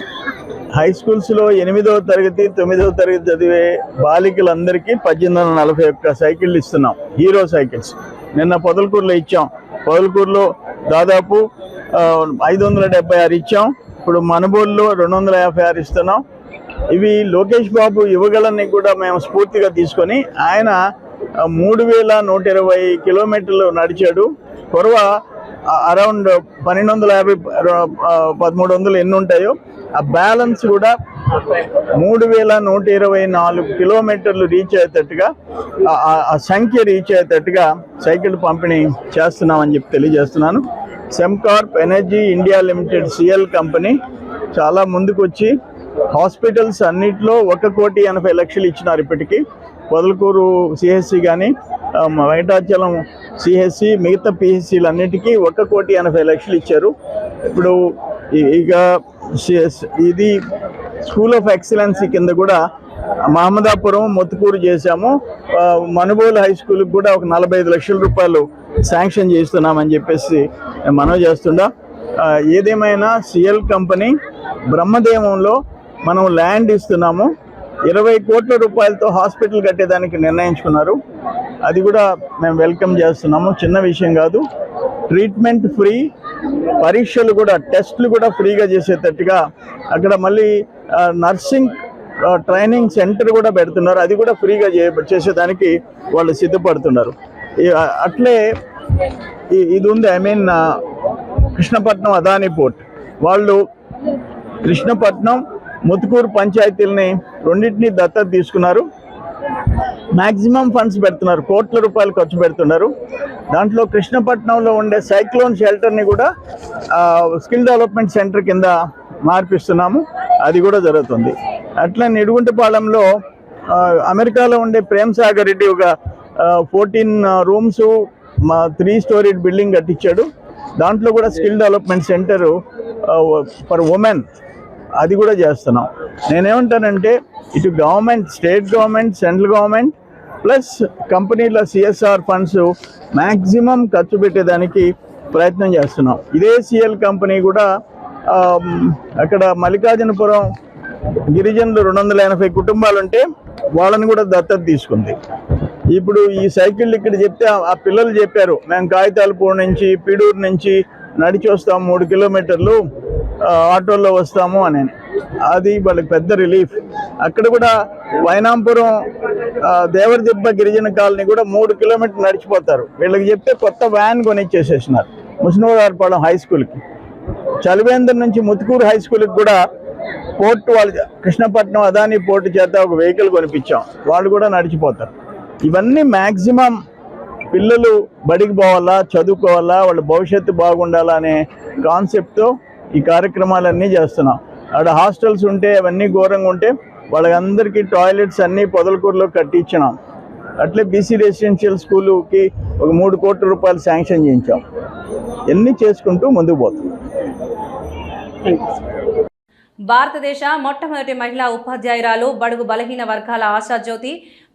హై స్కూల్స్లో 8వ తరగతి 9వ తరగతి చదివే బాలికలందరికీ 1841 సైకిళ్ళు ఇస్తున్నాం, హీరో సైకిల్స్. నిన్న పొదలకూరులో ఇచ్చాం, పొదలకూరులో దాదాపు 576 ఇచ్చాం, ఇప్పుడు మనుబోలులో 256 ఇస్తున్నాం. ఇవి లోకేష్ బాబు యువగలని కూడా మేము స్ఫూర్తిగా తీసుకొని ఆయన 3120 కిలోమీటర్లు నడిచాడు. కొరవ అరౌండ్ 1250-1300 ఎన్ని ఉంటాయో ఆ బ్యాలెన్స్ కూడా 3124 కిలోమీటర్లు రీచ్ అయ్యేటట్టుగా ఆ సంఖ్య రీచ్ అయ్యేటట్టుగా సైకిల్ పంపిణీ చేస్తున్నామని చెప్పి తెలియజేస్తున్నాను. Sembcorp energy India limited CL company చాలా ముందుకు వచ్చి హాస్పిటల్స్ అన్నిట్లో 1,80,00,000 ఇచ్చినారు. ఇప్పటికీ పొదలకూరు సిహెచ్సి కానీ వెంకటాచలం సిహెచ్సి మిగతా పిహెచ్సిలు అన్నిటికీ 1,80,00,000 ఇచ్చారు. ఇప్పుడు ఇక ఇది స్కూల్ ఆఫ్ ఎక్సలెన్సీ కింద కూడా మహమ్మదాపురం మొత్తుకూరు చేశాము. మనుబోలు హై స్కూల్కి కూడా ఒక 45 లక్షల రూపాయలు శాంక్షన్ చేస్తున్నామని చెప్పేసి మనం చేస్తుండా. ఏదేమైనా సిఎల్ కంపెనీ బ్రహ్మదేవంలో మనం ల్యాండ్ ఇస్తున్నాము, 20 కోట్ల రూపాయలతో హాస్పిటల్ కట్టేదానికి నిర్ణయించుకున్నారు. అది కూడా మేము వెల్కమ్ చేస్తున్నాము, చిన్న విషయం కాదు. ట్రీట్మెంట్ ఫ్రీ, పరీక్షలు కూడా టెస్టులు కూడా ఫ్రీగా చేసేటట్టుగా అక్కడ మళ్ళీ నర్సింగ్ ట్రైనింగ్ సెంటర్ కూడా పెడుతున్నారు, అది కూడా ఫ్రీగా చేసేదానికి వాళ్ళు సిద్ధపడుతున్నారు. అట్లే ఇది ఉంది, కృష్ణపట్నం అదానీ పోర్ట్ వాళ్ళు కృష్ణపట్నం ముత్తుకూరు పంచాయతీలని రెండింటినీ దత్తత తీసుకున్నారు. మ్యాక్సిమం ఫండ్స్ పెడుతున్నారు, కోట్ల రూపాయలు ఖర్చు పెడుతున్నారు. దాంట్లో కృష్ణపట్నంలో ఉండే సైక్లోన్ షెల్టర్ని కూడా స్కిల్ డెవలప్మెంట్ సెంటర్ కింద మార్పిస్తున్నాము, అది కూడా జరుగుతుంది. అట్లా నిడుగుంటపాలెంలో అమెరికాలో ఉండే ప్రేమ్ సాగర్ రెడ్డి ఒక 14 రూమ్స్ 3 స్టోరీడ్ బిల్డింగ్ కట్టించాడు. దాంట్లో కూడా skill development centre for women అది కూడా చేస్తున్నాం. నేనేమంటానంటే ఇటు government, state government, central government plus కంపెనీల సిఎస్ఆర్ ఫండ్స్ మ్యాక్సిమం ఖర్చు పెట్టేదానికి ప్రయత్నం చేస్తున్నాం. ఇదే సిఎల్ కంపెనీ కూడా అక్కడ మల్లికార్జునపురం గిరిజనులు 280 కుటుంబాలు ఉంటే వాళ్ళని కూడా దత్తత తీసుకుంది. ఇప్పుడు ఈ సైకిల్ ఇక్కడ చెప్తే ఆ పిల్లలు చెప్పారు, మేము కాగితాలపూడి నుంచి పీడూరు నుంచి నడిచి వస్తాము 3 కిలోమీటర్లు, ఆటోల్లో వస్తాము అని. అది వాళ్ళకి పెద్ద రిలీఫ్. అక్కడ కూడా వైనాంపురం దేవరదిబ్బ గిరిజన కాలనీ కూడా 3 కిలోమీటర్లు నడిచిపోతారు. వీళ్ళకి చెప్తే కొత్త వ్యాన్ కొనిచ్చేసేసినారు ముస్నూరార్పాలెం హై స్కూల్కి. చలివేందర్ నుంచి ముత్తుకూరు హై స్కూల్కి కూడా పోర్టు వాళ్ళు కృష్ణపట్నం అదానీ పోర్టు చేత ఒక వెహికల్ కొనిపించాం, వాళ్ళు కూడా నడిచిపోతారు. ఇవన్నీ మ్యాక్సిమం పిల్లలు బడికి పోవాలా, చదువుకోవాలా, వాళ్ళ భవిష్యత్తు బాగుండాలా అనే కాన్సెప్ట్తో ఈ కార్యక్రమాలన్నీ చేస్తున్నాం. అక్కడ హాస్టల్స్ ఉంటే అవన్నీ ఘోరంగా ఉంటే వాళ్ళందరికీ టాయిలెట్స్ అన్నీ పొదలకూరులో కట్టించినాం. అట్లే బీసీ రెసిడెన్షియల్ స్కూలుకి ఒక 3 కోట్ల రూపాయలు శాంక్షన్ చేయించాం. ఎన్ని చేసుకుంటూ ముందుకు పోతాం. భారతదేశ మొట్టమొదటి మహిళా ఉపాధ్యాయురాలు, బడుగు బలహీన వర్గాల ఆశాజ్యోతి,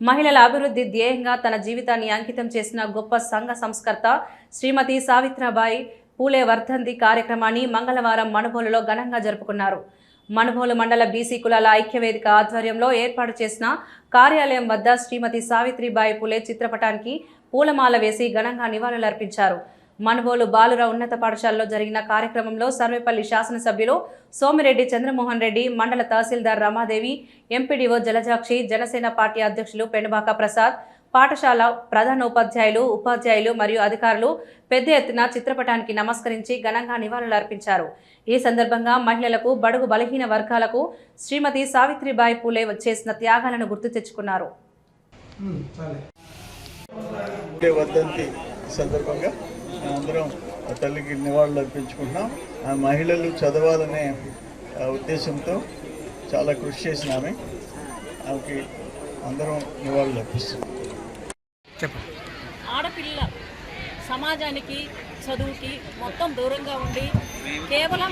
మహిళల అభివృద్ధి ధ్యేయంగా తన జీవితాన్ని అంకితం చేసిన గొప్ప సంఘ సంస్కర్త శ్రీమతి సావిత్రిబాయి పూలే వర్ధంతి కార్యక్రమాన్ని మంగళవారం మనుబోలులో ఘనంగా జరుపుకున్నారు. మనుబోలు మండల బీసీ కులాల ఐక్యవేదిక ఆధ్వర్యంలో ఏర్పాటు చేసిన కార్యాలయం వద్ద శ్రీమతి సావిత్రిబాయి పూలే చిత్రపటానికి పూలమాల వేసి ఘనంగా నివాళులర్పించారు. మనుబోలు బాలుర ఉన్నత పాఠశాలలో జరిగిన కార్యక్రమంలో సర్వేపల్లి శాసనసభ్యులు సోమిరెడ్డి చంద్రమోహన్ రెడ్డి, మండల తహసీల్దార్ రమాదేవి, ఎంపీడీఓ జలజాక్షి, జనసేన పార్టీ అధ్యక్షులు పెనుబాక ప్రసాద్, పాఠశాల ప్రధానోపాధ్యాయులు, ఉపాధ్యాయులు మరియు అధికారులు పెద్ద ఎత్తున చిత్రపటానికి నమస్కరించి ఘనంగా నివాళులర్పించారు. ఈ సందర్భంగా మహిళలకు, బడుగు బలహీన వర్గాలకు శ్రీమతి సావిత్రిబాయి పూలే చేసిన త్యాగాలను గుర్తు తెచ్చుకున్నారు. వర్ధంతి సందర్భంగా మేమందరం ఆ తల్లికి నివాళులు అర్పించుకుంటున్నాం. ఆ మహిళలు చదవాలనే ఉద్దేశంతో చాలా కృషి చేసిన ఆమెకి అందరం నివాళులు అర్పిస్తున్నాం. ఆడపిల్ల సమాజానికి చదువుకి మొత్తం దూరంగా ఉండి కేవలం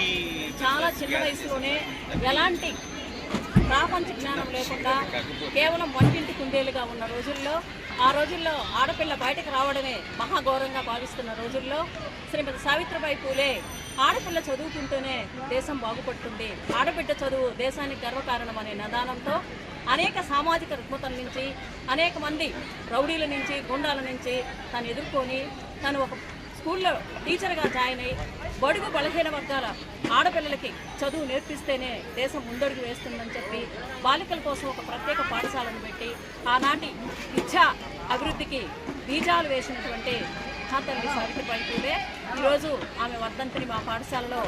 చాలా చిన్న వయసులోనే ఎలాంటి ప్రాపంచ జ్ఞానం లేకుండా కేవలం వంటింటి కుందేలుగా ఉన్న రోజుల్లో, ఆ రోజుల్లో ఆడపిల్ల బయటకు రావడమే మహాఘోరంగా భావిస్తున్న రోజుల్లో శ్రీమతి సావిత్రిబాయి పూలే ఆడపిల్ల చదువుకుంటూనే దేశం బాగుపడుతుంది, ఆడబిడ్డ చదువు దేశానికి గర్వకారణం అనే నిదానంతో అనేక సామాజిక రుగ్మతల నుంచి, అనేక మంది రౌడీల నుంచి, గుండాల నుంచి తను ఎదుర్కొని తను ఒక స్కూల్లో టీచర్గా జాయిన్ అయ్యి బడుగు బలహీన వర్గాల ఆడపిల్లలకి చదువు నేర్పిస్తేనే దేశం ముందడుగు వేస్తుందని చెప్పి బాలికల కోసం ఒక ప్రత్యేక పాఠశాలను పెట్టి ఆనాటి విద్యా అభివృద్ధికి బీజాలు వేసినటువంటి తల్లి సావిత్రిబాయి పూలే ఈరోజు ఆమె వర్ధంతిని మా పాఠశాలలో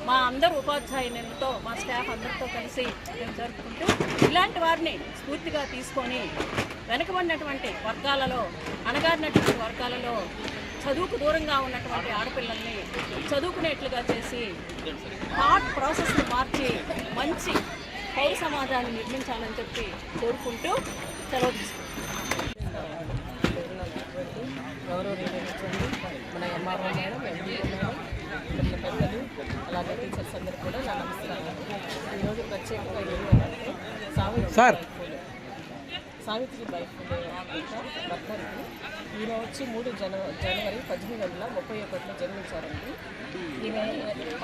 మా అందరు ఉపాధ్యాయులతో మా స్టాఫ్ అందరితో కలిసి మేము జరుపుకుంటూ ఇలాంటి వారిని స్ఫూర్తిగా తీసుకొని వెనుకబడినటువంటి వర్గాలలో, అణగారినటువంటి వర్గాలలో చదువుకు దూరంగా ఉన్నటువంటి ఆడపిల్లల్ని చదువుకునేట్లుగా చేసి థాట్ ప్రాసెస్ని మార్చి మంచి పౌర సమాజాన్ని నిర్మించాలని చెప్పి కోరుకుంటూ సెలవు తీసుకుంటాం. గౌరవనీయులైనటువంటి మన ఎంఆర్ఓ మేడం, ఎంపీ మేడం, పెద్దలు, అలాగే టీచర్స్ అందరూ కూడా నా నమస్కారం. ఈరోజు ప్రత్యేకంగా ఏంటంటే సావిత్రిబాయి పూలే వర్ధంతి. ఈయన వచ్చి 3 జనవరి 1831 జన్మించారండి. ఈమె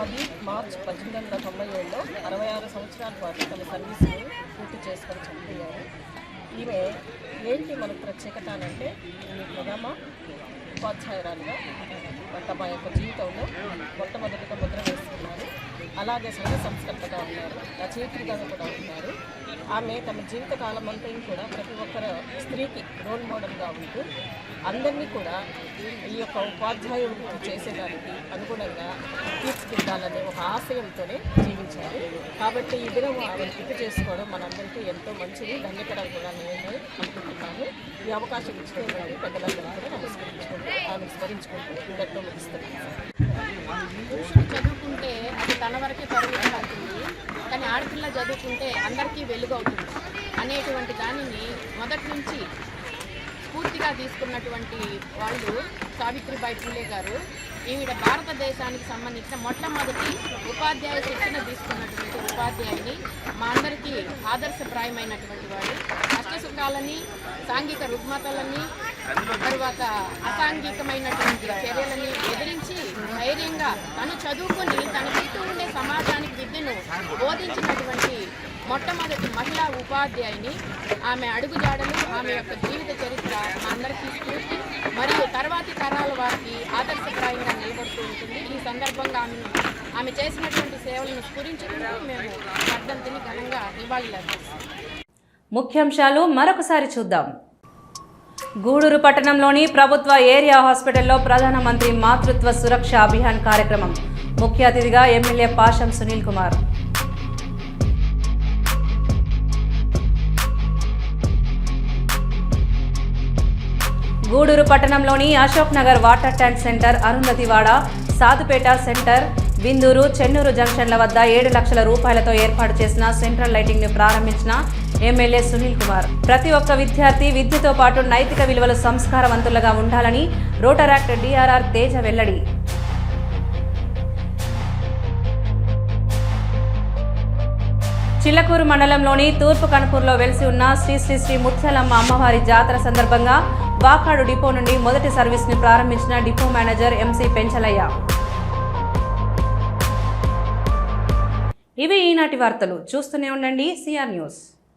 10 మార్చ్ 1897లో 66 సంవత్సరాల పాటు తన సర్వీసుని పూర్తి చేసుకొని చనిపోయారు. ఈమె ఏంటి మనకు ప్రత్యేకత అంటే ఈమె ప్రథమ ఉపాధ్యాయురాలుగా తమ యొక్క జీవితంలో మొట్టమొదటిగా ముద్ర వేసుకున్నారు. అలాగే సంఘ సంస్కర్తగా ఉన్నారు, రచయిత్రిగా కూడా ఉన్నారు. ఆమె తమ జీవితకాలం అంతా కూడా ప్రతి ఒక్కరు స్త్రీకి రోల్ మోడల్గా ఉంటూ అందరినీ కూడా ఈ యొక్క ఉపాధ్యాయులు చేసేదానికి అనుగుణంగా తీర్చిదిద్దాలనే ఒక ఆశయంతోనే జీవించారు. కాబట్టి ఈ దినం ఆమెను గుర్తు చేసుకోవడం మనందరికీ ఎంతో మంచిది, ధన్యకరం కూడా నేను అనుకుంటున్నాను. ఈ అవకాశం ఇచ్చుకోవడానికి పెద్దలందరూ కూడా నమస్కరించుకుంటూ ఆమెను స్మరించుకుంటూ ఇంతటితో ముగిస్తున్నాను. చదువుకుంటే అది తన వరకే పరిమితం అవుతుంది, కానీ ఆడపిల్ల చదువుకుంటే అందరికీ వెలుగు అవుతుంది అనేటువంటి దానిని మొదటి నుంచి స్ఫూర్తిగా తీసుకున్నటువంటి వాళ్ళు సావిత్రిబాయి పూలే గారు. ఈవిడ భారతదేశానికి సంబంధించిన మొట్టమొదటి ఉపాధ్యాయ శిక్షణ తీసుకున్నటువంటి ఉపాధ్యాయుని, మా అందరికీ ఆదర్శప్రాయమైనటువంటి వాడు. కష్టసుఖాలని, సాంఘిక రుగ్మతలని, తరువాత అసాంఘికమైనటువంటి చర్యలని ఎదిరించి ధైర్యంగా తను చదువుకొని తన చుట్టూ ఉండే సమాజానికి విద్యను బోధించినటువంటి మొట్టమొదటి మహిళా ఉపాధ్యాయుని. ఆమె అడుగుజాడలు, ఆమె యొక్క జీవిత చరిత్ర మా అందరికీ స్ఫూర్తి మరియు తర్వాతి తరాల వారికి ఆదర్శప్రాయంగా నిలబడుతూ ఉంటుంది. ఈ సందర్భంగా ఆమె చేసినటువంటి సేవలను స్ఫురించుకుంటూ మేము వర్ధంతిని ఘనంగా నివాళులర్పిస్తాం. ముఖ్యాంశాలు మరొకసారి చూద్దాం. గూడూరు పట్టణంలోని ప్రభుత్వ ఏరియా హాస్పిటల్లో ప్రధానమంత్రి మాతృత్వ సురక్ష అభియాన్ కార్యక్రమం. ముఖ్య అతిథిగా ఎమ్మెల్యే పాషం సునీల్ కుమార్. గూడూరు పట్టణంలోని Ashok Nagar water tank centre, Arundhatiwada, Sadhupet centre, Bindur, Chennur జంక్షన్ల వద్ద 7 లక్షల రూపాయలతో ఏర్పాటు చేసిన సెంట్రల్ లైటింగ్ ను ప్రారంభించిన ఎమ్మెల్యే సునీల్ కుమార్. ప్రతి ఒక్క విద్యార్థి విద్యతో పాటు నైతిక విలువలు సంస్కారవంతులుగా ఉండాలని రోటరాక్ట్ డిఆర్ఆర్ తేజ వెల్లడి. చిల్లకూరు మండలంలోని తూర్పు కనుపూర్లో వెలిసి ఉన్న శ్రీ శ్రీ శ్రీ ముత్యాలమ్మ అమ్మవారి జాతర సందర్భంగా వాకాడు డిపో నుండి మొదటి సర్వీస్ ని ప్రారంభించిన డిపో మేనేజర్ ఎంసీ పెంచలయ్య. ఇవి ఈనాటి వార్తలు. చూస్తూనే ఉండండి సిఆర్ న్యూస్.